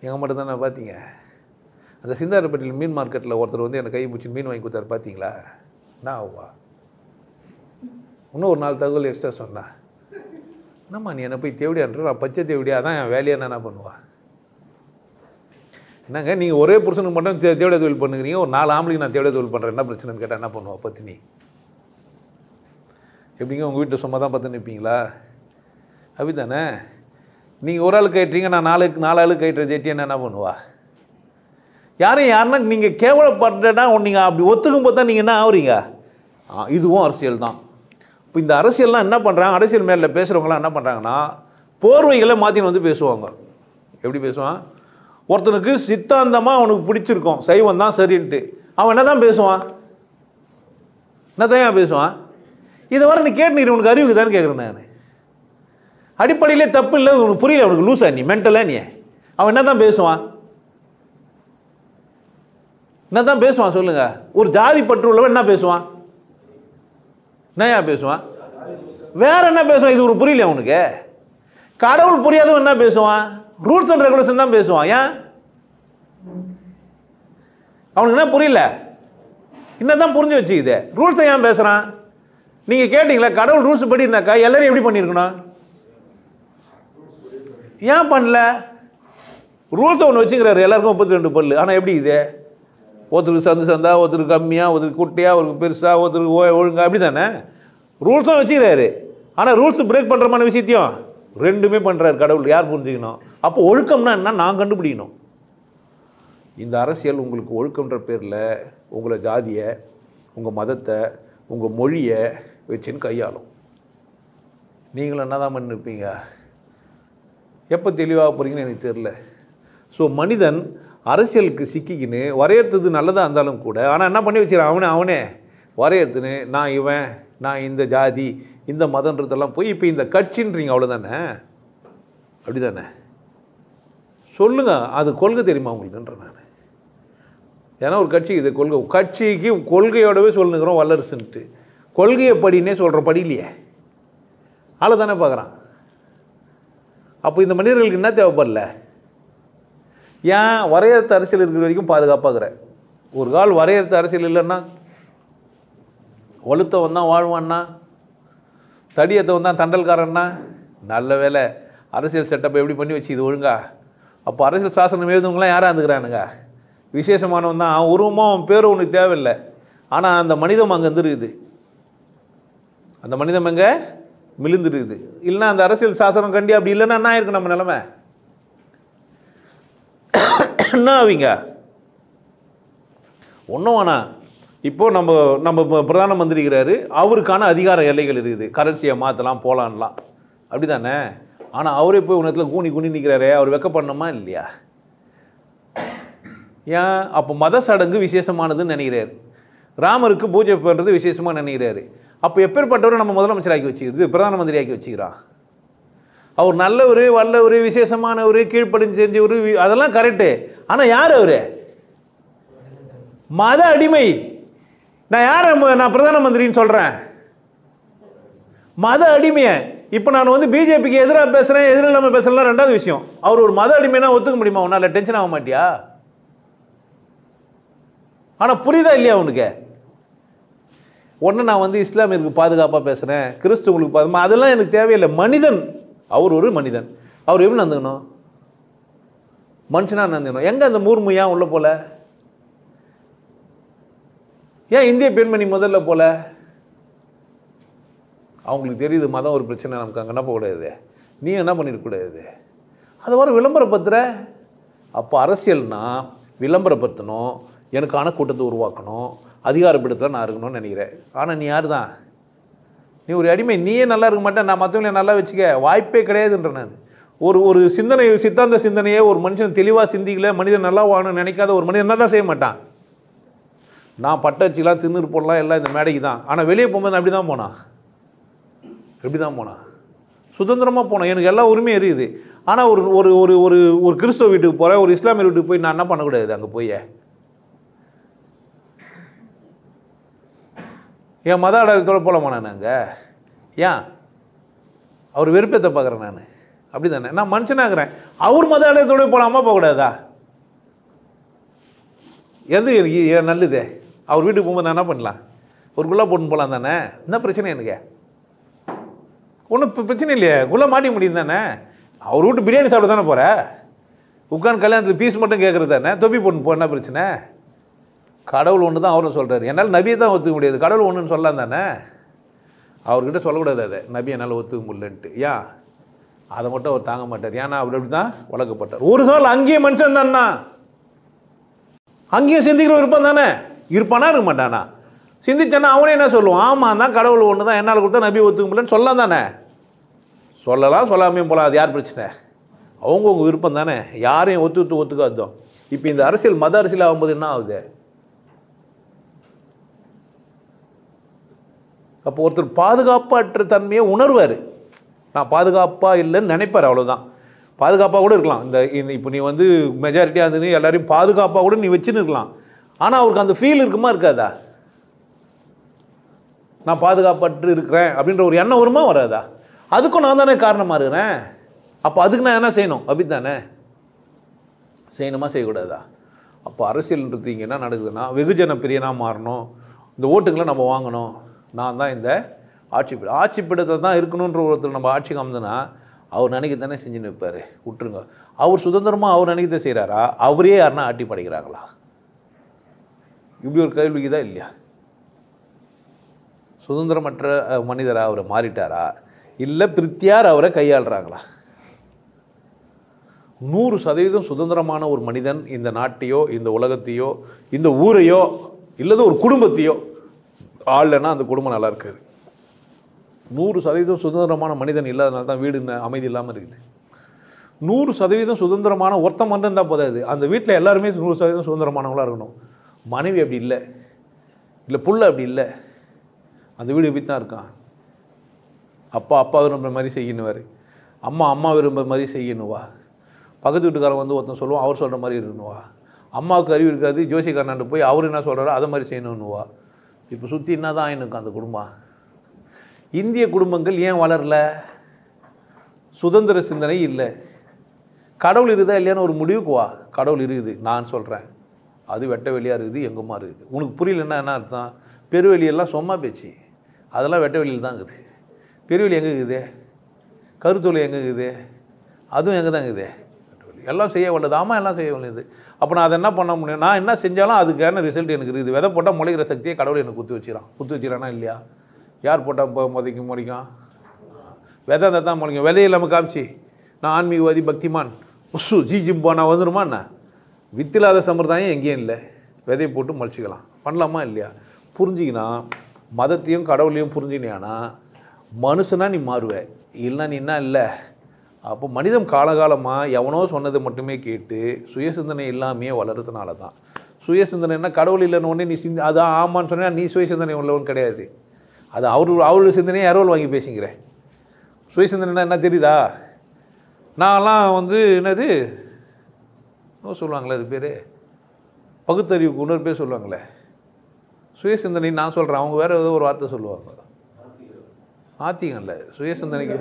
எங்கள் மட்டும் தானே பார்த்தீங்க. அந்த சிந்தாரப்பட்டியில் மீன் மார்க்கெட்டில் ஒருத்தர் வந்து என்னை கை பிடிச்சி மீன் வாங்கி கொடுத்தாரு பார்த்தீங்களா? என்ன ஆவா? இன்னும் ஒரு 4 தகவல் எக்ஸ்ட்ரா சொன்னா, என்னம்மா நீ என்னை போய் தேவடியான்ற, நான் பச்சை தேவடியா தான் என் வேலையை என்ன பண்ணுவா? என்னங்க நீங்கள் ஒரே புருஷனுக்கு மட்டும் தேவடியா தொழில் பண்ணுறீங்க, ஒரு 4 ஆம்பளைக்கு நான் தேவடியா தொழில் பண்ணுறேன், என்ன பிரச்சனைன்னு கேட்டால் என்ன பண்ணுவா பத்தினி? எப்படிங்க உங்கள் வீட்டில் சும்மா தான் பார்த்து நிற்பீங்களா? அப்படி தானே. நீங்கள் ஒரு ஆள் கட்டுறீங்க, நான் 4 ஆள் கட்டுற ஜெட்டின்னு என்ன பண்ணுவா? யாருன்னா நீங்கள் கேவலப்படுறா நீங்கள் அப்படி ஒத்துக்கும் போது தான் நீங்கள் என்ன ஆகுறீங்க? இதுவும் அரசியல் தான். இப்போ இந்த அரசியல்லாம் என்ன பண்ணுறாங்க, அரசியல் மேலே பேசுகிறவங்களாம் என்ன பண்ணுறாங்கன்னா போர்வைகளை மாற்றின்னு வந்து பேசுவாங்க. எப்படி பேசுவான்? ஒருத்தனுக்கு சித்தாந்தமாக அவனுக்கு பிடிச்சிருக்கும், சைவம் தான் சரின்ட்டு, அவன் என்ன தான் பேசுவான்? என்ன தான் பேசுவான்? இதை வர நீ கேட்டு உனக்கு அறிவுக்கு தானே கேட்குறேன் நான். அடிப்படையிலே தப்பு இல்லை, உனக்கு புரியல, உனக்கு லூஸா நீ மென்டலா நீ? அவன் என்ன தான் பேசுவான்? என்ன தான் பேசுவான் சொல்லுங்க? ஒரு ஜாதி பற்று உள்ளவன் என்ன பேசுவான்? என்னையா பேசுவான்? வேற என்ன பேசுவான்? இது ஒரு புரியல உனக்கு? கடவுள் புரியாதவன் என்ன பேசுவான்? ரூல்ஸ் அண்ட் ரெகுலேஷன் தான் பேசுவான். ஏன் அவனுக்கு என்ன புரியல? என்னதான் புரிஞ்சு வச்சுக்குது? ரூல்ஸை ஏன் பேசுறான்? நீங்க கேட்டீங்களா கடவுள் ரூல்ஸ் படினாக்கா எல்லாரும் எப்படி பண்ணியிருக்கணும்? ஏன் பண்ணல? ரூல்ஸ் ஒன்று வச்சுக்கிறாரு, எல்லாருக்கும் 32 பல்லு. ஆனால் எப்படி இது? ஒருத்தருக்கு சந்தா, ஒருத்தருக்கு கம்மியாக, ஒருத்தருக்கு குட்டையாக, ஒருத்தருக்கு பெருசாக, ஒருத்தருக்கு ஒழுங்கா, அப்படி தானே ரூல்ஸும் வச்சுக்கிறாரு. ஆனால் ரூல்ஸ் பிரேக் பண்ணுறமான விஷயத்தையும் 2மே பண்ணுறாரு கடவுள். யார் புரிஞ்சுக்கணும்? அப்போ ஒழுக்கம்னா என்ன நான் கண்டுபிடிக்கணும். இந்த அரசியல் உங்களுக்கு ஒழுக்கம்ன்ற பேரில் உங்களை ஜாதியை, உங்கள் மதத்தை, உங்கள் மொழியை வச்சுன்னு கையாளும். நீங்களும் என்ன தான் பண்ணிருப்பீங்க? எப்போ தெளிவாக போகிறீங்கன்னு எனக்கு தெரில. ஸோ மனிதன் அரசியலுக்கு சிக்கிக்கின்னு வரையறுத்தது நல்லதாக இருந்தாலும் கூட, ஆனால் என்ன பண்ணி வச்சுக்கிறான் அவனே வரையறுத்துன்னு நான் இவன், நான் இந்த ஜாதி, இந்த மதன்றதெல்லாம் போய் இப்போ இந்த கட்சின்றீங்க, அவ்வளோதானே? அப்படி தானே? சொல்லுங்கள், அது கொள்கை தெரியுமா உங்களுக்குன்ற நான்? ஏன்னா ஒரு கட்சிக்கு இது கொள்கை, கட்சிக்கு கொள்கையோடவே சொல்லுங்கிறோம் வல்லரசுன்ட்டு. கொள்கையை படினே சொல்கிறோம், படியிலையே ஆளை தானே பார்க்குறான். அப்போ இந்த மனிதர்களுக்கு என்ன தேவைப்படல? ஏன் வரையறுத்த அரசியல் இருக்கிற வரைக்கும் பாதுகாப்பாகிற, ஒரு கால் வரையறுத்த அரசியல் இல்லைன்னா வலுத்தவன் தான் வாழ்வான்னா, தடியத்தவன் தான் தண்டல்காரன்னா. நல்ல வேலை அரசியல் செட்டப்பை எப்படி பண்ணி வச்சு இது ஒழுங்கா. அப்போ அரசியல் சாசனம் எழுதுவங்களாம் யாராக இருந்துக்கிறானுங்க? விசேஷமானவன் தான். அவன் உருவமாக அவன் பேரும் உனக்கு தேவையில்லை. ஆனால் அந்த மனிதம் அங்கே இருந்துருக்குது. அந்த மனிதம் எங்கே மிழுந்துருக்குது. இல்லைன்னா அந்த அரசியல் சாசனம் கண்டி அப்படி இல்லைன்னா என்ன ஆயிருக்கு நம்ம நிலைமை? என்ன ஆவீங்க? ஒன்றும் வேணாம். இப்போ நம்ம பிரதான மந்திரிக்கிறாரு, அவருக்கான அதிகார எல்லைகள் இருக்குது. கரன்சியை மாற்றலாம், போகலான்லாம், அப்படி தானே? ஆனால் அவரே போய் உன்னத்தில் கூணி நிற்கிறாரே, அவர் வெக்கப்படணுமா இல்லையா? ஏன்? அப்போ மத சடங்கு விசேஷமானதுன்னு நினைக்கிறாரு. ராமருக்கு பூஜை பண்ணுறது விசேஷமாக நினைக்கிறாரு. அப்போ எப்பேற்பட்டவரை நம்ம முதலமைச்சராக்கி வச்சுக்கிறது, பிரதான மந்திரி ஆக்கி வச்சுக்கிறான். அவர் நல்லவர், வல்லவர், விசேஷமானவர், கீழ்ப்படிஞ்சு செஞ்சவர், அதெல்லாம் கரெக்டு. ஆனால் யார் அவர்? மத அடிமை. நான் யார்? நான் பிரதான மந்திரின்னு சொல்கிறேன், மத அடிமையை. இப்போ நான் வந்து பிஜேபிக்கு எதிராக பேசுகிறேன், எதிராக இல்லாமல் பேசுகிறேன், ரெண்டாவது விஷயம். அவர் ஒரு மத அடிமைனா ஒத்துக்க முடியுமா? உன்னால் டென்ஷன் ஆக மாட்டியா? ஆனால் புரியுதா இல்லையா உனக்கு? ஒன்று நான் வந்து இஸ்லாமியருக்கு பாதுகாப்பாக பேசுகிறேன், கிறிஸ்துவங்களுக்கு பாதுகாப்பு, அதெல்லாம் எனக்கு தேவையில்லை. மனிதன், அவர் ஒரு மனிதன். அவர் எப்படி நடந்துக்கணும்? மனுஷனாக நடந்துக்கணும். எங்கே அந்த மூர்மு ஏன் உள்ள போல? ஏன் இந்திய பெண்மணி முதல்ல போல? அவங்களுக்கு தெரியுது மதம் ஒரு பிரச்சனை, நமக்கு அங்கே என்ன போகக்கூடாது, நீ என்ன பண்ணிடக்கூடாது. அது வர விளம்பரப்படுத்துகிற. அப்போ அரசியல்னா விளம்பரப்படுத்தணும், எனக்கான கூட்டத்தை உருவாக்கணும், அதிகாரப்படுத்தலாம் நான் இருக்கணும்னு நினைக்கிறேன். ஆனால் நீ யார் தான்? நீ ஒரு அடிமை. நீயே நல்லா இருக்க மாட்டேன், நான் மற்றவங்கள நல்லா வச்சுக்க வாய்ப்பே கிடையாதுன்ற. நான் ஒரு சிந்தனை, சித்தாந்த சிந்தனையே ஒரு மனுஷன் தெளிவாக சிந்திக்கல, மனிதன் நல்லா வாழணும்னு நினைக்காத ஒரு மனிதன் என்ன தான் செய்ய மாட்டான். நான் பட்டச்சிலாம் தின்னு போடலாம் எல்லாம் இந்த மேடைக்கு தான். ஆனால் வெளியே போகும்போது அப்படி தான் போனான். எப்படி தான் போனான்? சுதந்திரமாக போனோம். எனக்கு எல்லா உரிமையும் இருக்குது. ஆனால் ஒரு ஒரு ஒரு ஒரு ஒரு கிறிஸ்தவ வீட்டுக்கு போகிறேன், ஒரு இஸ்லாமிய வீட்டுக்கு போய் நான் என்ன பண்ணக்கூடாது? அங்கே போய் என் மத அடையாளத்தோடு போகலாமா நான் அங்கே? ஏன் அவர் வெறுப்பத்தை பார்க்குறேன் நான்? அப்படி தானே? நான் மனுஷனாகிறேன். அவர் மத அடையாளத்தோடு போகலாமா போகக்கூடாதா? எது நல்லது? அவர் வீட்டுக்கு போகும்போது நான் என்ன பண்ணலாம்? ஒரு குள்ளா போட்டுன்னு போகலாம் தானே? என்ன பிரச்சனை எனக்கு? ஒன்றும் பிரச்சனை இல்லையே, குள்ளா மாட்டி முடியும் தானே? அவர் வீட்டு பிரியாணி சாப்பிட தானே போகிற? உட்காந்து கல்யாணத்தில் பீஸ் மட்டும் கேட்குறது தானே? தொப்பி போட்டு போ, என்ன பிரச்சனை? கடவுள் ஒன்று தான் அவரும் சொல்கிறார். என்னால் நபியை தான் ஒத்துக்க முடியாது, கடவுள் ஒன்றுன்னு சொல்லலாம் தானே? அவர்கிட்ட சொல்லக்கூடாது அதை, நபி என்னால் ஒத்துக்க முடியலன்ட்டு. ஏன்? அதை மட்டும் அவர் தாங்க மாட்டார். ஏன்னா அப்படி அப்படி தான் வளர்க்கப்பட்டார். ஒரு கால் அங்கேயே மனுஷன் தானா, அங்கேயும் சிந்திக்கிற விருப்பம் தானே இருப்பானா? இருக்க மாட்டானா? சிந்திச்சானா அவனே என்ன சொல்லுவான்? ஆமாம் தான், கடவுள் ஒன்று தான், என்னால் கொடுத்தா நபி ஒத்துக்க முடியலன்னு சொல்லலாம் தானே? சொல்லலாம், சொல்லாமே போகலாம். அது யார் பிரச்சனை? அவங்கவுங்க விருப்பம் தானே, யாரையும் ஒத்துக்காதோம். இப்போ இந்த அரசியல் மத அரசியல் ஆகும்போது என்ன ஆகுது? அப்போ ஒருத்தர் பாதுகாப்பற்ற தன்மையை உணர்வார். நான் பாதுகாப்பாக இல்லைன்னு நினைப்பார், அவ்வளோதான். பாதுகாப்பாக கூட இருக்கலாம். இந்த இப்போ நீ வந்து மெஜாரிட்டியாக இருந்தது எல்லாரையும் பாதுகாப்பாக கூட நீ வச்சுன்னு இருக்கலாம். ஆனால் அவருக்கு அந்த ஃபீல் இருக்குமா இருக்காதா? நான் பாதுகாப்பற்று இருக்கிறேன் அப்படின்ற ஒரு எண்ணம் வருமா வராதா? அதுக்கும் நான் தானே காரணமாக இருக்கிறேன். அப்போ அதுக்கு நான் என்ன செய்யணும்? அப்படி தானே செய்யணுமா செய்யக்கூடாதா? அப்போ அரசியல்ன்றது இங்கே என்ன நடக்குதுன்னா, வெகுஜன பிரியனாக மாறணும், இந்த ஓட்டுங்களை நம்ம வாங்கணும், நான் தான் இந்த ஆட்சி பீடத்தை தான் இருக்கணுன்ற ஒருத்தர் நம்ம ஆட்சிக்கு அமர்ந்தனா அவர் நினைக்க தானே செஞ்சுன்னு வைப்பார். விட்டுருங்க. அவர் சுதந்திரமாக அவர் நினைக்கத்தை செய்கிறாரா? அவரே யாருன்னா ஆட்டி படைக்கிறாங்களா? இப்படி ஒரு கேள்விக்கு தான் இல்லையா? சுதந்திரமற்ற மனிதராக அவரை மாறிட்டாரா, இல்லை பிரித்தியார் அவரை கையாளுறாங்களா? 100% சுதந்திரமான ஒரு மனிதன் இந்த நாட்டையோ இந்த உலகத்தையோ இந்த ஊரையோ இல்லது ஒரு குடும்பத்தையோ ஆளலைன்னா அந்த குடும்பம் நல்லா இருக்காது. 100% சுதந்திரமான மனிதன் இல்லாதனால தான் வீடு அமைதி இல்லாமல் இருக்குது. 100% சுதந்திரமான ஒருத்தம் மட்டும் இருந்தால் போதாது, அந்த வீட்டில் எல்லாருமே 100% சுதந்திரமானவங்களாக இருக்கணும். மனைவி அப்படி இல்லை, இல்லை புள்ள அப்படி இல்லை, அந்த வீடு எப்படி தான் இருக்கான். அப்பா விரும்புகிற மாதிரி செய்யணுவார், அம்மா விரும்புகிற மாதிரி செய்யணுவா. பக்கத்து வீட்டுக்காரன் வந்து ஒருத்தன் சொல்லுவான், அவர் சொல்கிற மாதிரி இருக்கணுவா. அம்மாவுக்கு அறிவு இருக்காது, ஜோசிக்காரனாண்டு போய் அவர் என்ன சொல்கிறாரோ அதை மாதிரி செய்யணுன்னுவா. இப்போ சுற்றி என்ன தான் ஆயினுக்கும் அந்த குடும்பம். இந்திய குடும்பங்கள் ஏன் வளரல? சுதந்திர சிந்தனை இல்லை. கடவுள் இருக்குதா இல்லையான்னு ஒரு முடிவுக்கு வா. கடவுள் இருக்குது, நான் சொல்கிறேன், அது வெட்ட வெளியாக இருக்குது, எங்கம்மா இருக்குது. உனக்கு புரியலன்னா என்ன அர்த்தம்? பெருவெளியெல்லாம் சொம்மா பேச்சு, அதெல்லாம் வெட்ட வெளியில் தான் இருக்குது. பெருவெளி எங்கே இருக்குது? கருத்தொழி எங்கே இருக்குது? அதுவும் எங்கே தான் இருக்குது? எல்லாம் செய்ய வல்லது. ஆமாம், எல்லாம் செய்ய வல்லது. அப்போ நான் அதை என்ன பண்ண முடியும்? நான் என்ன செஞ்சாலும் அதுக்கான ரிசல்ட் எனக்கு இருக்குது. விதை போட்டால் முளைக்கிற சக்தியை கடவுள் எனக்கு குத்து வச்சுக்கிறானா இல்லையா? யார் போட்டால் முளைக்கும்? விதை தான் முளைக்கும். விதை இல்லாமல் காமிச்சு நான் ஆன்மீகவாதி பக்திமான் ஜிம்பா நான் வந்துடுமா? என்ன வித்தில்லாத சம்பிரதாயம் எங்கேயும் இல்லை. விதையை போட்டு முளைச்சிக்கலாம். பண்ணலாமா இல்லையா? புரிஞ்சிக்கினா மதத்தையும் கடவுளையும் புரிஞ்சினானா மனுஷனா நீ மாறுவேன். இல்லைன்னா நீ என்ன இல்லை. அப்போ மனிதன் காலகாலமாக எவனோ சொன்னதை மட்டுமே கேட்டு சுயசிந்தனை இல்லாமையே வளர்றதுனால தான். சுயசிந்தனைன்னா கடவுள் இல்லைன்னு ஒன்றே நீ அது ஆமான்னு சொன்னால் நீ சுயசிந்தனை உள்ளவன் கிடையாது. அது அவருடைய சிந்தனையை அறுவல் வாங்கி பேசிக்கிறேன். சுயசிந்தனைனா என்ன தெரியுதா? நான்லாம் வந்து என்னது சொல்லுவாங்களே, அது பேர் பகுத்தறிவுக்கு இன்னொரு பேர் சொல்லுவாங்களே, சுயசிந்தனை நான் சொல்கிறேன், அவங்க வேறு ஏதோ ஒரு வார்த்தை சொல்லுவாங்க. ஆத்திகம்ல சுயசிந்தனைக்கு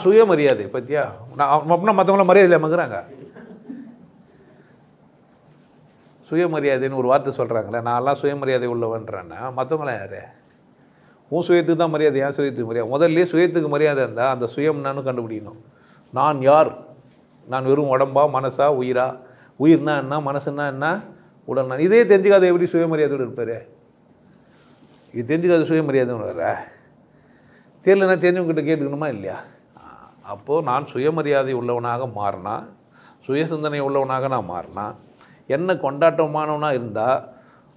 சுயமரியாதை பற்றியா? நான் அப்படின்னா மற்றவங்களாம் மரியாதை இல்லாமங்கிறாங்க. சுயமரியாதைன்னு ஒரு வார்த்தை சொல்கிறாங்களே, நான்லாம் சுயமரியாதை உள்ளவன்றேன்னா மற்றவங்களாம் யார்? உன் சுயத்துக்கு தான் மரியாதை, என் சுயத்துக்கு மரியாதை. முதல்ல சுயத்துக்கு மரியாதை இருந்தால் அந்த சுயம் என்னன்னு கண்டுபிடிக்கணும். நான் யார்? நான் வெறும் உடம்பா, மனசா, உயிரா? உயிர்னா என்ன, மனசுன்னா என்ன, உடல்னா? இதே தெரிஞ்சுக்காத எப்படி சுயமரியாதையோடு இருப்பார்? இது தெரிஞ்சுக்காத சுயமரியாதைன்னு வர தெரியலன்னா தெரிஞ்சவங்ககிட்ட கேட்டுக்கணுமா இல்லையா? அப்போது நான் சுயமரியாதை உள்ளவனாக மாறினா, சுயசிந்தனை உள்ளவனாக நான் மாறினா, என்ன கொண்டாட்டமானவனாக இருந்தால்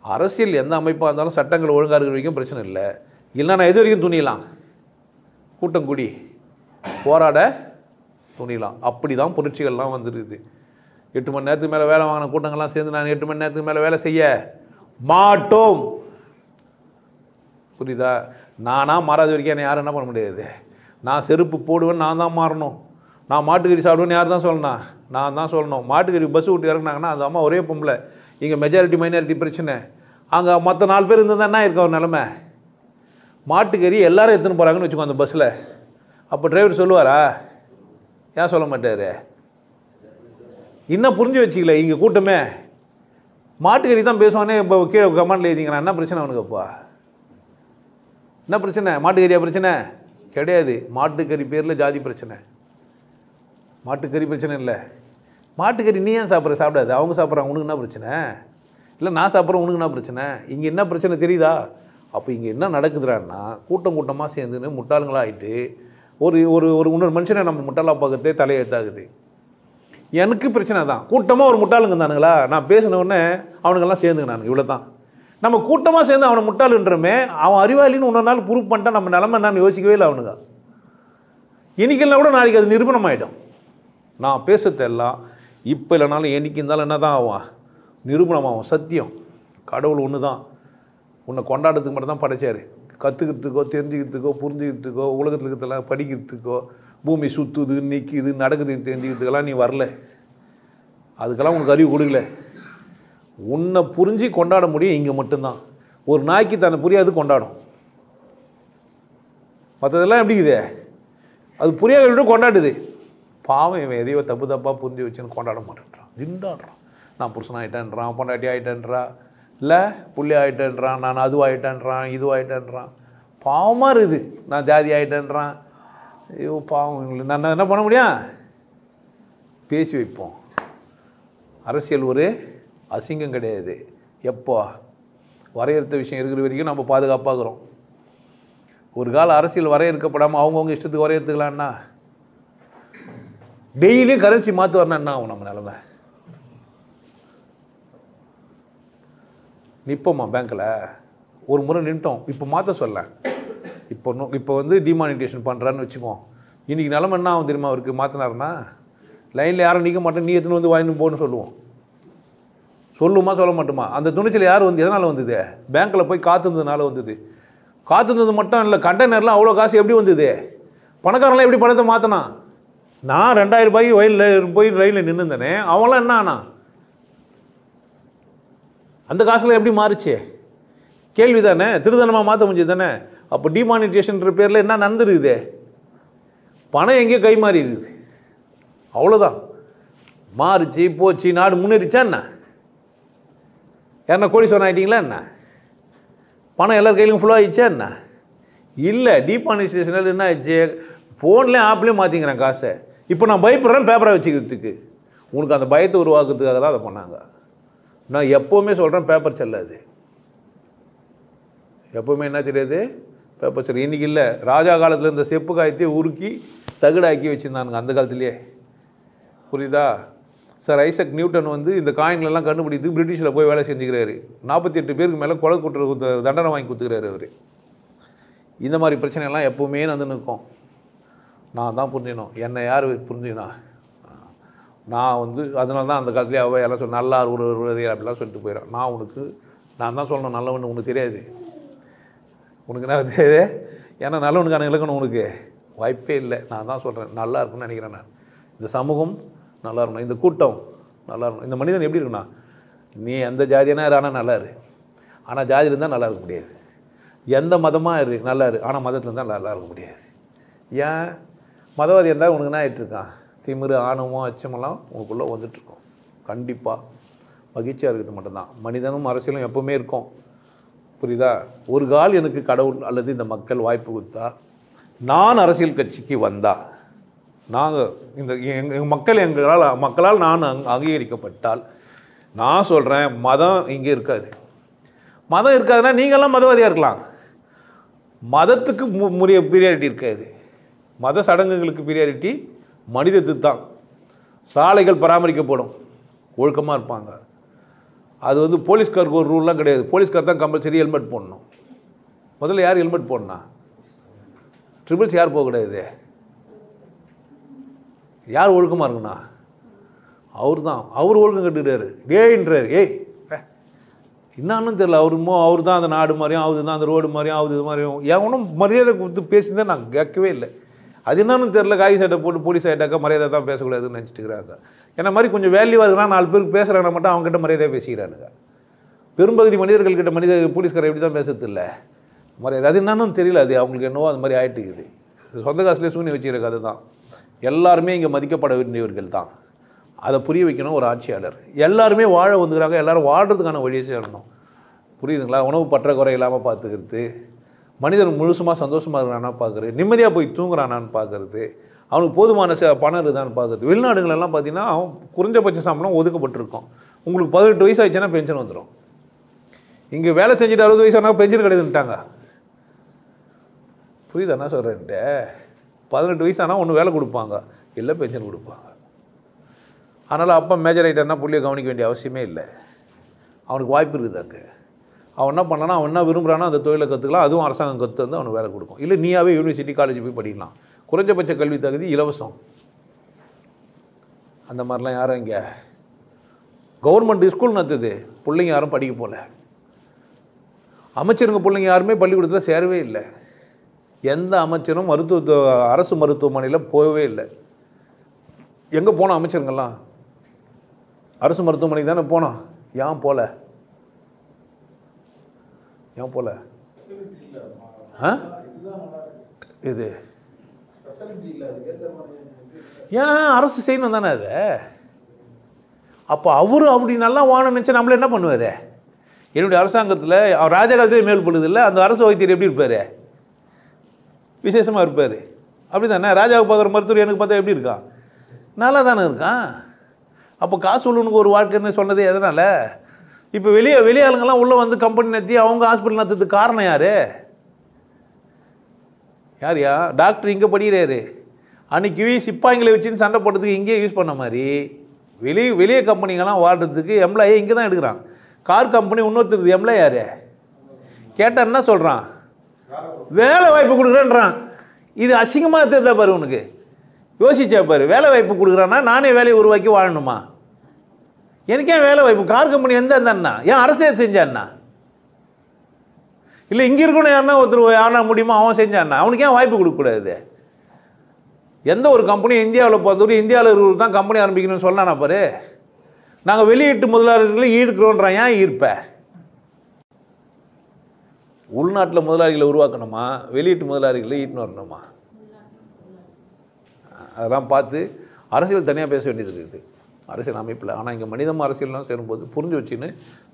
அரசியல் எந்த அமைப்பாக இருந்தாலும் சட்டங்கள் ஒழுங்காக இருக்கிற வரைக்கும் பிரச்சனை இல்லை. இல்லைனா நான் எது வரைக்கும் துணியலாம்? கூட்டம் கூடி போராட துணிலாம். அப்படி தான் புரட்சிகள்லாம் வந்துருக்குது. 8 மணி நேரத்துக்கு மேலே வேலை வாங்கின கூட்டங்கள்லாம் சேர்ந்து நான் 8 மணி நேரத்துக்கு மேலே வேலை செய்ய மாட்டோம். புரியுதா? நானாக மாறாத வரைக்கும் என்னை யாரும் என்ன பண்ண முடியாது. நான் செருப்பு போடுவேன், நான் தான் மாறணும். நான் மாட்டுக்கறி சாப்பிடுவேன்னு யார் தான் சொல்லணும்? நான் தான் சொல்லணும். மாட்டுக்கறி பஸ் விட்டு இறக்குனாங்கன்னா அந்த அம்மா ஒரே பொம்பளை. இங்கே மெஜாரிட்டி மைனாரிட்டி பிரச்சனை. அங்கே மற்ற 4 பேர் இருந்தால் என்ன இருக்க ஒரு நிலமை? மாட்டுக்கறி எல்லாரும் எடுத்துன்னு போகிறாங்கன்னு வச்சுக்கோ அந்த பஸ்ஸில். அப்போ டிரைவர் சொல்லுவாரா? ஏன் சொல்ல மாட்டார்? இன்னும் புரிஞ்சு வச்சுக்கல. இங்கே கூட்டமே மாட்டுக்கறி தான் பேசுவானே. இப்போ கீழே கமெண்டில் எழுதிங்கிறான். என்ன பிரச்சனை அவனுக்கு? அப்பா என்ன பிரச்சனை? மாட்டுக்கறியா பிரச்சனை? கிடையாது. மாட்டுக்கறி பேரில் ஜாதி பிரச்சனை. மாட்டுக்கறி பிரச்சனை இல்லை. மாட்டுக்கறி நீ ஏன் சாப்பிடாது? அவங்க சாப்பிட்றாங்க, உனக்கு என்ன பிரச்சனை? இல்லை நான் சாப்பிட்றேன், உனக்கு என்ன பிரச்சனை? இங்கே என்ன பிரச்சனை தெரியுதா? அப்போ இங்கே என்ன நடக்குதுறான்னா, கூட்டமாக சேர்ந்துன்னு முட்டாளுங்களாக ஆகிட்டு ஒரு ஒரு ஒரு இன்னொரு மனுஷனை நம்ம முட்டாளா பார்க்கறதே தலையெழுத்தாகுது. எனக்கு பிரச்சனை தான். கூட்டமாக ஒரு முட்டாளுங்க தானுங்களா? நான் பேசினவுடனே அவனுங்கெல்லாம் சேர்ந்துங்க. நான் இவ்வளோ தான். நம்ம கூட்டமாக சேர்ந்து அவனை முட்டாளுன்றமே, அவன் அறிவாளின்னு இன்னொரு நாள் ப்ரூவ் பண்ணிட்டா நம்ம நிலமை என்னன்னு யோசிக்கவே இல்லை அவனுங்க. இன்றைக்கெல்லாம் கூட நாளைக்கு அது நிரூபணம் ஆகிடும். நான் பேசுறதெல்லாம் இப்போ இல்லைனாலும் என்னைக்கு இருந்தாலும் என்ன தான் ஆகும்? நிரூபணமாகும். சத்தியம். கடவுள் ஒன்று தான். உன்னை கொண்டாடுறதுக்கு மட்டும் தான் படைச்சார். கற்றுக்கிறதுக்கோ தெரிஞ்சுக்கிறதுக்கோ புரிஞ்சுக்கிறதுக்கோ உலகத்தில் இருக்கிறதெல்லாம் படிக்கிறதுக்கோ பூமி சுற்றுது நிற்கிது நடக்குதுன்னு தெரிஞ்சுக்கிறதுக்கெல்லாம் நீ வரல. அதுக்கெல்லாம் உனக்கு அறிவு கொடுக்கல. உன்னை புரிஞ்சு கொண்டாட முடியும் இங்கே மட்டும்தான். ஒரு நாய்க்கு தன்னை புரியாது கொண்டாடும். மற்றதெல்லாம் எப்படிக்குதே? அது புரியாத விட கொண்டாடுது. பாவம் இவன் எதையோ தப்பாக புரிஞ்சு வச்சுன்னு கொண்டாட மாட்டேன்றான். திண்டாடுறான். நான் புருஷன் ஆகிட்டேன்றான், பொண்டாட்டி ஆகிட்டேன்றா, இல்லை புள்ளி ஆகிட்டேன்றான், நான் அதுவாகிட்டேன்றான், இதுவாகிட்டேன்றான். பாவமாக இருக்குது. நான் ஜாதி ஆகிட்டேன்றான். ஐயோ பாவம். நான் என்ன பண்ண முடியும்? பேசி வைப்போம். அரசியல் ஒரு அசிங்கம் கிடையாது. எப்போ வரையறுத்த விஷயம் இருக்கிற வரைக்கும் நம்ம பாதுகாப்பாகிறோம். ஒரு கால அரசியல் வரையறுக்கப்படாமல் அவங்கவுங்க இஷ்டத்துக்கு வரையறுத்துக்கலான்னா டெய்லியும் கரன்சி மாற்று வரணும். என்ன ஆகும் நம்ம நிலைமை? நிற்போமா பேங்க்கில்? ஒரு முறை நின்ட்டோம். இப்போ மாற்ற சொல்ல. இப்போ வந்து டிமானிட்டேஷன் பண்ணுறான்னு வச்சுக்கோம். இன்றைக்கி நிலமை என்ன ஆகும் தெரியுமா? அவருக்கு மாற்றினாருன்னா லைனில் யாரும் நிற்க மாட்டேன், நீ எத்தனை வந்து வாங்கிட்டு போன்னு சொல்லுவோம். சொல்லுமா சொல்ல மாட்டோமா? அந்த துணிச்சல் யார் வந்து எதனால் வந்தது? பேங்க்கில் போய் காத்திருந்ததுனால வந்தது. காத்திருந்தது மட்டும் இல்லை, கண்டெய்னர்லாம் அவ்வளோ காசு எப்படி வந்தது? பணக்காரங்களாம் எப்படி பணத்தை மாற்றினா? நான் 2000 ரூபாய்க்கு வயலில் போய் ரயிலில் நின்றுந்தேனே, அவங்களாம் என்ன ஆனா? அந்த காசுலாம் எப்படி மாறுச்சு? கேள்வி தானே. திருதனமாக மாற்ற முடிஞ்சது தானே. அப்போ டிமானிட்டேஷன்ற பேரில் என்ன நடந்துருக்குது? பணம் எங்கேயோ கை மாறி இருக்குது. அவ்வளோதான். மாறிச்சு போச்சு. நாடு முன்னேறிச்சா என்ன? யாருன்னா கோடீஸ்வரன் ஆகிட்டிங்களா என்ன? பணம் எல்லார் கையிலும் ஃபுல்லாக ஆகிடுச்சா என்ன? இல்லை. டிமானிட்டேஷனில் என்ன ஆயிடுச்சு? ஃபோன்லேயும் ஆப்லேயும் மாற்றிங்கிறேன் காசை. இப்போ நான் பயப்படுறேன் பேப்பரை வச்சுக்கிறதுக்கு. உனக்கு அந்த பயத்தை உருவாக்குறதுக்காக தான் அதை பண்ணாங்க. நான் எப்போவுமே சொல்கிறேன், பேப்பர் செல்லாது. எப்போவுமே என்ன தெரியாது? பேப்பர் செல். இன்றைக்கி இல்லை, ராஜா காலத்தில் இந்த செப்பு காயத்தையே உருக்கி தகுடாக்கி வச்சுருந்தானுங்க அந்த காலத்துலேயே. புரியுதா? சார் ஐசக் நியூட்டன் வந்து இந்த காயின்களெல்லாம் கண்டுபிடித்து பிரிட்டிஷில் போய் வேலை செஞ்சுக்கிறாரு. 48 பேருக்கு மேலே கொலை குற்ற தண்டனை வாங்கி கொடுத்துக்கிறாரு அவர். இந்த மாதிரி பிரச்சனையெல்லாம் எப்போவுமே வந்து நிற்கும். நான் தான் புரிஞ்சிக்கணும். என்னை யார் புரிஞ்சுக்கணா? நான் வந்து அதனால தான் அந்த காலத்துலேயே அவள் எல்லாம் சொல்ல நல்லா ஒரு அப்படிலாம் சொல்லிட்டு போயிடறேன். நான் தான் சொல்லணும் நல்லவனு. உனக்கு தெரியாது. உனக்கு என்ன தெரியாது? ஏன்னா நல்லவனுக்கான இலக்கணம் உனக்கு வாய்ப்பே இல்லை. நான் தான் சொல்கிறேன், நல்லா இருக்குன்னு நினைக்கிறேன். நான் இந்த சமூகம் நல்லா இருக்கணும், இந்த கூட்டம் நல்லா இருக்கணும். இந்த மனிதன் எப்படி இருக்குண்ணா? நீ எந்த ஜாதியானா ஆனால் நல்லா இரு, ஆனால் ஜாதி இருந்தால் நல்லா இருக்க முடியாது. எந்த மதமாக இரு நல்லா இரு, ஆனால் மதத்தில் இருந்தால் நல்லா இருக்க முடியாது. ஏன்? மதவாதி இருந்தால் உனக்கு என்ன ஆகிட்டுருக்கான்? திமிரு ஆணவம் அச்சமெல்லாம் உனக்குள்ளே வந்துட்டுருக்கோம். கண்டிப்பாக மகிழ்ச்சியாக இருக்கிறது மட்டும்தான். மனிதனும் அரசியலும் எப்போவுமே இருக்கும். புரியுதா? ஒரு கால் எனக்கு கடவுள் அல்லது இந்த மக்கள் வாய்ப்பு கொடுத்தா, நான் அரசியல் கட்சிக்கு வந்தால், நாங்கள் இந்த எங்கள் மக்களால் நான் அங்கீகரிக்கப்பட்டால், நான் சொல்கிறேன் மதம் இங்கே இருக்காது. மதம் இருக்காதுன்னா நீங்கள்லாம் மதவாதியாக இருக்கலாம். மதத்துக்கு ப்ரியாரிட்டி இருக்காது. மத சடங்குகளுக்கு ப்ரியாரிட்டி மனிதத்துக்கு தான். சாலைகள் பராமரிக்கப்படும், ஒழுக்கமாக இருப்பாங்க. அது வந்து போலீஸ்காருக்கு ஒரு ரூல்லாம் கிடையாது. போலீஸ்கார் தான் கம்பல்சரி ஹெல்மெட் போடணும். முதல்ல யார் ஹெல்மெட் போடணும்? ட்ரிபிள்ஸ் யார் போகக்கூடாது? யார் ஒழுக்கமாக இருக்குண்ணா? அவர் தான். அவர் ஒழுக்கம் கட்டுக்கிறாரு. ஏன்றார். ஏய் என்னான்னு தெரியல. அவர் தான் அந்த நாடு மாதிரியும், அவர் தான் அந்த ரோடு மாதிரியும், அவர் இது மாதிரியும் எவனும் மரியாதை கொடுத்து பேசியிருந்தேன் நான் கேட்கவே இல்லை. அது என்னன்னு தெரில. காய் சட்டை போட்டு போலீஸ் ஆகிட்டாக்கா மரியாதை தான் பேசக்கூடாதுன்னு நினச்சிட்டுக்கிறாங்க. ஏன்னா மாதிரி கொஞ்சம் வேல்யூவாக இருக்குன்னா 4 பேருக்கு பேசுகிறாங்க மட்டும் அவங்ககிட்ட மரியாதையாக பேசிக்கிறானுங்க. பெரும்பகுதி மனிதர்கள்கிட்ட போலீஸ்காரர் எப்படி தான் பேசுறது இல்லை மரியாதை. அது என்னன்னு தெரியல. அது அவங்களுக்கு என்னவோ அது மாதிரி ஆகிட்டுக்குது. சொந்த காசுலேயே சூனி வச்சுக்கிற கதை தான். எல்லாருமே இங்கே மதிக்கப்பட வேண்டியவர்கள் தான். அதை புரிய வைக்கணும் ஒரு ஆட்சியாளர். எல்லாருமே வாழ வந்துக்கிறாங்க. எல்லோரும் வாழ்கிறதுக்கான வழியை சேரணும். புரியுதுங்களா? உணவு பற்றாக்குறை இல்லாமல் பார்த்துக்கிறது, மனிதன் முழுசுமாக சந்தோஷமாக இருக்கிறானா பார்க்குறது, நிம்மதியாக போய் தூங்குறானான்னு பார்க்குறது, அவனுக்கு போதுமான பணம் இருக்குதான்னு பார்க்குறது. வெளிநாடுகளெல்லாம் பார்த்தீங்கன்னா அவன் குறைஞ்சபட்ச சம்பளம் ஒதுக்கப்பட்டிருக்கும். உங்களுக்கு 18 வயசு ஆயிடுச்சுன்னா பென்ஷன் வந்துடும். இங்கே வேலை செஞ்சுட்டு 60 வயசு ஆனால் பென்ஷன் கிடையாதுன்ட்டாங்க. புரியுதா என்ன சொல்கிறேன்ட்டு? 18 வயசு ஆனால் ஒன்று வேலை கொடுப்பாங்க, இல்லை பென்ஷன் கொடுப்பாங்க. அதனால் அப்பா மேஜர் ஆகிட்டார்னா புள்ளியை கவனிக்க வேண்டிய அவசியமே இல்லை. அவனுக்கு வாய்ப்பு இருக்குது அங்கே. அவன் என்ன பண்ணானா, அவன் என்ன விரும்புகிறானோ அந்த தொழிலை கற்றுக்கலாம். அதுவும் அரசாங்கம் கற்று வந்து அவனுக்கு வேலை கொடுக்கும். இல்லை நீயாவே யூனிவர்சிட்டி காலேஜ் போய் படிக்கலாம். குறைஞ்சபட்ச கல்வி தகுதி இலவசம். அந்த மாதிரிலாம் யாரும் இங்கே கவர்மெண்ட் ஸ்கூல் நடத்துது. பிள்ளைங்க யாரும் படிக்க போகல. அமைச்சருங்க பிள்ளைங்க யாருமே பள்ளிக்கூடத்தில் சேரவே இல்லை. எந்த அமைச்சரும் அரசு மருத்துவமனையில் போகவே இல்லை. எங்கே போனோம் அமைச்சருங்கெல்லாம்? அரசு மருத்துவமனைக்கு தானே போனோம். ஏன் போகல? ஏன் போகல? இது ஏன் அரசு செய்யணும் தானே அதை? அப்போ அவரு அப்படி நல்லா வாழணும்னு நினச்சா நம்மள என்ன பண்ணுவார்? என்னுடைய அரசாங்கத்தில் அவர் ராஜா காலத்திலே மேல் பொழுது இல்லை, அந்த அரசு வைத்தியர் எப்படி இருப்பார்? விசேஷமாக இருப்பார். அப்படி தானே? ராஜாவுக்கு பார்க்குற மருத்துவர் எனக்கு பார்த்தா எப்படி இருக்கான்? நல்லா தானே இருக்கான். அப்போ காசு உள்ளவனுக்கு ஒரு வாழ்க்கைன்னு சொன்னது எதனால்? இப்போ வெளியே ஆளுங்கெல்லாம் உள்ளே வந்து கம்பெனி நடத்தி அவங்க ஹாஸ்பிட்டல் நடத்துறதுக்கு காரணம் யார்? யார்யா? டாக்டர் இங்கே படிக்கிறாரு. அன்றைக்கி சிப்பாய்களை வச்சுன்னு சண்டை போட்டதுக்கு இங்கேயே யூஸ் பண்ண மாதிரி வெளியே கம்பெனிங்கெல்லாம் வாழ்கிறதுக்கு எம்ப்ளாயே இங்கே தான் எடுக்கிறான். கார் கம்பெனி இன்னொருத்தருக்கு எம்ப்ளாய் யார் கேட்டால் என்ன சொல்கிறான்? வேலை வாய்ப்பு கொடுக்குறேன்றான். இது அசிங்கமாக தெரிஞ்சா பாரு உனக்கு. யோசிச்சா பாரு. வேலை வாய்ப்பு கொடுக்குறான்னா நானே வேலையை உருவாக்கி வாழணுமா? எனக்கு ஏன் வேலை வாய்ப்பு? கார் கம்பெனி எந்த அண்ணா ஏன் அரசே செஞ்சான்னா? இல்லை இங்கே இருக்கணும் யாருன்னா ஒருத்தர் யாரா முடியுமா அவன் செஞ்சான்னா? அவனுக்கு ஏன் வாய்ப்பு கொடுக்கக்கூடாது? எந்த ஒரு கம்பெனி இந்தியாவில் பொறுத்தவரை இந்தியாவில் இருக்கிறது தான் கம்பெனி ஆரம்பிக்கணும்னு சொன்னானா பாரு. நாங்கள் வெளியீட்டு முதலாளிகளை ஈடுக்கிறோன்றான். ஏன் ஈர்ப்ப? உள்நாட்டில் முதலாளிகளை உருவாக்கணுமா, வெளியீட்டு முதலாளிகளை ஈட்டுன்னு வரணுமா? அதெல்லாம் பார்த்து அரசியல் தனியாக பேச வேண்டியது இருக்குது அரசியல் அமைப்பில். ஆனால் இங்கே மனிதம் அரசியல்லாம் சேரும்போது புரிஞ்சு வச்சுன்னு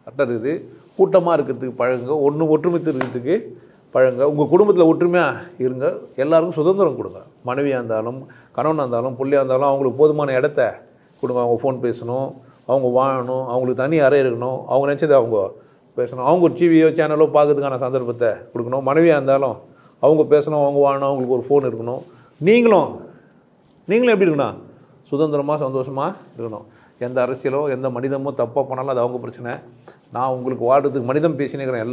கரெக்டாக இருக்குது. கூட்டமாக இருக்கிறதுக்கு பழகுங்க, ஒற்றுமைத்து இருக்கிறதுக்கு பழகுங்க. உங்கள் குடும்பத்தில் ஒற்றுமையாக இருங்க. எல்லாருக்கும் சுதந்திரம் கொடுங்க. மனைவியாக இருந்தாலும் கணவனாக இருந்தாலும் பிள்ளையாக இருந்தாலும் அவங்களுக்கு போதுமான இடத்த கொடுங்க. அவங்க ஃபோன் பேசணும், அவங்க வாழணும், அவங்களுக்கு தனி அறை இருக்கணும், அவங்க நினச்சதை அவங்க பேசணும். அவங்க ஒரு டிவியோ சேனலோ பார்க்கறதுக்கான சந்தர்ப்பத்தை கொடுக்கணும். மனைவியாக இருந்தாலும் அவங்க பேசணும், அவங்க வாழணும், அவங்களுக்கு ஒரு ஃபோன் இருக்கணும். நீங்களும் எப்படி இருக்கணும்? சுதந்திரமாக சந்தோஷமாக இருக்கணும். எந்த அரசியலோ எந்த மனிதமோ தப்பாக பண்ணாலும் அது அவங்க பிரச்சனை. நான் உங்களுக்கு வாழ்கிறதுக்கு மனிதம் பேசினுக்கிறேன்.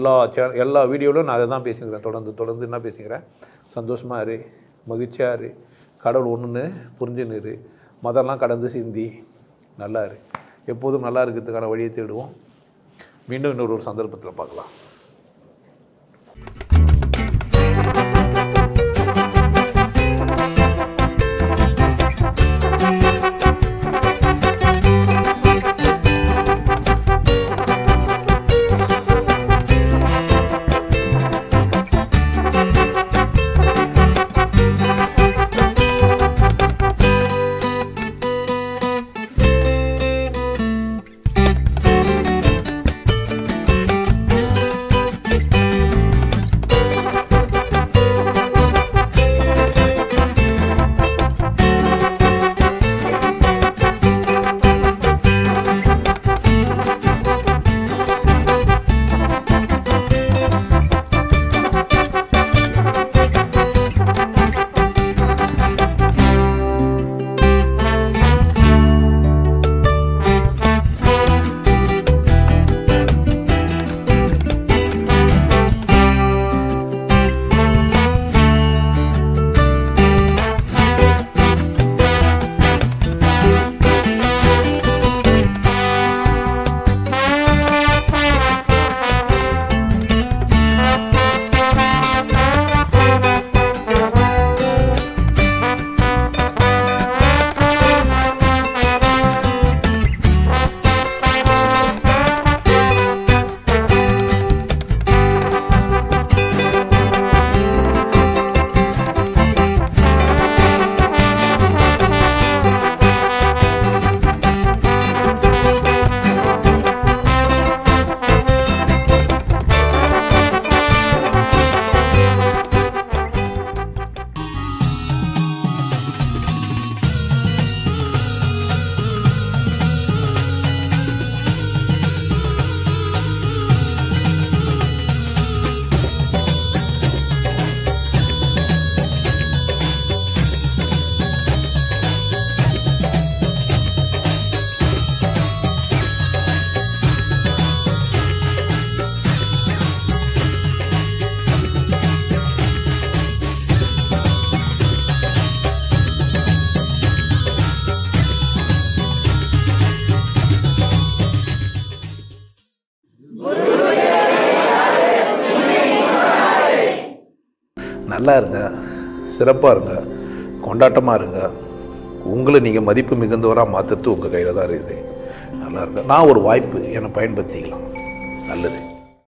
எல்லா வீடியோவிலும் நான் அதை தான் பேசிக்கிறேன். தொடர்ந்து என்ன பேசிக்கிறேன்? சந்தோஷமாக இரு, மகிழ்ச்சியாக இரு, கடவுள் ஒன்றுன்னு புரிஞ்சுன்னு இரு, மதம்லாம் கடந்து சிந்தி நல்லா இரு. எப்போதும் நல்லா இருக்கிறதுக்கான வழியை தேடுவோம். மீண்டும் இன்னொரு சந்தர்ப்பத்தில் பார்க்கலாம். நல்லா இருங்க, சிறப்பாக இருங்க, கொண்டாட்டமாக இருங்க. உங்களை நீங்கள் மதிப்பு மிகுந்தவராக மாற்றுறது உங்கள் கையில் தான் இருக்குது. நல்லா இருங்க. நான் ஒரு வாய்ப்பு என்னை பயன்படுத்திக்கலாம். நல்லது.